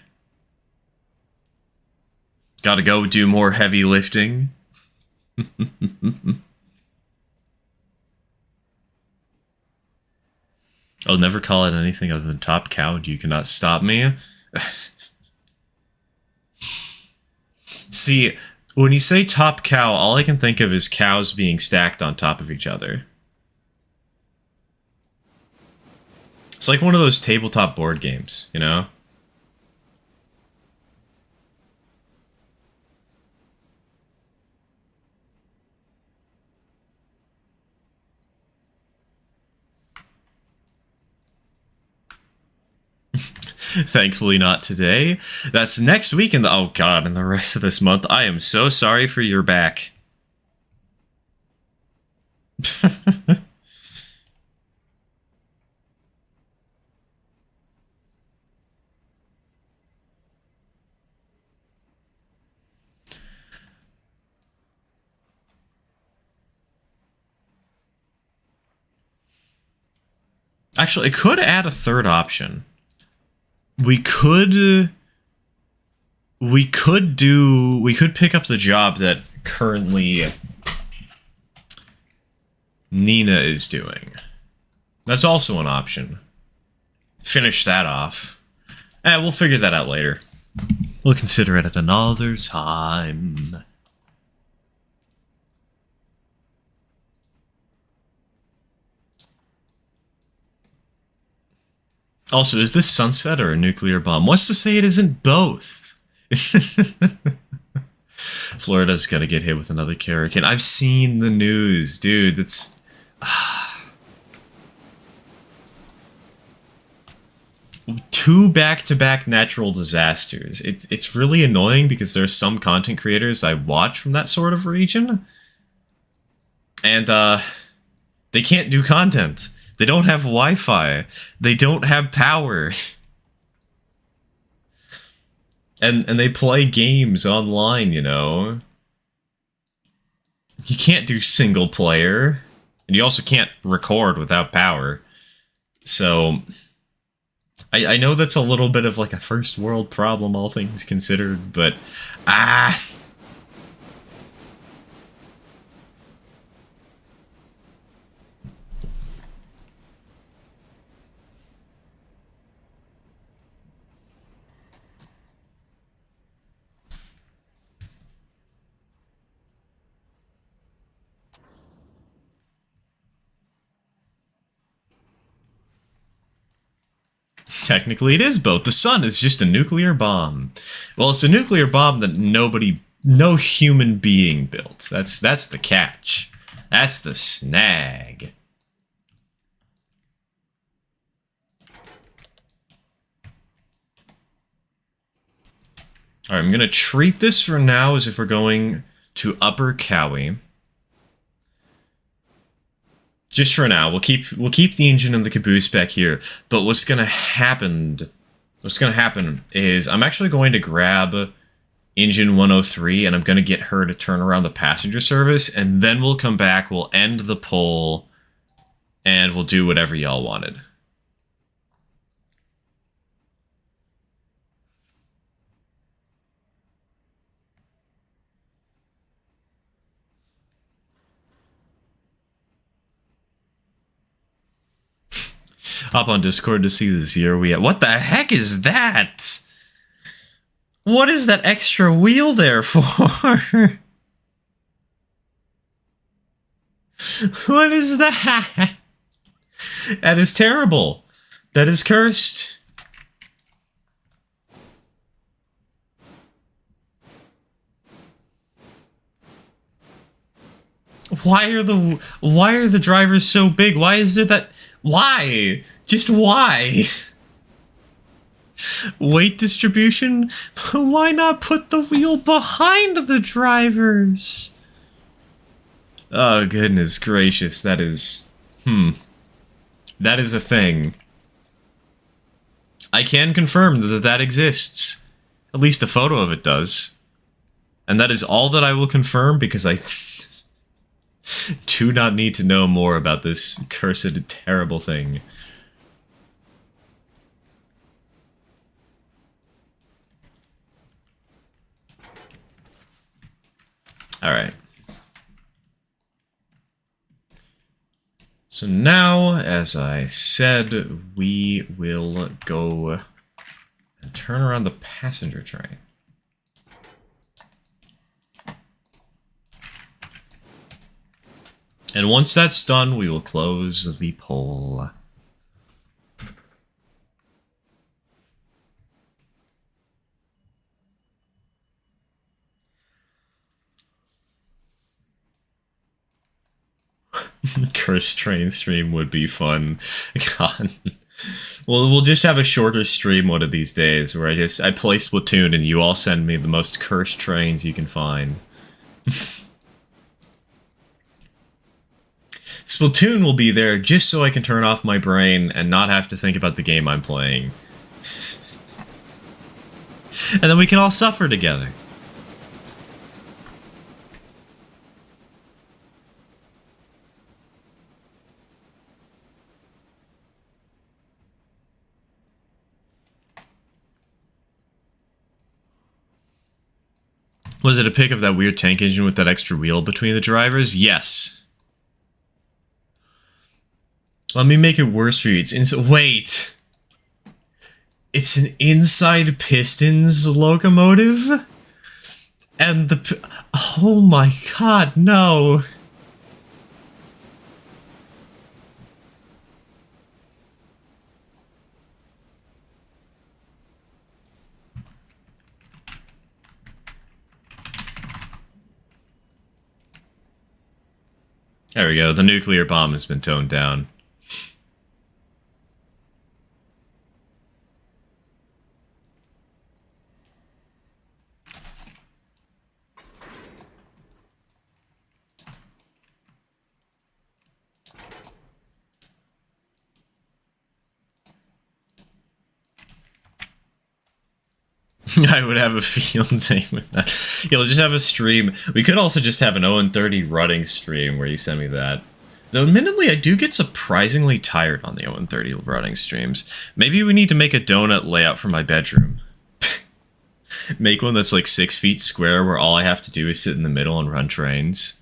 [SPEAKER 1] Gotta go do more heavy lifting. I'll never call it anything other than top cow. You cannot stop me. See, when you say top cow, all I can think of is cows being stacked on top of each other. It's like one of those tabletop board games, you know? Thankfully not today. That's next week in the... Oh god, and the rest of this month. I am so sorry for your back. Actually, it could add a third option. We could pick up the job that currently Nina is doing. That's also an option. Finish that off. We'll figure that out later. We'll consider it at another time. Also, is this sunset or a nuclear bomb? What's to say it isn't both? Florida's gonna get hit with another hurricane. I've seen the news, dude. That's... Two back-to-back natural disasters. It's really annoying because there are some content creators I watch from that sort of region. And, they can't do content. They don't have Wi-Fi. They don't have power. And they play games online, you know? You can't do single player. And you also can't record without power. So... I know that's a little bit of like a first world problem, all things considered, but... Technically it is both. The sun is just a nuclear bomb. Well, it's a nuclear bomb that no human being built. That's the catch. That's the snag. Alright, I'm gonna treat this for now as if we're going to Upper Cowie. Just for now, we'll keep the engine and the caboose back here. But what's gonna happen is I'm actually going to grab engine 103, and I'm going to get her to turn around the passenger service, and then we'll come back, we'll end the poll, and we'll do whatever y'all wanted. Hop on Discord to see the zero we have. What the heck is that? What is that extra wheel there for? What is that? That is terrible. That is cursed. Why are the drivers so big? Why is there that? Why? Just why? Weight distribution? Why not put the wheel behind the drivers? Oh, goodness gracious. That is... That is a thing. I can confirm that that exists. At least a photo of it does. And that is all that I will confirm because I do not need to know more about this cursed, terrible thing. Alright. So now, as I said, we will go and turn around the passenger train. And once that's done, we will close the poll. Cursed train stream would be fun. God. Well, we'll just have a shorter stream one of these days where I play Splatoon and you all send me the most cursed trains you can find. Splatoon will be there just so I can turn off my brain and not have to think about the game I'm playing. And then we can all suffer together. Was it a pic of that weird tank engine with that extra wheel between the drivers? Yes. Let me make it worse for you. Wait. It's an inside pistons locomotive? And the... Oh my god, no. There we go. The nuclear bomb has been toned down. I would have a field day with that. Yeah, we'll just have a stream. We could also just have an 0-30 rutting stream where you send me that. Though, admittedly, I do get surprisingly tired on the 0-30 rutting streams. Maybe we need to make a donut layout for my bedroom. Make one that's like 6 feet square where all I have to do is sit in the middle and run trains.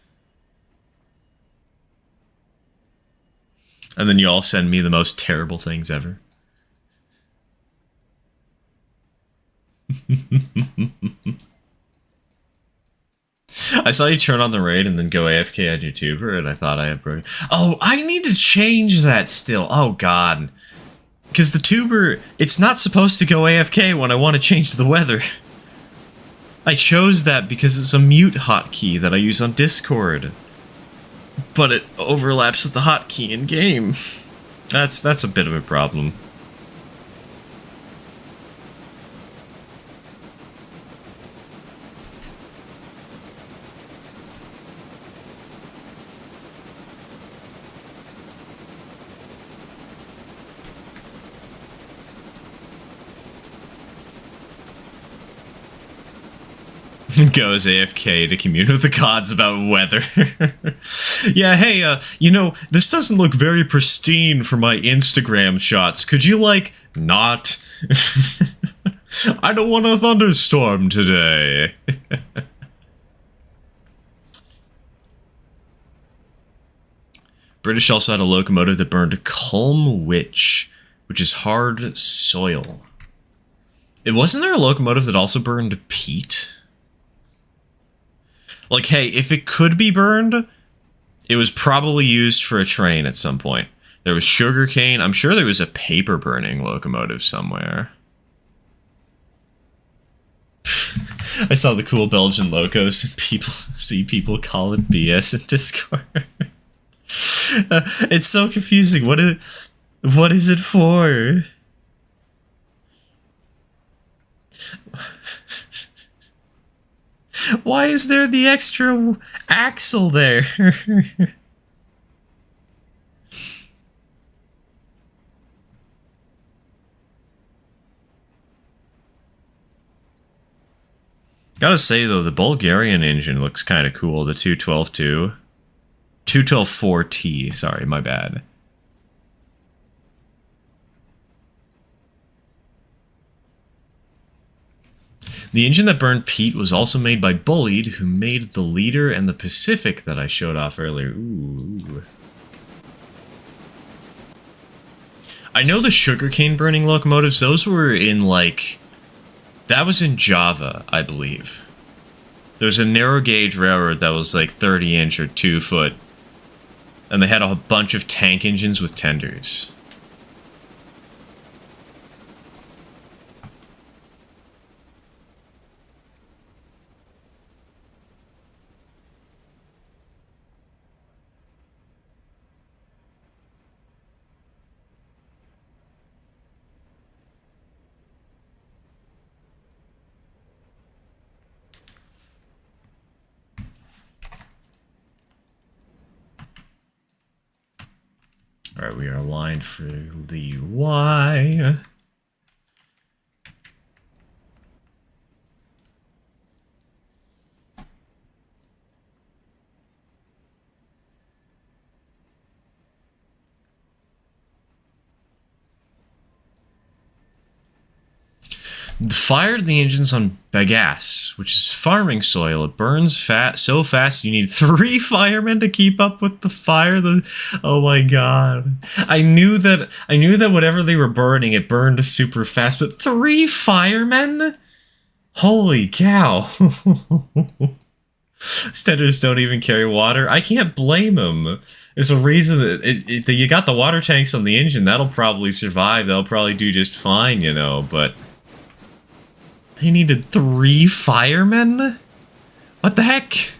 [SPEAKER 1] And then you all send me the most terrible things ever. I saw you turn on the raid and then go AFK on your tuber, and I thought I had broken. Oh, I need to change that still. Oh god, because the tuber, it's not supposed to go AFK when I want to change the weather. I chose that because it's a mute hotkey that I use on Discord, but it overlaps with the hotkey in game. That's a bit of a problem. Goes AFK to commune with the gods about weather. Yeah, hey, you know, this doesn't look very pristine for my Instagram shots. Could you, like, not? I don't want a thunderstorm today. British also had a locomotive that burned Culm Witch, which is hard soil. It wasn't there a locomotive that also burned peat? Like, hey, if it could be burned, it was probably used for a train at some point. There was sugarcane. I'm sure there was a paper burning locomotive somewhere. I saw the cool Belgian locos and people call it BS in Discord. It's so confusing. What is it for? Why is there the extra axle there? Gotta say though, the Bulgarian engine looks kind of cool. The 212-2. 212-4T, sorry, my bad. The engine that burned peat was also made by Bullied, who made the Leader and the Pacific that I showed off earlier. Ooh. I know the sugarcane burning locomotives, those were in, like... That was in Java, I believe. There was a narrow gauge railroad that was like 30-inch or 2-foot. And they had a bunch of tank engines with tenders. Alright, we are aligned for the Y. Fired the engines on bagasse, which is farming soil. It burns so fast you need 3 firemen to keep up with the fire. Oh my god! I knew that whatever they were burning, it burned super fast. But 3 firemen? Holy cow! Steaders don't even carry water. I can't blame them. There's a reason that you got the water tanks on the engine. That'll probably survive. They'll probably do just fine, you know. But they needed 3 firemen? What the heck?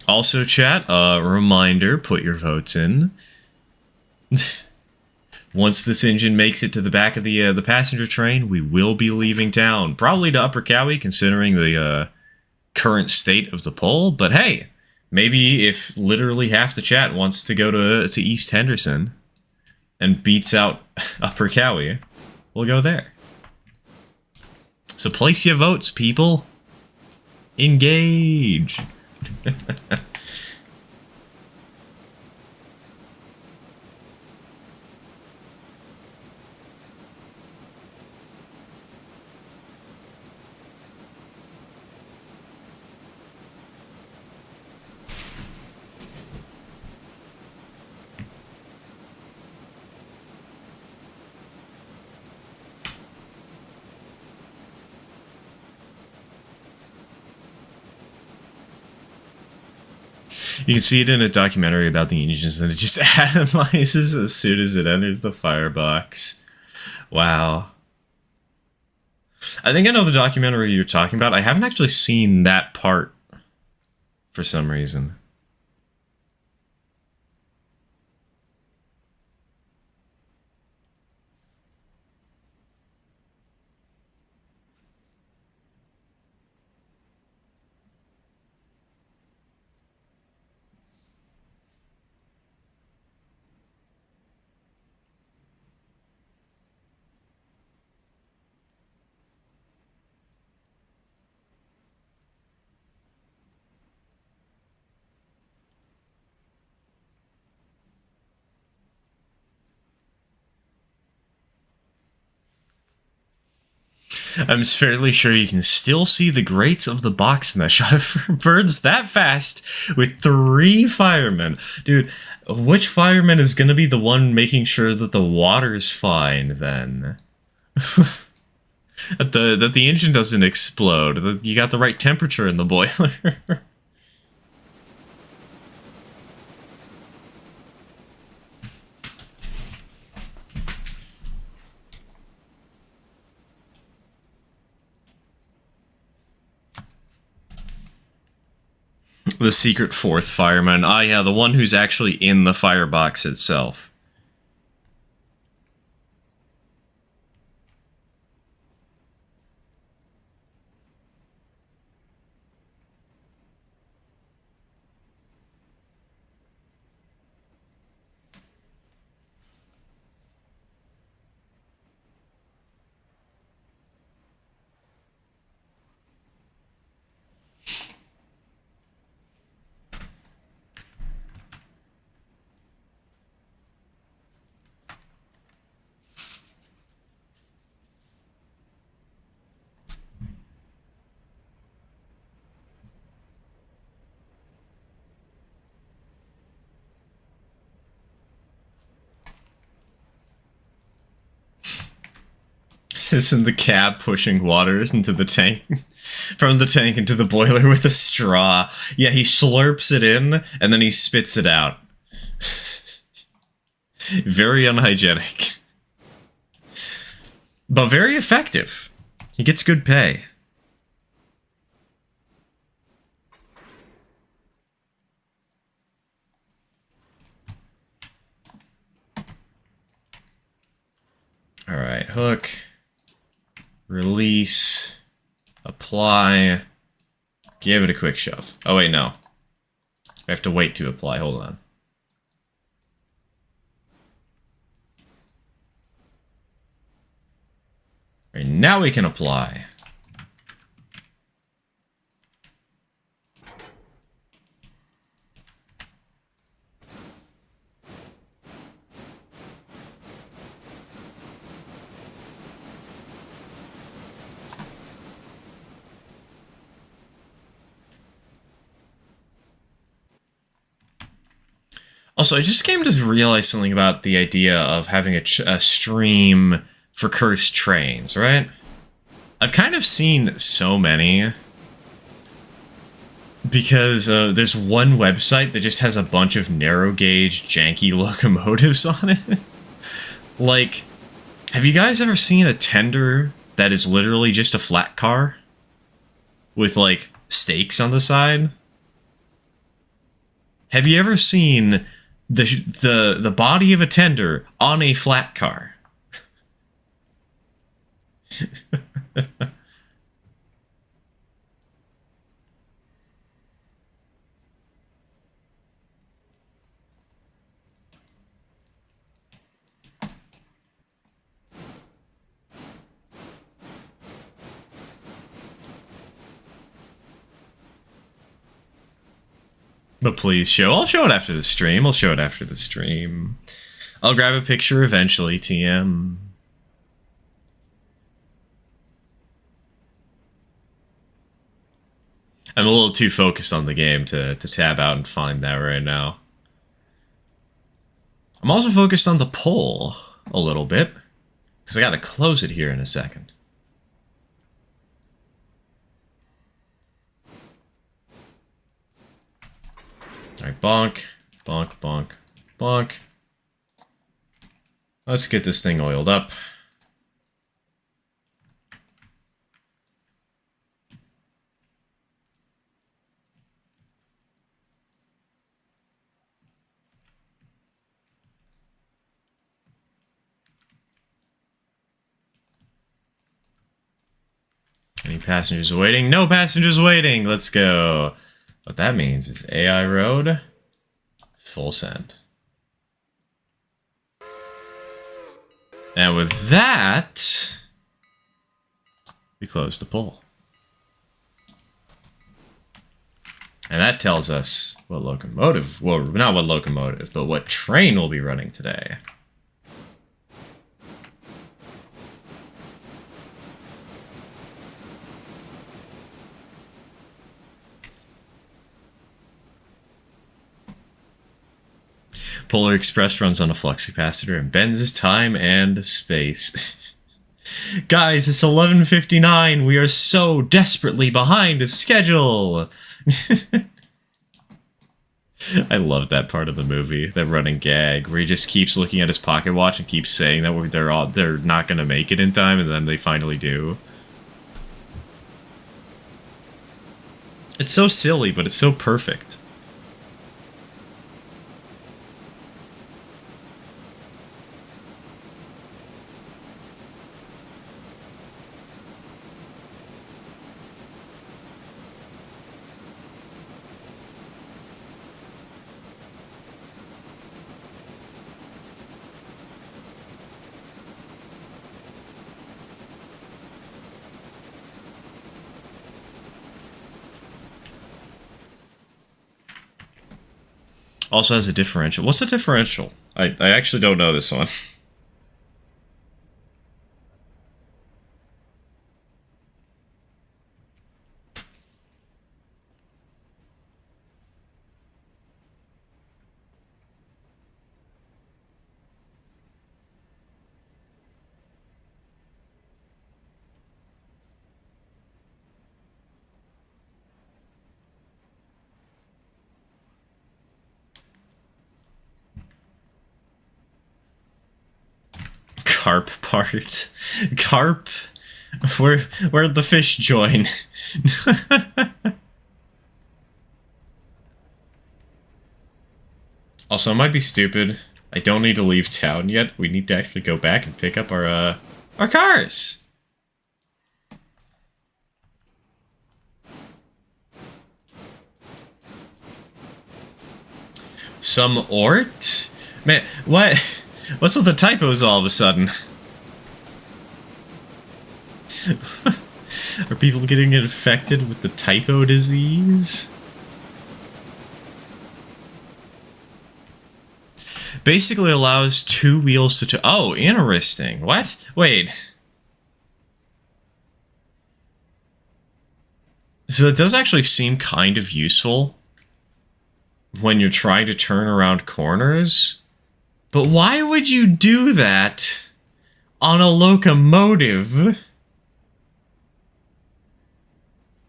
[SPEAKER 1] Also, chat, reminder, put your votes in. Once this engine makes it to the back of the passenger train, we will be leaving town. Probably to Upper Cowie, considering the current state of the poll. But hey, maybe if literally half the chat wants to go to East Henderson and beats out Upper Cowie, we'll go there. So place your votes, people. Engage. You can see it in a documentary about the engines, and it just atomizes as soon as it enters the firebox. Wow. I think I know the documentary you're talking about. I haven't actually seen that part for some reason. I'm fairly sure you can still see the grates of the box in that shot. Birds that fast with 3 firemen. Dude, which fireman is going to be the one making sure that the water's fine then? that the engine doesn't explode. That you got the right temperature in the boiler. The secret 4th fireman. Ah, yeah, the one who's actually in the firebox itself. Is in the cab pushing water into the tank, from the tank into the boiler with a straw. Yeah, he slurps it in and then he spits it out. Very unhygienic, but very effective. He gets good pay. All right, hook. Release, apply, give it a quick shove. Oh wait, no. I have to wait to apply, hold on. All right, now we can apply. Also, I just came to realize something about the idea of having a stream for cursed trains, right? I've kind of seen so many. Because there's one website that just has a bunch of narrow gauge, janky locomotives on it. Like, have you guys ever seen a tender that is literally just a flat car? With, like, stakes on the side? Have you ever seen the body of a tender on a flat car? But please show. I'll show it after the stream. I'll show it after the stream. I'll grab a picture eventually, TM. I'm a little too focused on the game to tab out and find that right now. I'm also focused on the poll a little bit, because I gotta close it here in a second. Alright, bonk, bonk, bonk, bonk. Let's get this thing oiled up. Any passengers waiting? No passengers waiting! Let's go. What that means is AI road, full send. And with that, we close the poll. And that tells us what locomotive, well, not what locomotive, but what train we'll be running today. Polar Express runs on a flux capacitor and bends time and space. Guys, it's 11:59. We are so desperately behind schedule. I love that part of the movie, that running gag, where he just keeps looking at his pocket watch and keeps saying that they're not gonna make it in time, and then they finally do. It's so silly, but it's so perfect. Also has a differential. What's the differential? I actually don't know this one. Carp part. Carp? Where'd the fish join? Also, I might be stupid. I don't need to leave town yet. We need to actually go back and pick up our cars. Some ort? Man, what? What's with the typos all of a sudden? Are people getting infected with the typo disease? Basically allows two wheels to... Oh, interesting. What? Wait. So it does actually seem kind of useful when you're trying to turn around corners. But why would you do that on a locomotive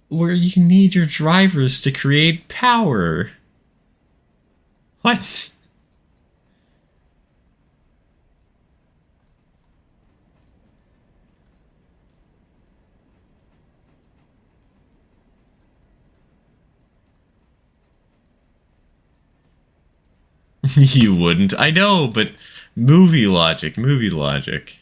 [SPEAKER 1] where you need your drivers to create power? What? You wouldn't. I know, but movie logic, movie logic.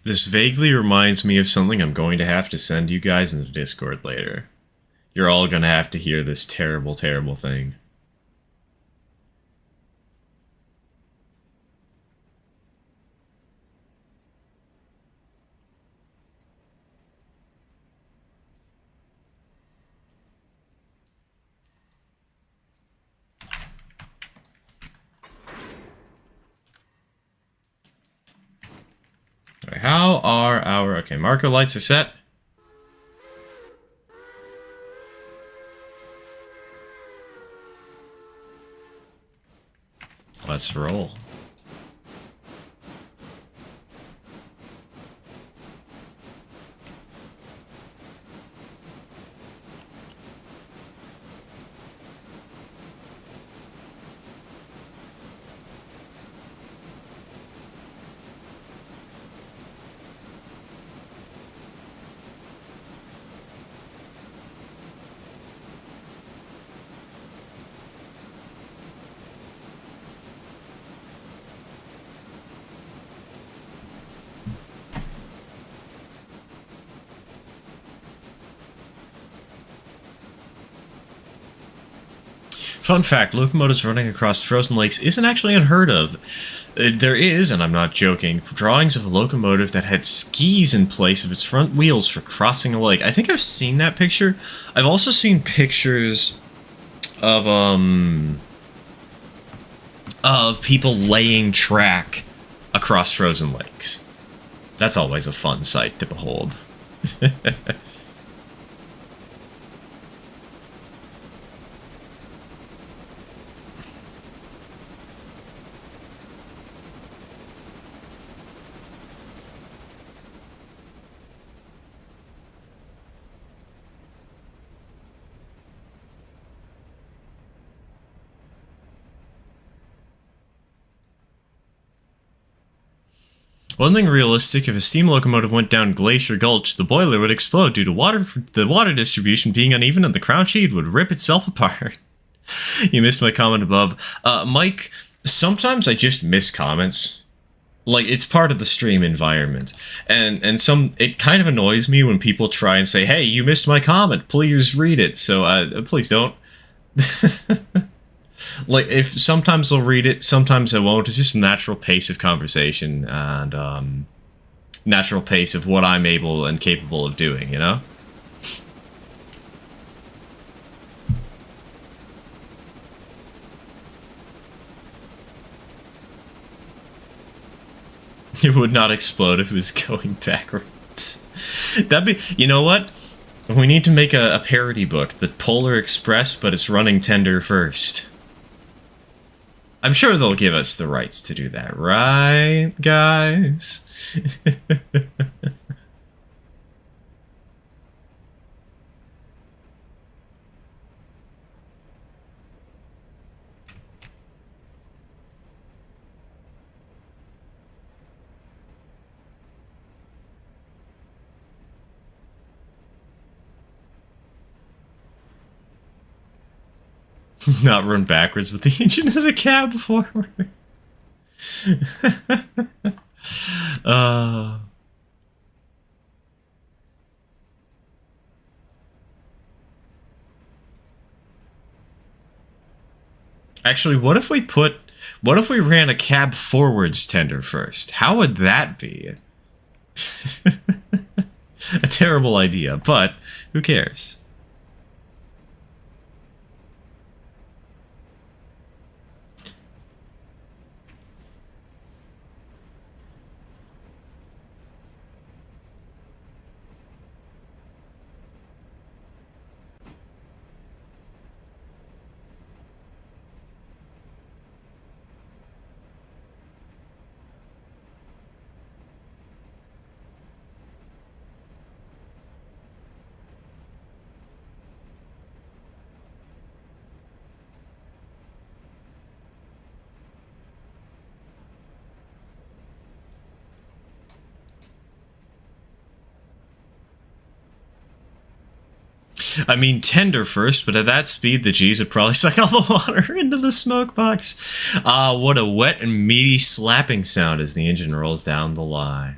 [SPEAKER 1] This vaguely reminds me of something I'm going to have to send you guys in the Discord later. You're all gonna have to hear this terrible, terrible thing. Alright, how are our... Okay, marker lights are set. Let's roll. Fun fact, locomotives running across frozen lakes isn't actually unheard of. There is, and I'm not joking, drawings of a locomotive that had skis in place of its front wheels for crossing a lake. I think I've seen that picture. I've also seen pictures of people laying track across frozen lakes. That's always a fun sight to behold. One thing realistic, if a steam locomotive went down Glacier Gulch, the boiler would explode due to the water distribution being uneven and the crown sheet would rip itself apart. You missed my comment above. Mike, sometimes I just miss comments. Like, it's part of the stream environment. And it kind of annoys me when people try and say, hey, you missed my comment, please read it. So, please don't. Like, if sometimes I'll read it, sometimes I won't. It's just a natural pace of conversation and natural pace of what I'm able and capable of doing, you know? It would not explode if it was going backwards. That'd be... You know what? We need to make a parody book, the Polar Express, but it's running tender first. I'm sure they'll give us the rights to do that, right, guys? Not run backwards with the engine as a cab forward. uh... Actually, what if we ran a cab forwards tender first? How would that be? A terrible idea, but who cares? I mean, tender first, but at that speed, the G's would probably suck all the water into the smoke box. What a wet and meaty slapping sound as the engine rolls down the line.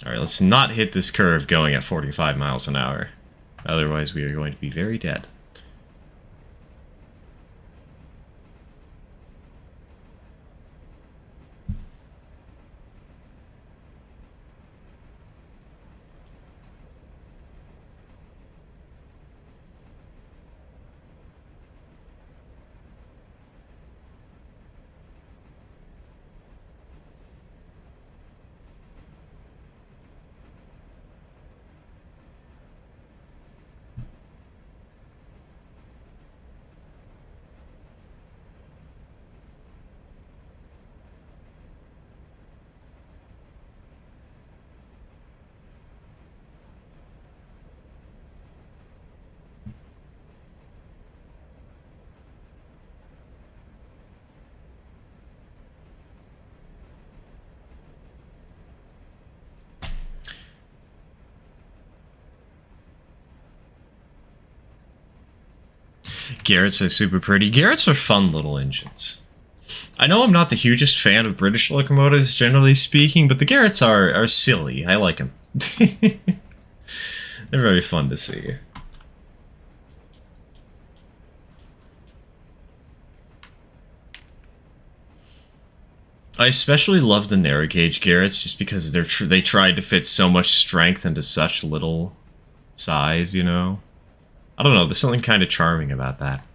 [SPEAKER 1] Alright, let's not hit this curve going at 45 miles an hour. Otherwise, we are going to be very dead. Garrett's are super pretty. Garrett's are fun little engines. I know I'm not the hugest fan of British locomotives, generally speaking, but the Garretts are silly. I like them. They're very fun to see. I especially love the narrow gauge Garretts just because they tried to fit so much strength into such little size, you know? I don't know, there's something kind of charming about that.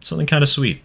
[SPEAKER 1] Something kind of sweet.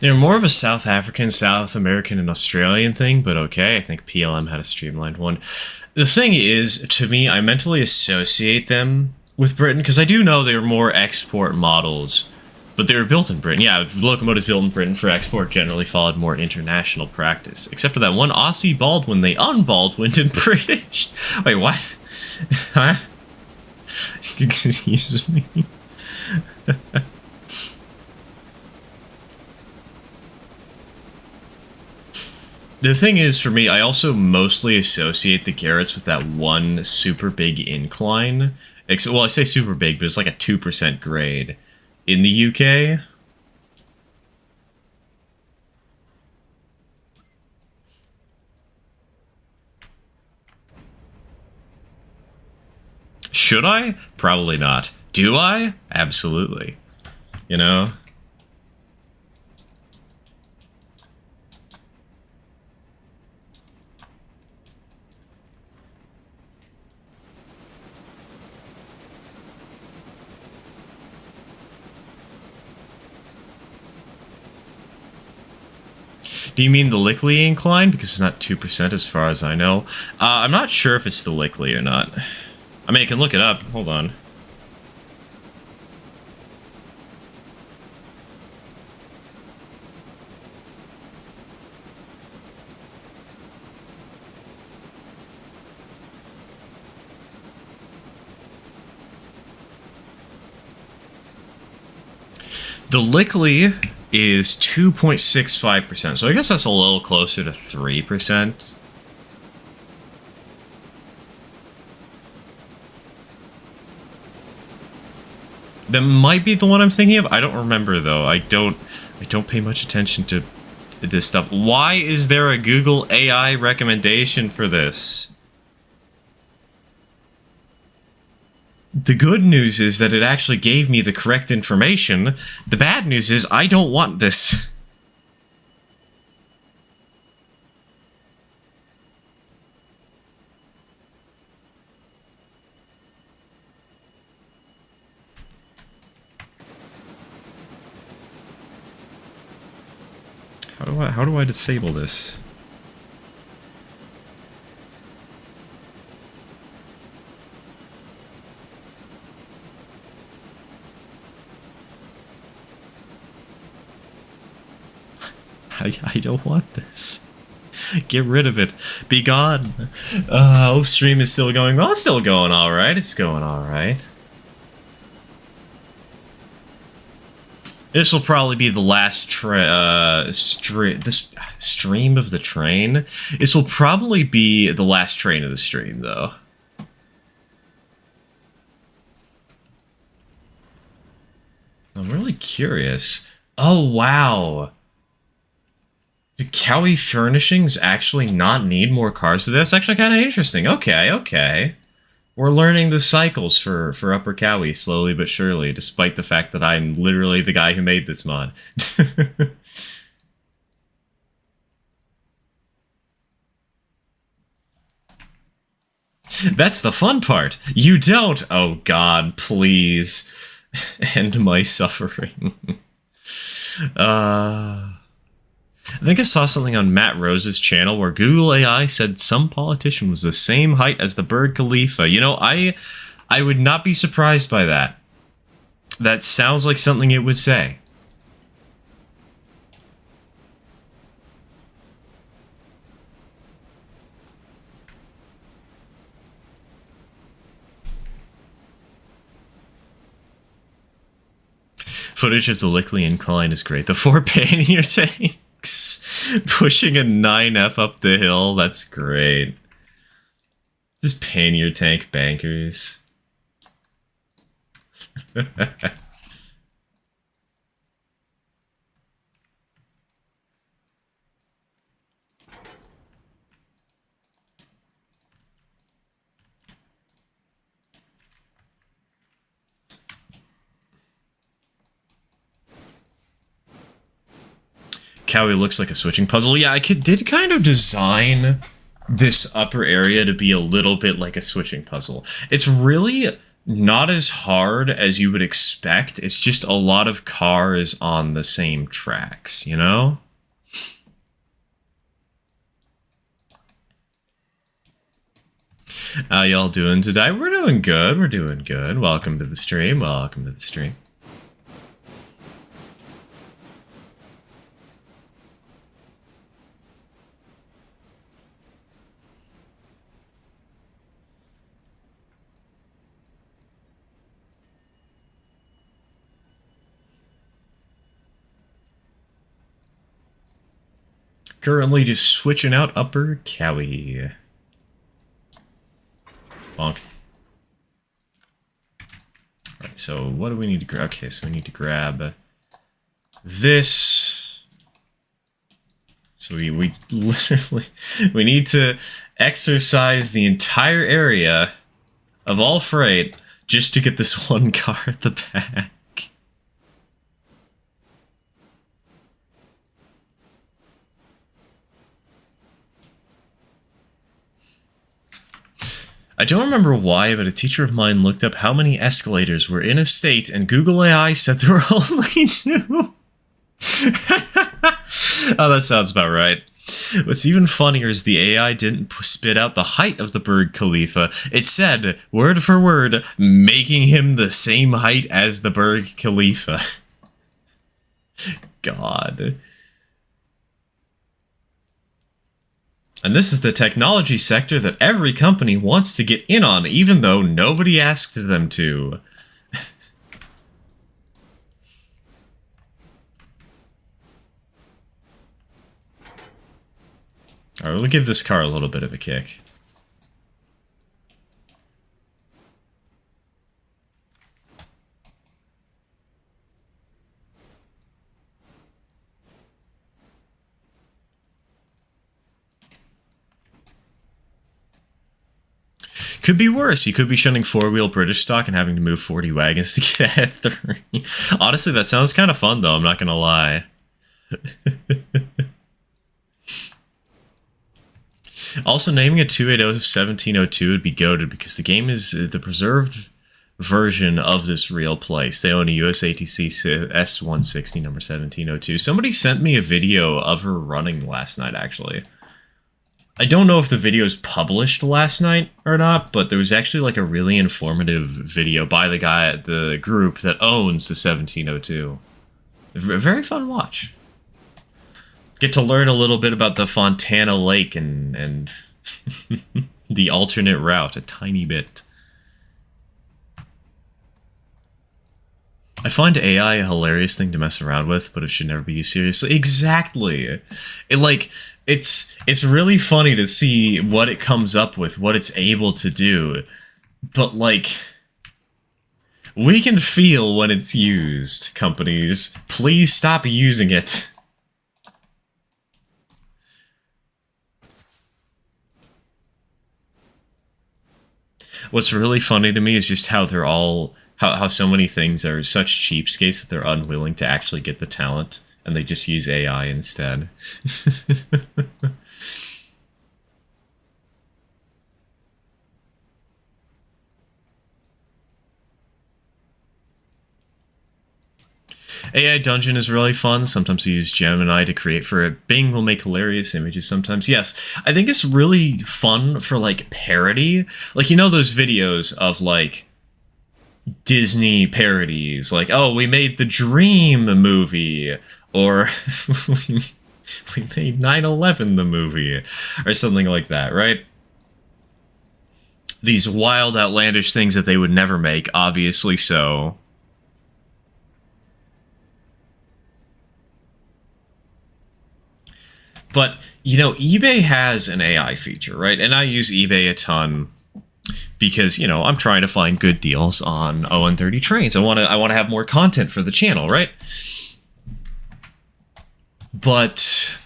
[SPEAKER 1] They're more of a South African, South American, and Australian thing, but okay, I think PLM had a streamlined one. The thing is, to me, I mentally associate them with Britain, because I do know they're more export models, but they were built in Britain. Yeah, locomotives built in Britain for export generally followed more international practice, except for that one Aussie Baldwin they unbaldwined in British. Wait, what? Huh? Excuse me. The thing is, for me, I also mostly associate the Garretts with that one super big incline. Well, I say super big, but it's like a 2% grade in the UK. Should I? Probably not. Do I? Absolutely. You know? Do you mean the Lickley incline? Because it's not 2% as far as I know. I'm not sure if it's the Lickley or not. I mean, I can look it up. Hold on. The Lickley is 2.65%, so I guess that's a little closer to 3%. That might be the one I'm thinking of. I don't remember though. I don't pay much attention to this stuff. Why is there a Google AI recommendation for this? The good news is that it actually gave me the correct information. The bad news is I don't want this. How do I disable this? I don't want this. Get rid of it. Be gone. Hope stream is still going. Well, it's still going alright. It's going alright. This will probably be the last stream of the train. This will probably be the last train of the stream, though. I'm really curious. Oh, wow. Do Cowie Furnishings actually not need more cars? So that's actually kind of interesting. Okay, okay. We're learning the cycles for Upper Cowie slowly but surely, despite the fact that I'm literally the guy who made this mod. That's the fun part. You don't. Oh God, please end my suffering. I think I saw something on Matt Rose's channel where Google AI said some politician was the same height as the Burj Khalifa. You know, I would not be surprised by that. That sounds like something it would say. Footage of the Lickley Incline is great. The 4 pannier tanks pushing a 9F up the hill. That's great. Just pannier tank bankers. Cowie looks like a switching puzzle. Yeah, I did kind of design this upper area to be a little bit like a switching puzzle. It's really not as hard as you would expect. It's just a lot of cars on the same tracks, you know? How y'all doing today? We're doing good. We're doing good. Welcome to the stream. Welcome to the stream. Currently just switching out Upper Cowie. Bonk. Alright, so what do we need to grab? Okay, so we need to grab this. So we literally, we need to exercise the entire area of all freight just to get this one car at the back. I don't remember why, but a teacher of mine looked up how many escalators were in a state, and Google AI said there were only 2. Oh, that sounds about right. What's even funnier is the AI didn't spit out the height of the Burj Khalifa. It said, word for word, making him the same height as the Burj Khalifa. God. And this is the technology sector that every company wants to get in on, even though nobody asked them to. Alright, we'll give this car a little bit of a kick. Could be worse. You could be shunning 4-wheel British stock and having to move 40 wagons to get at 3. Honestly, that sounds kind of fun, though. I'm not going to lie. Also, naming a 280 1702 would be goated because the game is the preserved version of this real place. They own a USATC S160 number 1702. Somebody sent me a video of her running last night, actually. I don't know if the video is published last night or not, but there was actually like a really informative video by the guy at the group that owns the 1702. A very fun watch. Get to learn a little bit about the Fontana Lake and the alternate route a tiny bit. I find AI a hilarious thing to mess around with, but it should never be used seriously. Exactly. It's really funny to see what it comes up with, what it's able to do. But like We can feel when it's used, companies. Please stop using it. What's really funny to me is just how they're all... How so many things are such cheapskates that they're unwilling to actually get the talent, and they just use AI instead. AI Dungeon is really fun. Sometimes you use Gemini to create for it. Bing will make hilarious images sometimes. Yes, I think it's really fun for, like, parody. Like, you know those videos of, like, Disney parodies? Like, oh, we made the Dream movie. Or we made 9/11 the movie. Or something like that, right? These wild, outlandish things that they would never make, obviously so. But, you know, eBay has an AI feature, right? And I use eBay a ton because, you know, I'm trying to find good deals on ON30 trains. I want to have more content for the channel, right? But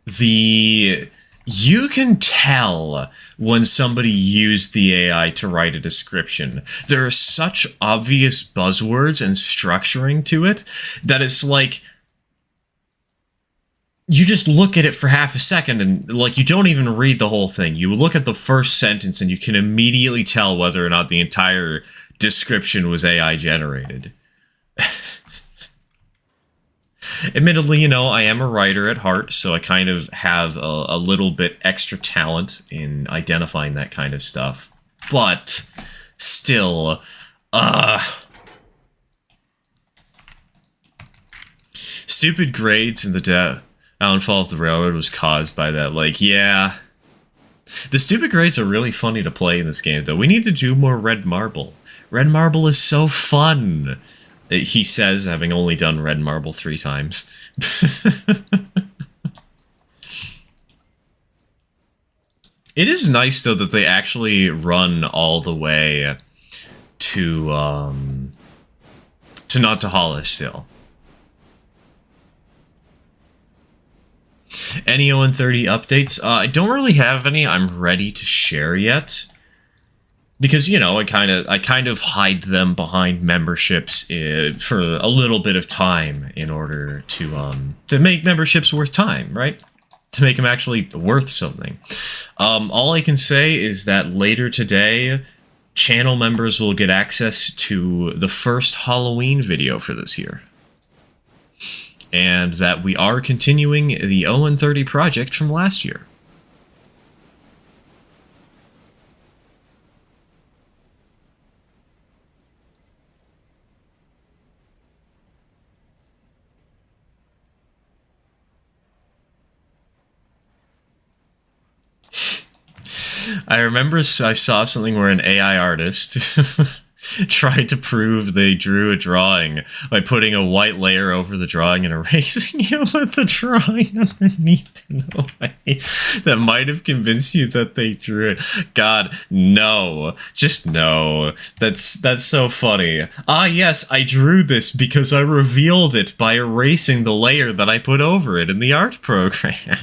[SPEAKER 1] you can tell when somebody used the AI to write a description. There are such obvious buzzwords and structuring to it that it's like, you just look at it for half a second and, like, you don't even read the whole thing. You look at the first sentence and you can immediately tell whether or not the entire description was AI generated. Admittedly, you know, I am a writer at heart, so I kind of have a little bit extra talent in identifying that kind of stuff. But still, stupid grades in the downfall of the railroad was caused by that. Like, yeah. The stupid grades are really funny to play in this game, though. We need to do more Red Marble. Red Marble is so fun. He says, having only done Red Marble 3 times. It is nice, though, that they actually run all the way to Nantahala still. Any ON30 updates? I don't really have any I'm ready to share yet. Because, you know, I kind of hide them behind memberships for a little bit of time in order to make memberships worth time, right? To make them actually worth something. All I can say is that later today, channel members will get access to the first Halloween video for this year. And that we are continuing the ON30 project from last year. I remember I saw something where an AI artist tried to prove they drew a drawing by putting a white layer over the drawing and erasing it with the drawing underneath in a way that might have convinced you that they drew it. God, no. Just no. That's so funny. Ah, yes, I drew this because I revealed it by erasing the layer that I put over it in the art program.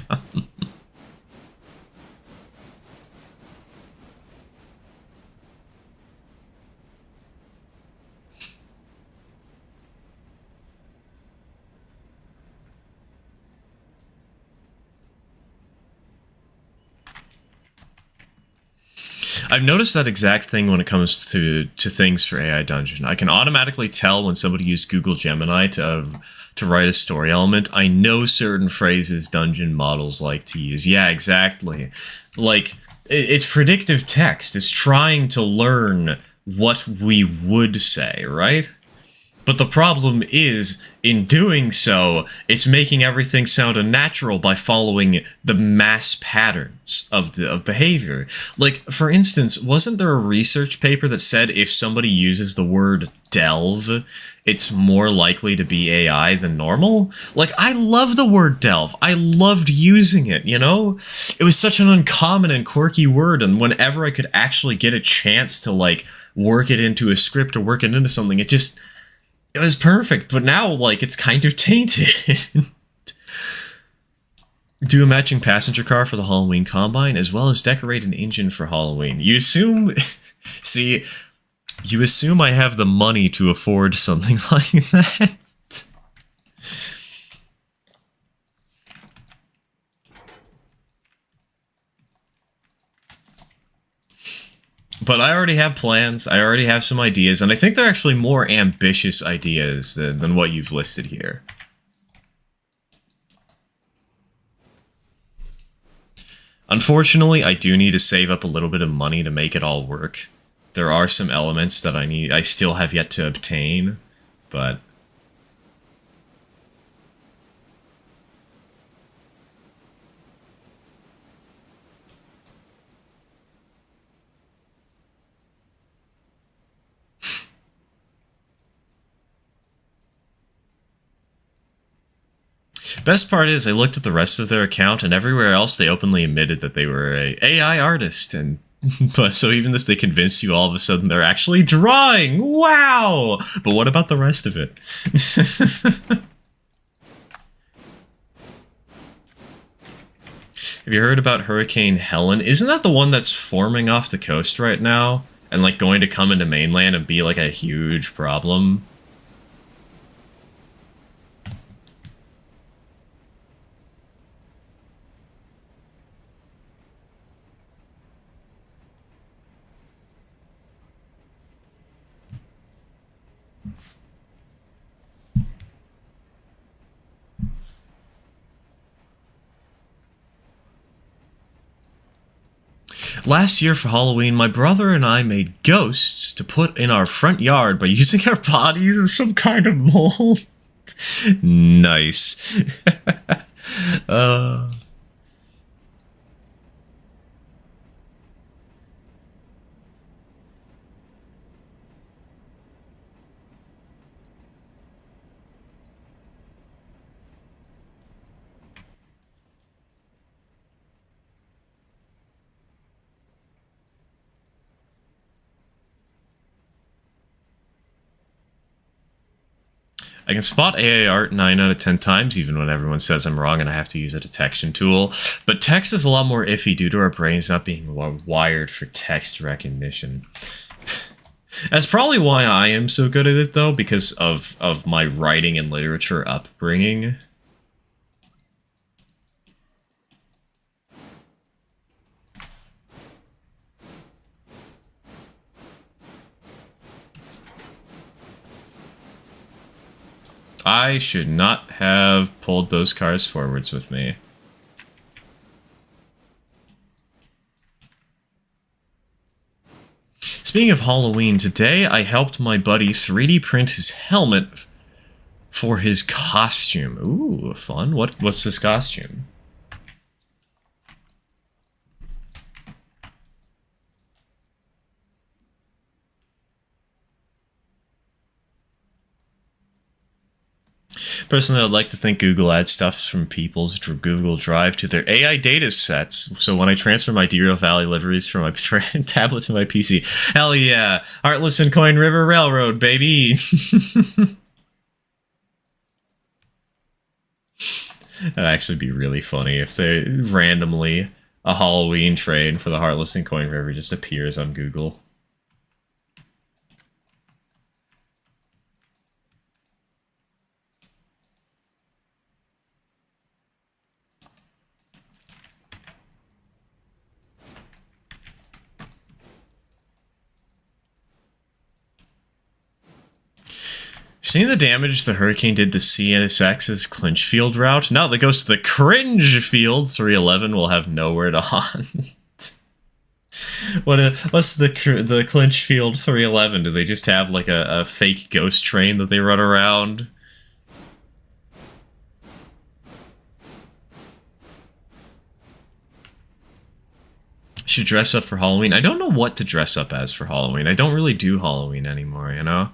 [SPEAKER 1] I've noticed that exact thing when it comes to things for AI Dungeon. I can automatically tell when somebody used Google Gemini to write a story element. I know certain phrases dungeon models like to use. Yeah, exactly. Like, it's predictive text. It's trying to learn what we would say, right? But the problem is, in doing so, it's making everything sound unnatural by following the mass patterns of behavior. Like, for instance, wasn't there a research paper that said if somebody uses the word delve, it's more likely to be AI than normal? Like, I love the word delve. I loved using it, you know? It was such an uncommon and quirky word, and whenever I could actually get a chance to, like, work it into a script or work it into something. It was perfect. But now, like, it's kind of tainted. Do a matching passenger car for the Halloween Combine, as well as decorate an engine for Halloween. You assume... See, you assume I have the money to afford something like that. But I already have plans, I already have some ideas, and I think they're actually more ambitious ideas than what you've listed here. Unfortunately, I do need to save up a little bit of money to make it all work. There are some elements that I still have yet to obtain, but... Best part is, I looked at the rest of their account, and everywhere else they openly admitted that they were a AI artist, and but so even if they convince you all of a sudden they're actually drawing, wow! But what about the rest of it? Have you heard about Hurricane Helen? Isn't that the one that's forming off the coast right now? And like going to come into mainland and be like a huge problem? Last year for Halloween, my brother and I made ghosts to put in our front yard by using our bodies as some kind of mold. Nice. uh... I can spot AI art 9 out of 10 times, even when everyone says I'm wrong and I have to use a detection tool. But text is a lot more iffy due to our brains not being wired for text recognition. That's probably why I am so good at it, though, because of my writing and literature upbringing. I should not have pulled those cars forwards with me. Speaking of Halloween, today I helped my buddy 3D print his helmet for his costume. Ooh, fun. What's his costume? Personally, I'd like to think Google adds stuff from people's Google Drive to their AI data sets. So when I transfer my Deero Valley liveries from my tablet to my PC, hell yeah! Heartless and Coin River Railroad, baby! That'd actually be really funny if they randomly a Halloween train for the Heartless and Coin River just appears on Google. Seen the damage the hurricane did to CSX's Clinchfield route? Now that goes to the Cringefield 311 will have nowhere to haunt. What's the Clinchfield 311? Do they just have like a fake ghost train that they run around? Should dress up for Halloween. I don't know what to dress up as for Halloween. I don't really do Halloween anymore, you know?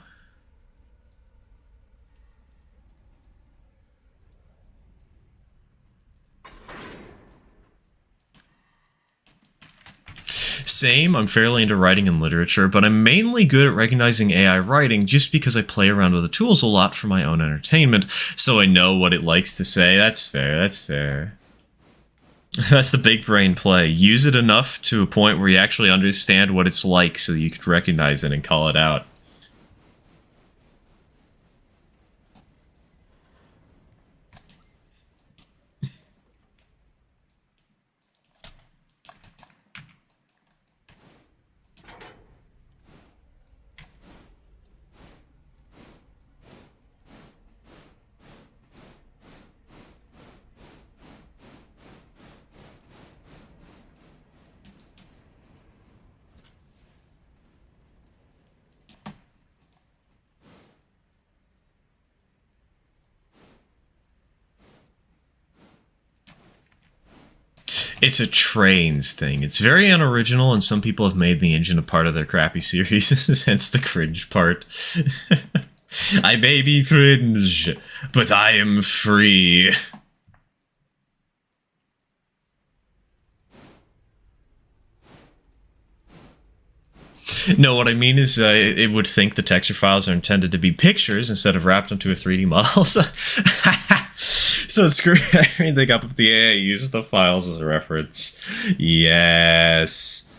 [SPEAKER 1] Same, I'm fairly into writing and literature, but I'm mainly good at recognizing AI writing just because I play around with the tools a lot for my own entertainment, so I know what it likes to say. That's fair, that's fair. That's the big brain play. Use it enough to a point where you actually understand what it's like so you could recognize it and call it out. It's a trains thing. It's very unoriginal, and some people have made the engine a part of their crappy series, hence the cringe part. I may be cringe, but I am free. No, what I mean is it would think the texture files are intended to be pictures instead of wrapped into a 3D model. So screw everything up if the AI uses the files as a reference. Yes.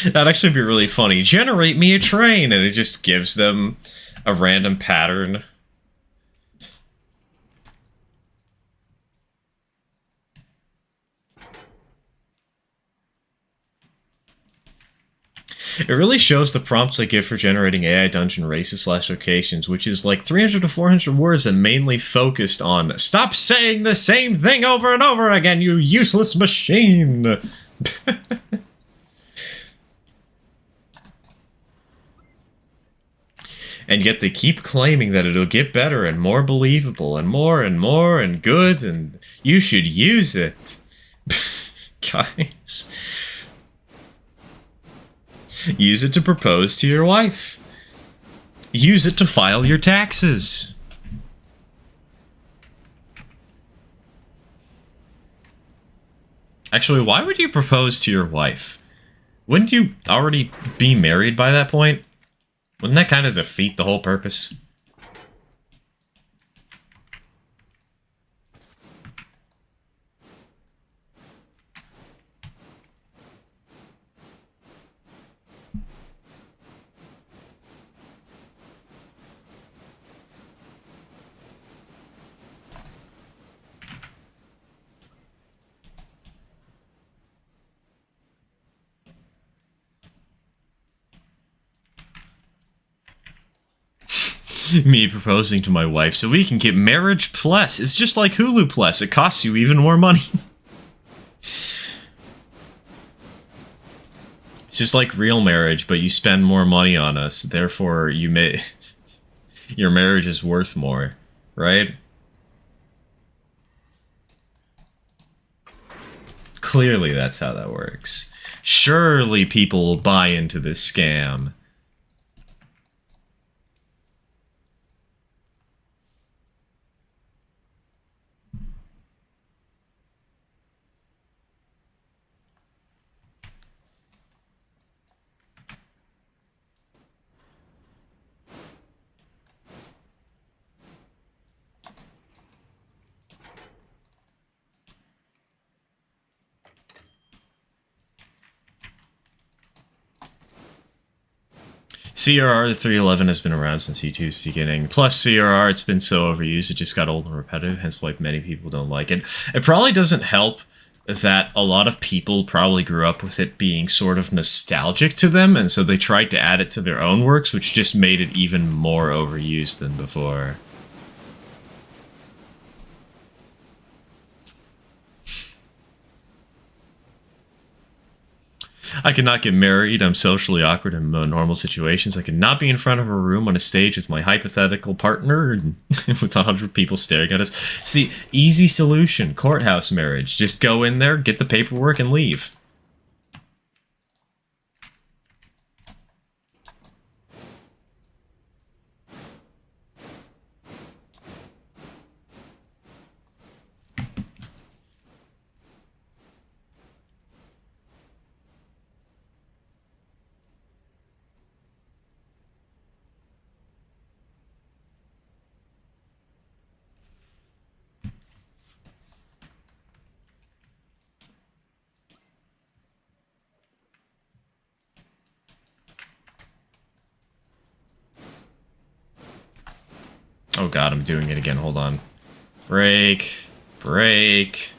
[SPEAKER 1] That'd actually be really funny. Generate me a train, and it just gives them a random pattern. It really shows the prompts I give for generating AI dungeon races / locations, which is like 300 to 400 words and mainly focused on stop saying the same thing over and over again, you useless machine! And yet they keep claiming that it'll get better and more believable and more and good, and you should use it. Guys. Use it to propose to your wife. Use it to file your taxes. Actually, why would you propose to your wife? Wouldn't you already be married by that point? Wouldn't that kind of defeat the whole purpose? Me proposing to my wife so we can get Marriage Plus. It's just like Hulu Plus. It costs you even more money. It's just like real marriage, but you spend more money on us. Therefore, you may your marriage is worth more, right? Clearly, that's how that works. Surely people will buy into this scam. CRR 311 has been around since E2's beginning. Plus CRR, it's been so overused, it just got old and repetitive, hence why many people don't like it. It probably doesn't help that a lot of people probably grew up with it being sort of nostalgic to them, and so they tried to add it to their own works, which just made it even more overused than before. I cannot get married. I'm socially awkward in normal situations. I cannot be in front of a room on a stage with my hypothetical partner and with 100 people staring at us. See, easy solution. Courthouse marriage. Just go in there, get the paperwork, and leave. Oh god, I'm doing it again. Hold on. Brake. Brake.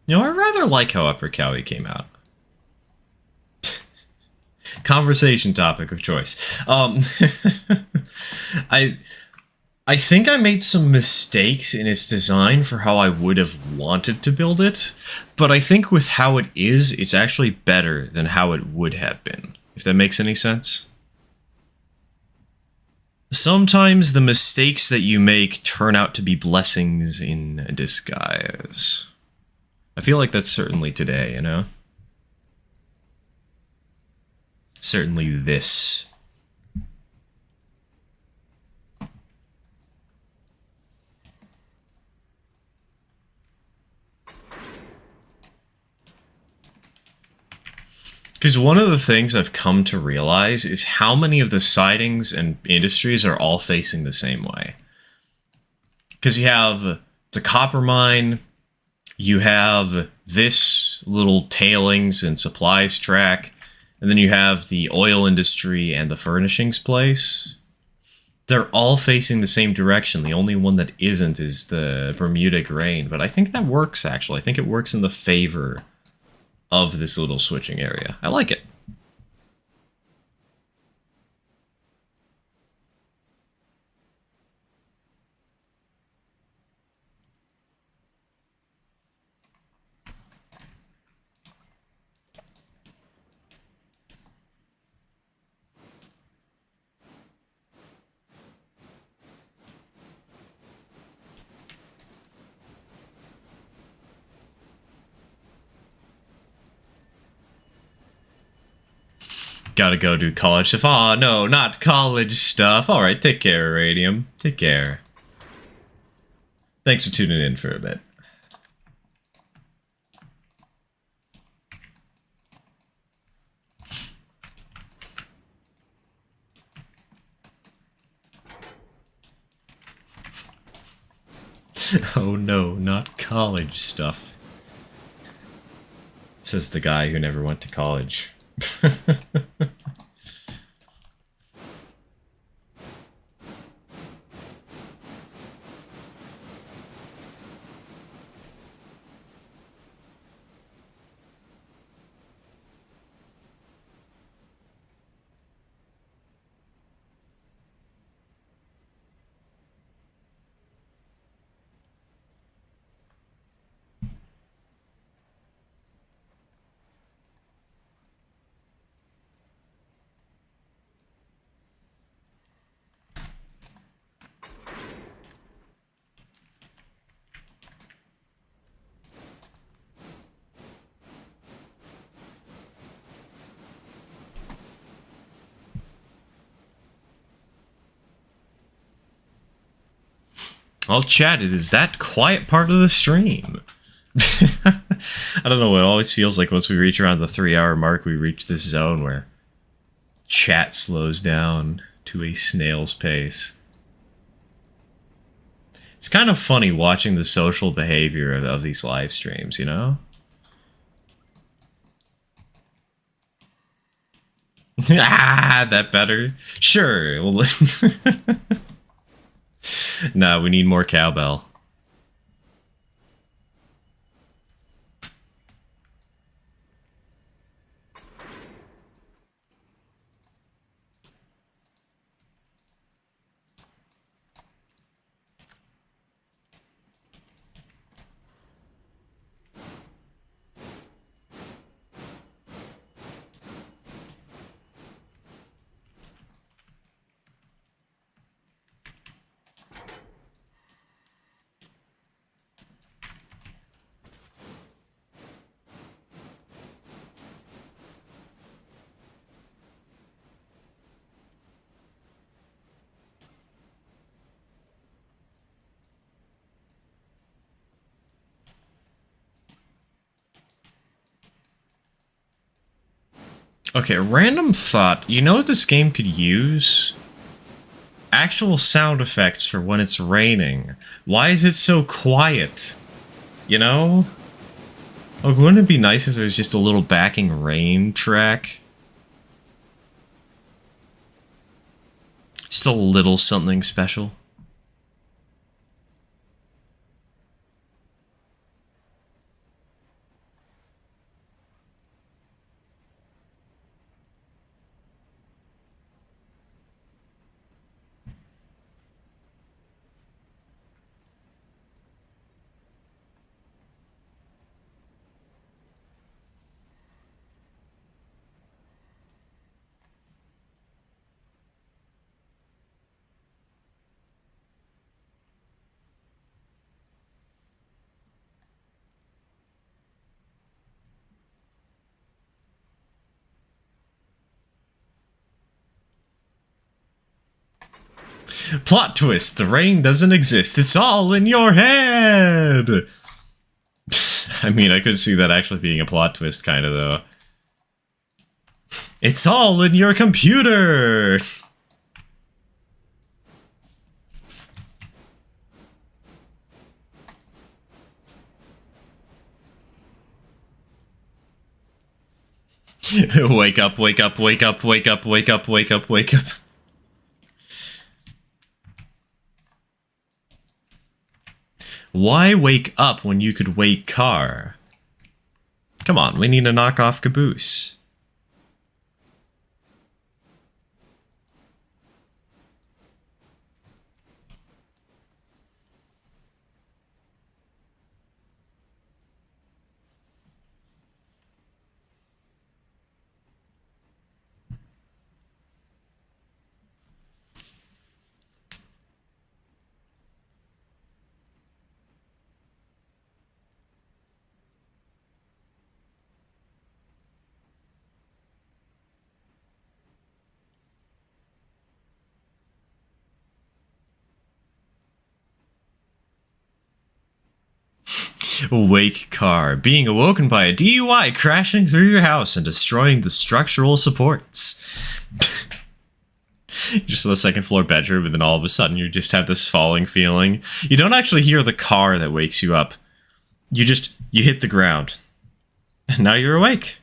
[SPEAKER 1] You know, I rather like how Upper Cowie came out. Conversation topic of choice. I I think I made some mistakes in its design for how I would have wanted to build it, but I think with how it is, it's actually better than how it would have been, if that makes any sense. Sometimes the mistakes that you make turn out to be blessings in disguise. I feel like that's certainly today, you know? Certainly this. Because one of the things I've come to realize is how many of the sidings and industries are all facing the same way. Because you have the copper mine, you have this little tailings and supplies track, and then you have the oil industry and the furnishings place. They're all facing the same direction. The only one that isn't is the Bermuda grain, but I think that works, actually. I think it works in the favor of this little switching area. I like it. Gotta go do college stuff. Aw, no, not college stuff. Alright, take care, Radium. Take care. Thanks for tuning in for a bit. Oh no, not college stuff. Says the guy who never went to college. I'll chat. It is that quiet part of the stream. I don't know. It always feels like once we reach around the 3-hour mark, we reach this zone where chat slows down to a snail's pace. It's kind of funny watching the social behavior of these live streams, you know? Ah, that better? Sure. Well, nah, we need more cowbell. Okay, random thought. You know what this game could use? Actual sound effects for when it's raining. Why is it so quiet? You know? Like, wouldn't it be nice if there was just a little backing rain track? Just a little something special. Plot twist, the rain doesn't exist, it's all in your head! I mean, I could see that actually being a plot twist, kind of, though. It's all in your computer! Wake up, wake up, wake up, wake up, wake up, wake up, wake up. Why wake up when you could wake car? Come on, we need a knockoff caboose. Wake car. Being awoken by a DUI crashing through your house and destroying the structural supports. Just on the second floor bedroom, and then all of a sudden you just have this falling feeling. You don't actually hear the car that wakes you up. You hit the ground. And now you're awake.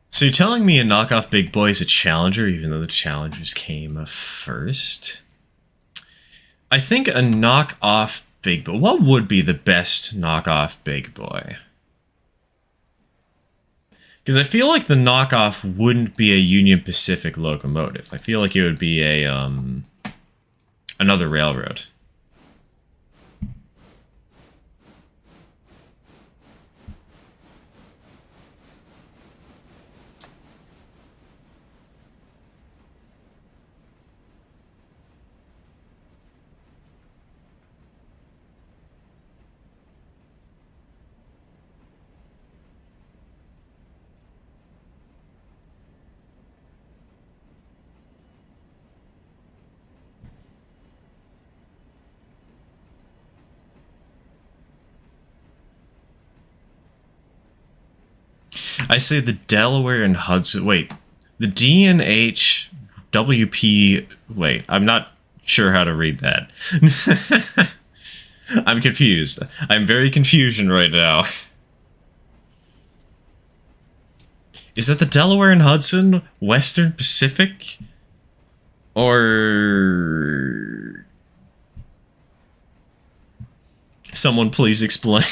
[SPEAKER 1] So you're telling me a knockoff Big Boy is a challenger, even though the challengers came first? I think a knockoff Big Boy... What would be the best knockoff Big Boy? Because I feel like the knockoff wouldn't be a Union Pacific locomotive. I feel like it would be a, another railroad. I say the Delaware and Hudson... Wait. The D&H WP... Wait, I'm not sure how to read that. I'm confused. I'm very confusion right now. Is that the Delaware and Hudson? Western Pacific? Or... Someone please explain.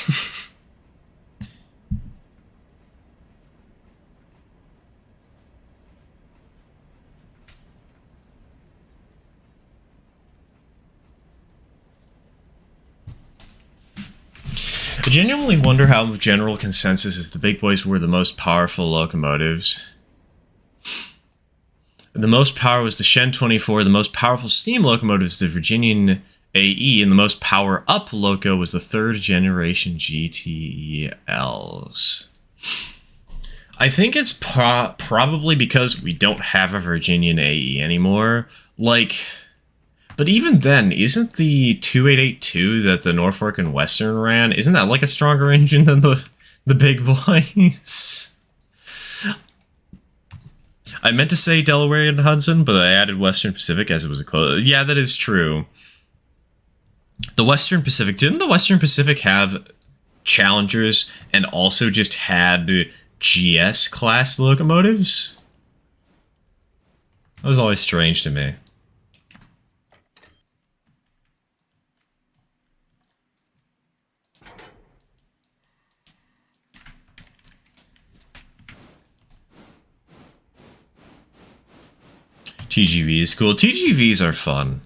[SPEAKER 1] I genuinely wonder how general consensus is the big boys were the most powerful locomotives. The most power was the Shen 24, the most powerful steam locomotive is the Virginian AE, and the most power-up loco was the third generation GTELs. I think it's probably because we don't have a Virginian AE anymore. Like, but even then, isn't the 2882 that the Norfolk and Western ran, isn't that like a stronger engine than the big boys? I meant to say Delaware and Hudson, but I added Western Pacific as it was a close. Yeah, that is true. The Western Pacific, didn't the Western Pacific have Challengers and also just had GS class locomotives? That was always strange to me. TGV is cool. TGVs are fun.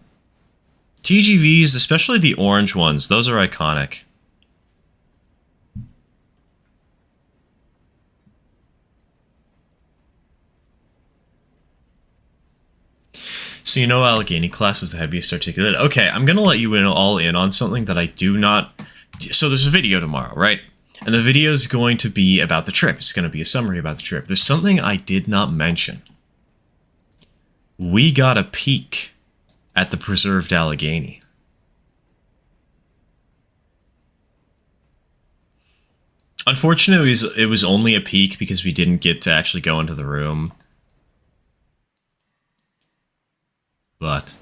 [SPEAKER 1] TGVs, especially the orange ones, those are iconic. So you know Allegheny class was the heaviest articulated. Okay, I'm gonna let you all in on something that I do not... So there's a video tomorrow, right? And the video is going to be about the trip. It's going to be a summary about the trip. There's something I did not mention. We got a peek at the preserved Allegheny. Unfortunately, it was only a peek because we didn't get to actually go into the room. But...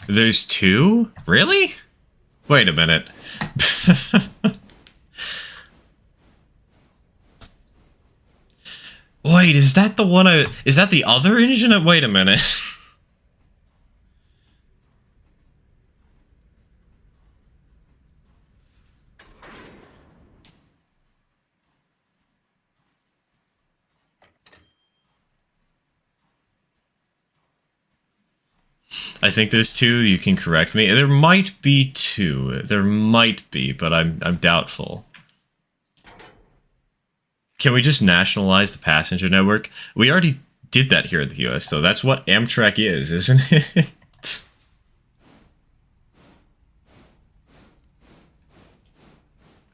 [SPEAKER 1] There's two? Really? Wait a minute. Wait, is that the one is that the other engine? Wait a minute. I think there's two. You can correct me. There might be two. There might be, but I'm doubtful. Can we just nationalize the passenger network? We already did that here in the US, though. That's what Amtrak is, isn't it?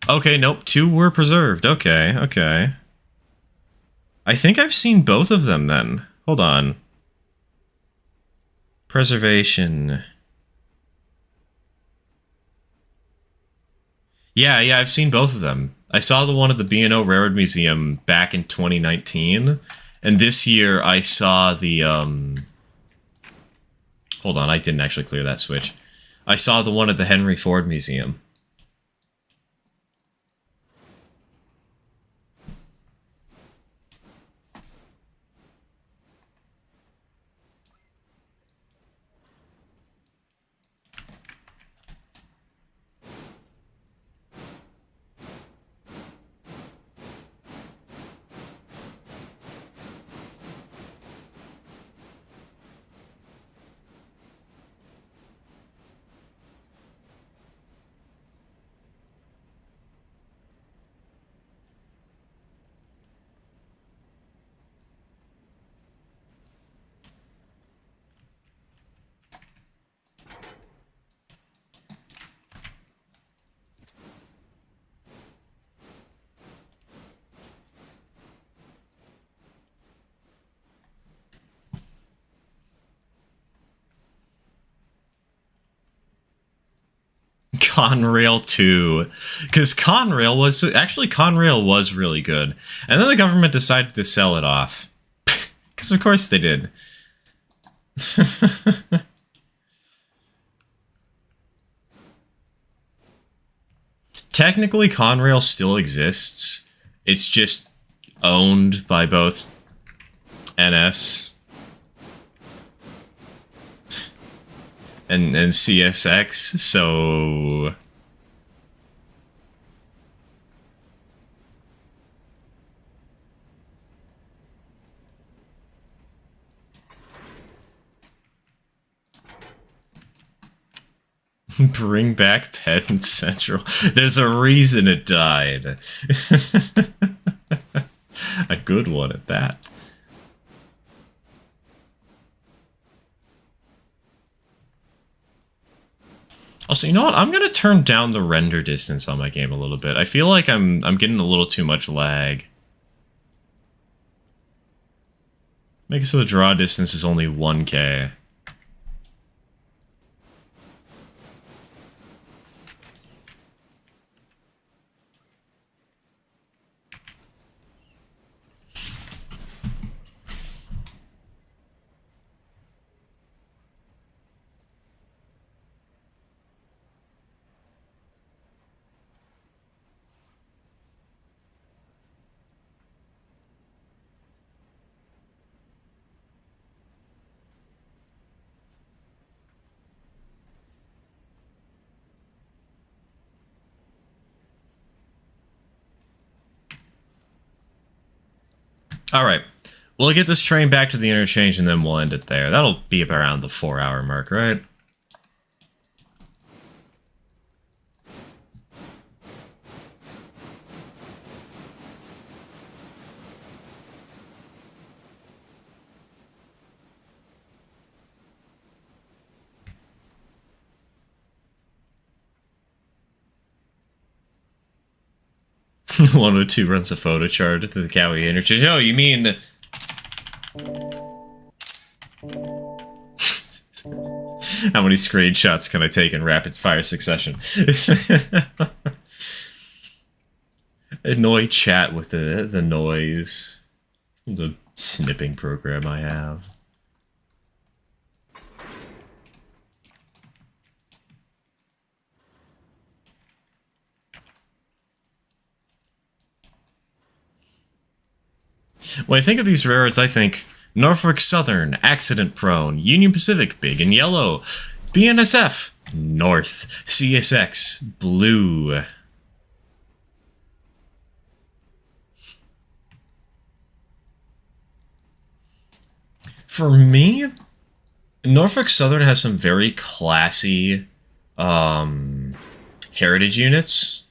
[SPEAKER 1] Okay, nope. Two were preserved. Okay, okay. I think I've seen both of them, then. Hold on. Preservation. Yeah, I've seen both of them. I saw the one at the B&O Railroad Museum back in 2019, and this year I saw the, Hold on, I didn't actually clear that switch. I saw the one at the Henry Ford Museum. Conrail 2, because Conrail was really good, and then the government decided to sell it off, because of course they did. Technically, Conrail still exists. It's just owned by both NS and CSX, so... Bring back Penn Central. There's a reason it died. A good one at that. Also, you know what? I'm gonna turn down the render distance on my game a little bit. I feel like I'm getting a little too much lag. Make it so the draw distance is only 1K. All right. We'll get this train back to the interchange and then we'll end it there. That'll be around the 4-hour mark, right? One or two runs a photo chart at the Cowie interchange. Oh, you mean... How many screenshots can I take in rapid fire succession? Annoy chat with the noise. The snipping program I have. When I think of these railroads, I think Norfolk Southern, accident prone, Union Pacific, big and yellow, BNSF, north, CSX, blue. For me, Norfolk Southern has some very classy heritage units.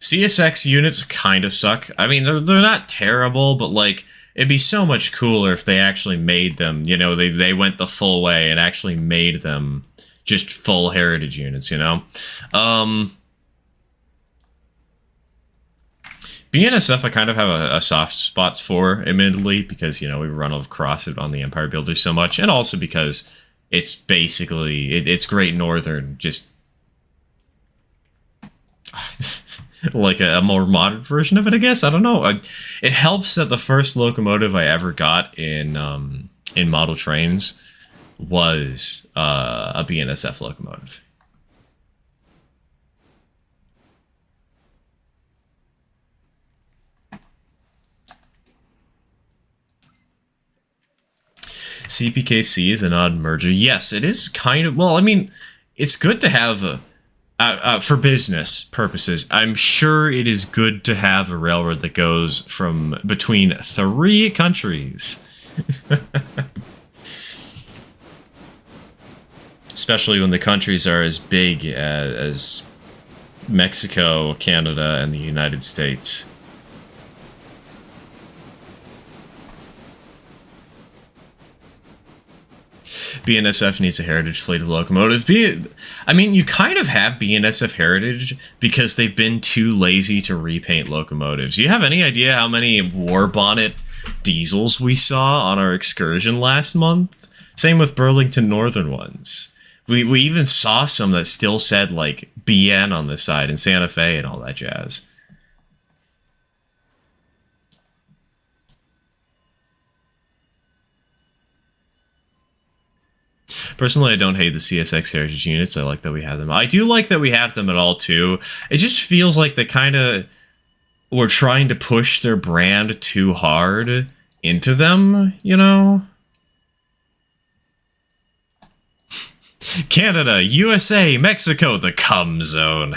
[SPEAKER 1] CSX units kind of suck. I mean, they're not terrible, but like it'd be so much cooler if they actually made them. You know, they went the full way and actually made them just full heritage units. You know, BNSF I kind of have a soft spots for, admittedly, because you know we run across it on the Empire Builder so much, and also because it's basically it's Great Northern just. Like a more modern version of it, I guess. I don't know. It helps that the first locomotive I ever got in model trains was a BNSF locomotive. CPKC is an odd merger. Yes, it is kind of. Well, I mean, it's good to have for business purposes, I'm sure it is good to have a railroad that goes from between 3 countries. Especially when the countries are as big as Mexico, Canada, and the United States. BNSF needs a heritage fleet of locomotives. I mean, you kind of have BNSF heritage because they've been too lazy to repaint locomotives. Do you have any idea how many war bonnet diesels we saw on our excursion last month? Same with Burlington Northern ones. We even saw some that still said, like, BN on the side in Santa Fe and all that jazz. Personally, I don't hate the CSX heritage units. I like that we have them. I do like that we have them at all, too. It just feels like they kind of were trying to push their brand too hard into them, you know? Canada, USA, Mexico, the cum zone.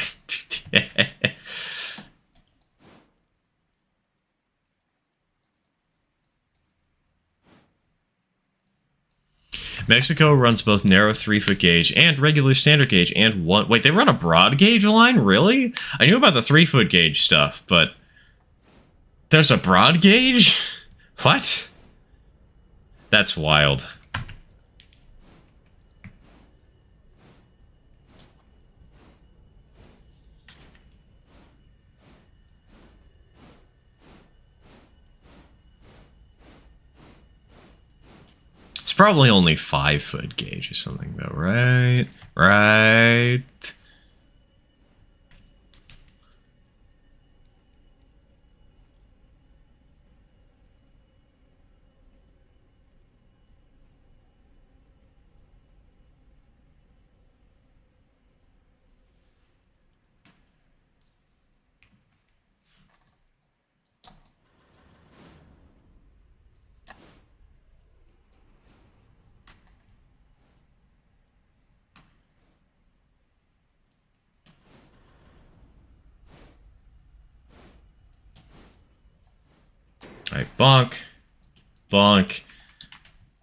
[SPEAKER 1] Mexico runs both narrow 3-foot gauge and regular standard gauge and one... Wait, they run a broad gauge line? Really? I knew about the 3-foot gauge stuff, but... There's a broad gauge? What? That's wild. It's probably only 5-foot gauge or something, though, right? Right. Alright, bonk. Bonk.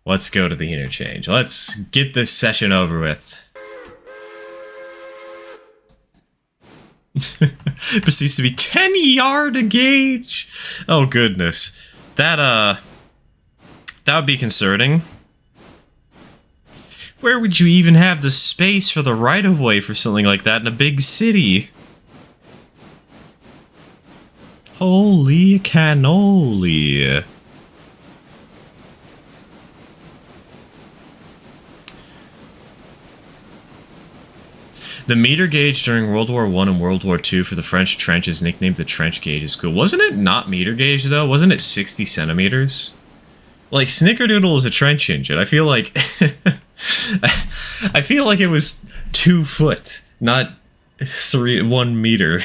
[SPEAKER 1] Let's go to the interchange. Let's get this session over with. Proceeds to be 10-yard a gauge. Oh goodness. That would be concerning. Where would you even have the space for the right-of-way for something like that in a big city? Holy cannoli. The meter gauge during World War I and World War II for the French trench is nicknamed the trench gauge. Is cool. Wasn't it not meter gauge, though? Wasn't it 60 centimeters? Like, Snickerdoodle is a trench engine. I feel like... I feel like it was 2 foot, not 1 meter.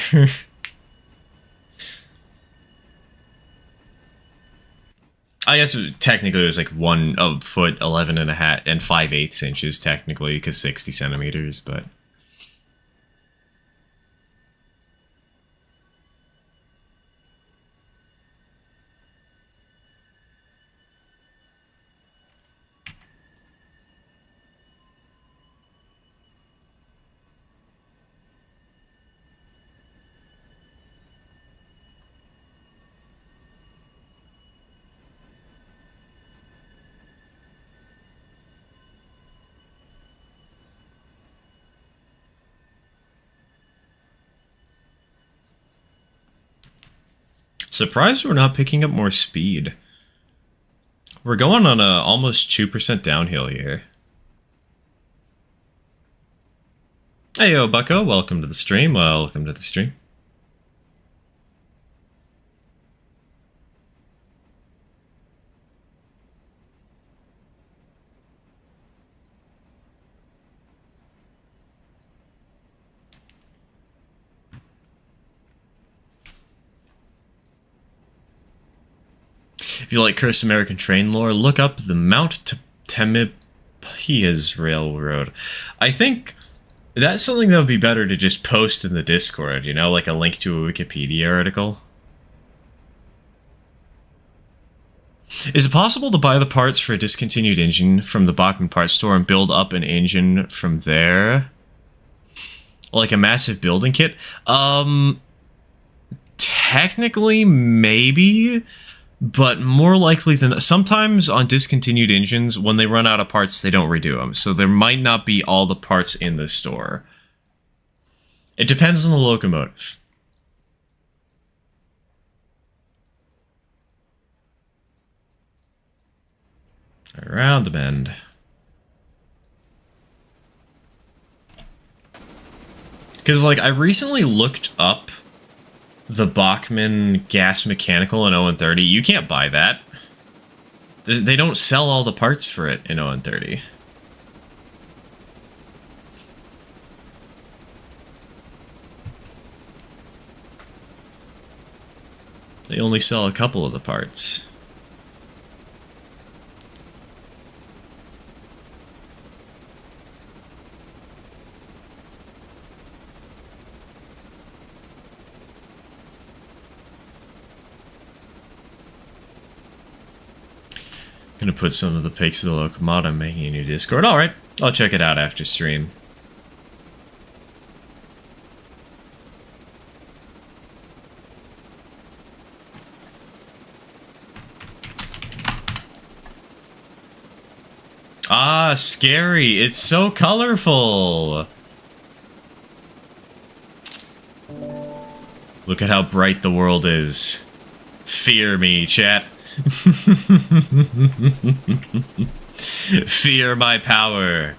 [SPEAKER 1] I guess technically it was like 1 foot 11 and a half and 5/8 inches technically, because 60 centimeters, but... Surprised we're not picking up more speed. We're going on a almost 2% downhill here. Hey yo, bucko, welcome to the stream. Welcome to the stream. If you like cursed American train lore, look up the Mount Tamalpais Railroad. I think that's something that would be better to just post in the Discord, you know, like a link to a Wikipedia article. Is it possible to buy the parts for a discontinued engine from the Bachman parts store and build up an engine from there? Like a massive building kit? Technically, maybe... But more likely than... Sometimes on discontinued engines, when they run out of parts, they don't redo them. So there might not be all the parts in the store. It depends on the locomotive. Around the bend. Because, like, I recently looked up the Bachman gas mechanical in 0 You can't buy that. They don't sell all the parts for it in 0 They only sell a couple of the parts. Gonna put some of the pics of the locomotive I'm making a new Discord. Alright, I'll check it out after stream. Ah, scary. It's so colorful. Look at how bright the world is. Fear me, chat. Fear my power.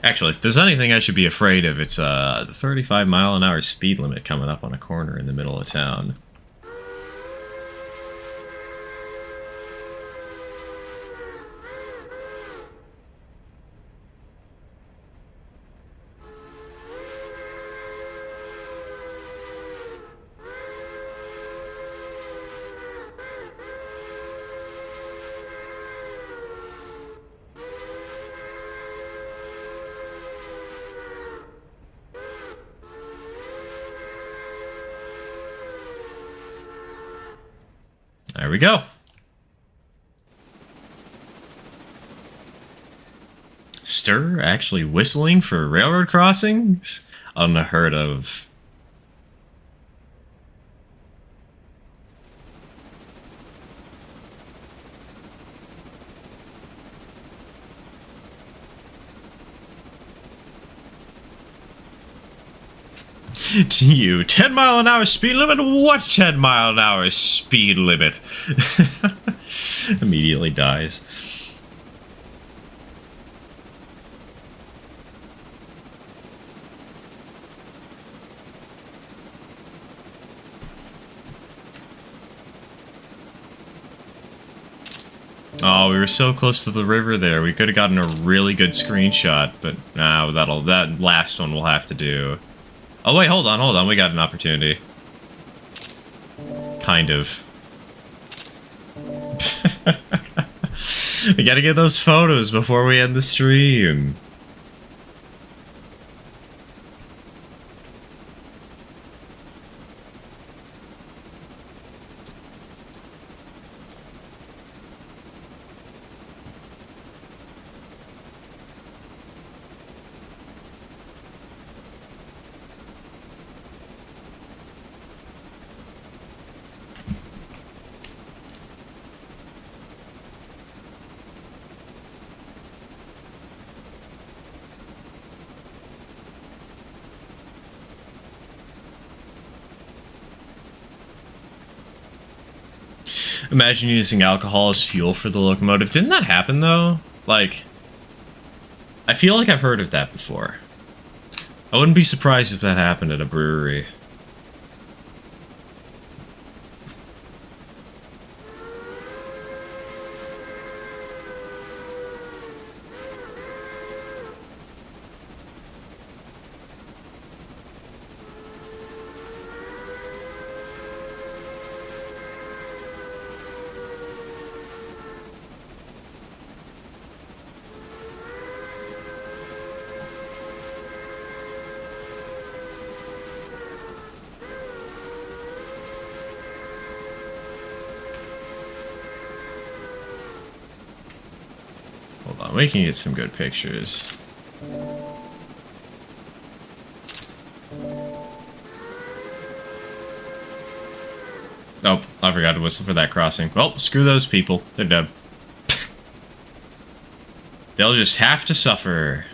[SPEAKER 1] Actually, if there's anything I should be afraid of, it's the 35-mile-an-hour speed limit coming up on a corner in the middle of town. There we go. Stir actually whistling for railroad crossings? Unheard of. To you, 10-mile-an-hour speed limit? What 10-mile-an-hour speed limit? Immediately dies. Oh, we were so close to the river there. We could have gotten a really good screenshot, but nah, that last one we'll have to do. Oh wait, hold on, we got an opportunity. Kind of. We gotta get those photos before we end the stream. Imagine using alcohol as fuel for the locomotive. Didn't that happen, though? Like, I feel like I've heard of that before. I wouldn't be surprised if that happened at a brewery. Hold on, we can get some good pictures. Oh, I forgot to whistle for that crossing. Well, screw those people. They're dead. They'll just have to suffer.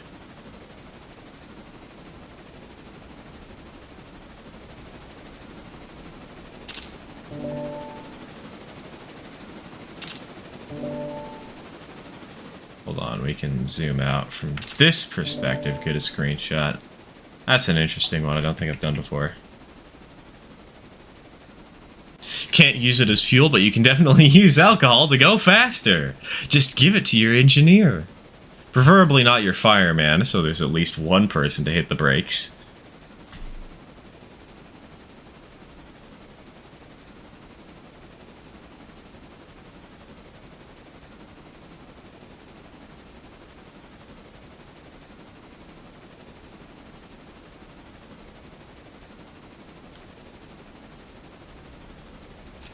[SPEAKER 1] Hold on, we can zoom out from this perspective, get a screenshot. That's an interesting one I don't think I've done before. Can't use it as fuel, but you can definitely use alcohol to go faster. Just give it to your engineer. Preferably not your fireman, so there's at least one person to hit the brakes.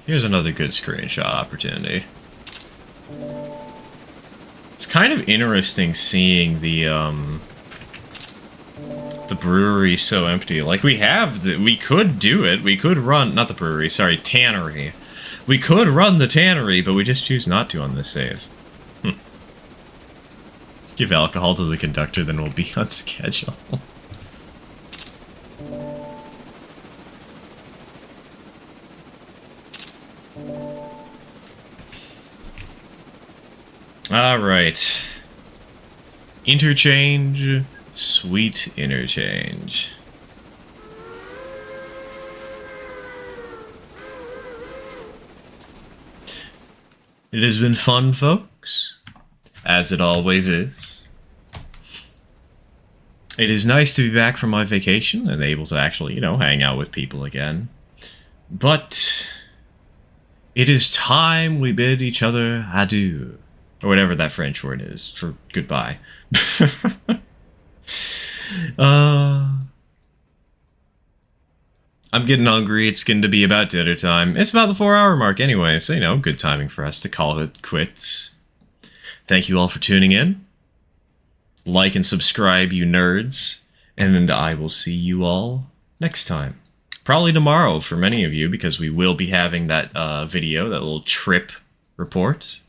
[SPEAKER 1] Here's another good screenshot opportunity. It's kind of interesting seeing the brewery so empty. Like, we could do it. We could run, not the brewery, sorry, tannery. We could run the tannery, but we just choose not to on this save. Give alcohol to the conductor, then we'll be on schedule. Alright. Interchange. Sweet interchange. It has been fun, folks. As it always is. It is nice to be back from my vacation and able to actually, you know, hang out with people again. But it is time we bid each other adieu. Or whatever that French word is for goodbye. I'm getting hungry. It's going to be about dinner time. It's about the 4-hour mark anyway, so, you know, good timing for us to call it quits. Thank you all for tuning in. Like and subscribe, you nerds. And I will see you all next time. Probably tomorrow for many of you, because we will be having that video, that little trip report.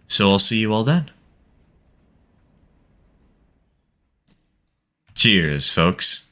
[SPEAKER 1] So I'll see you all then. Cheers, folks.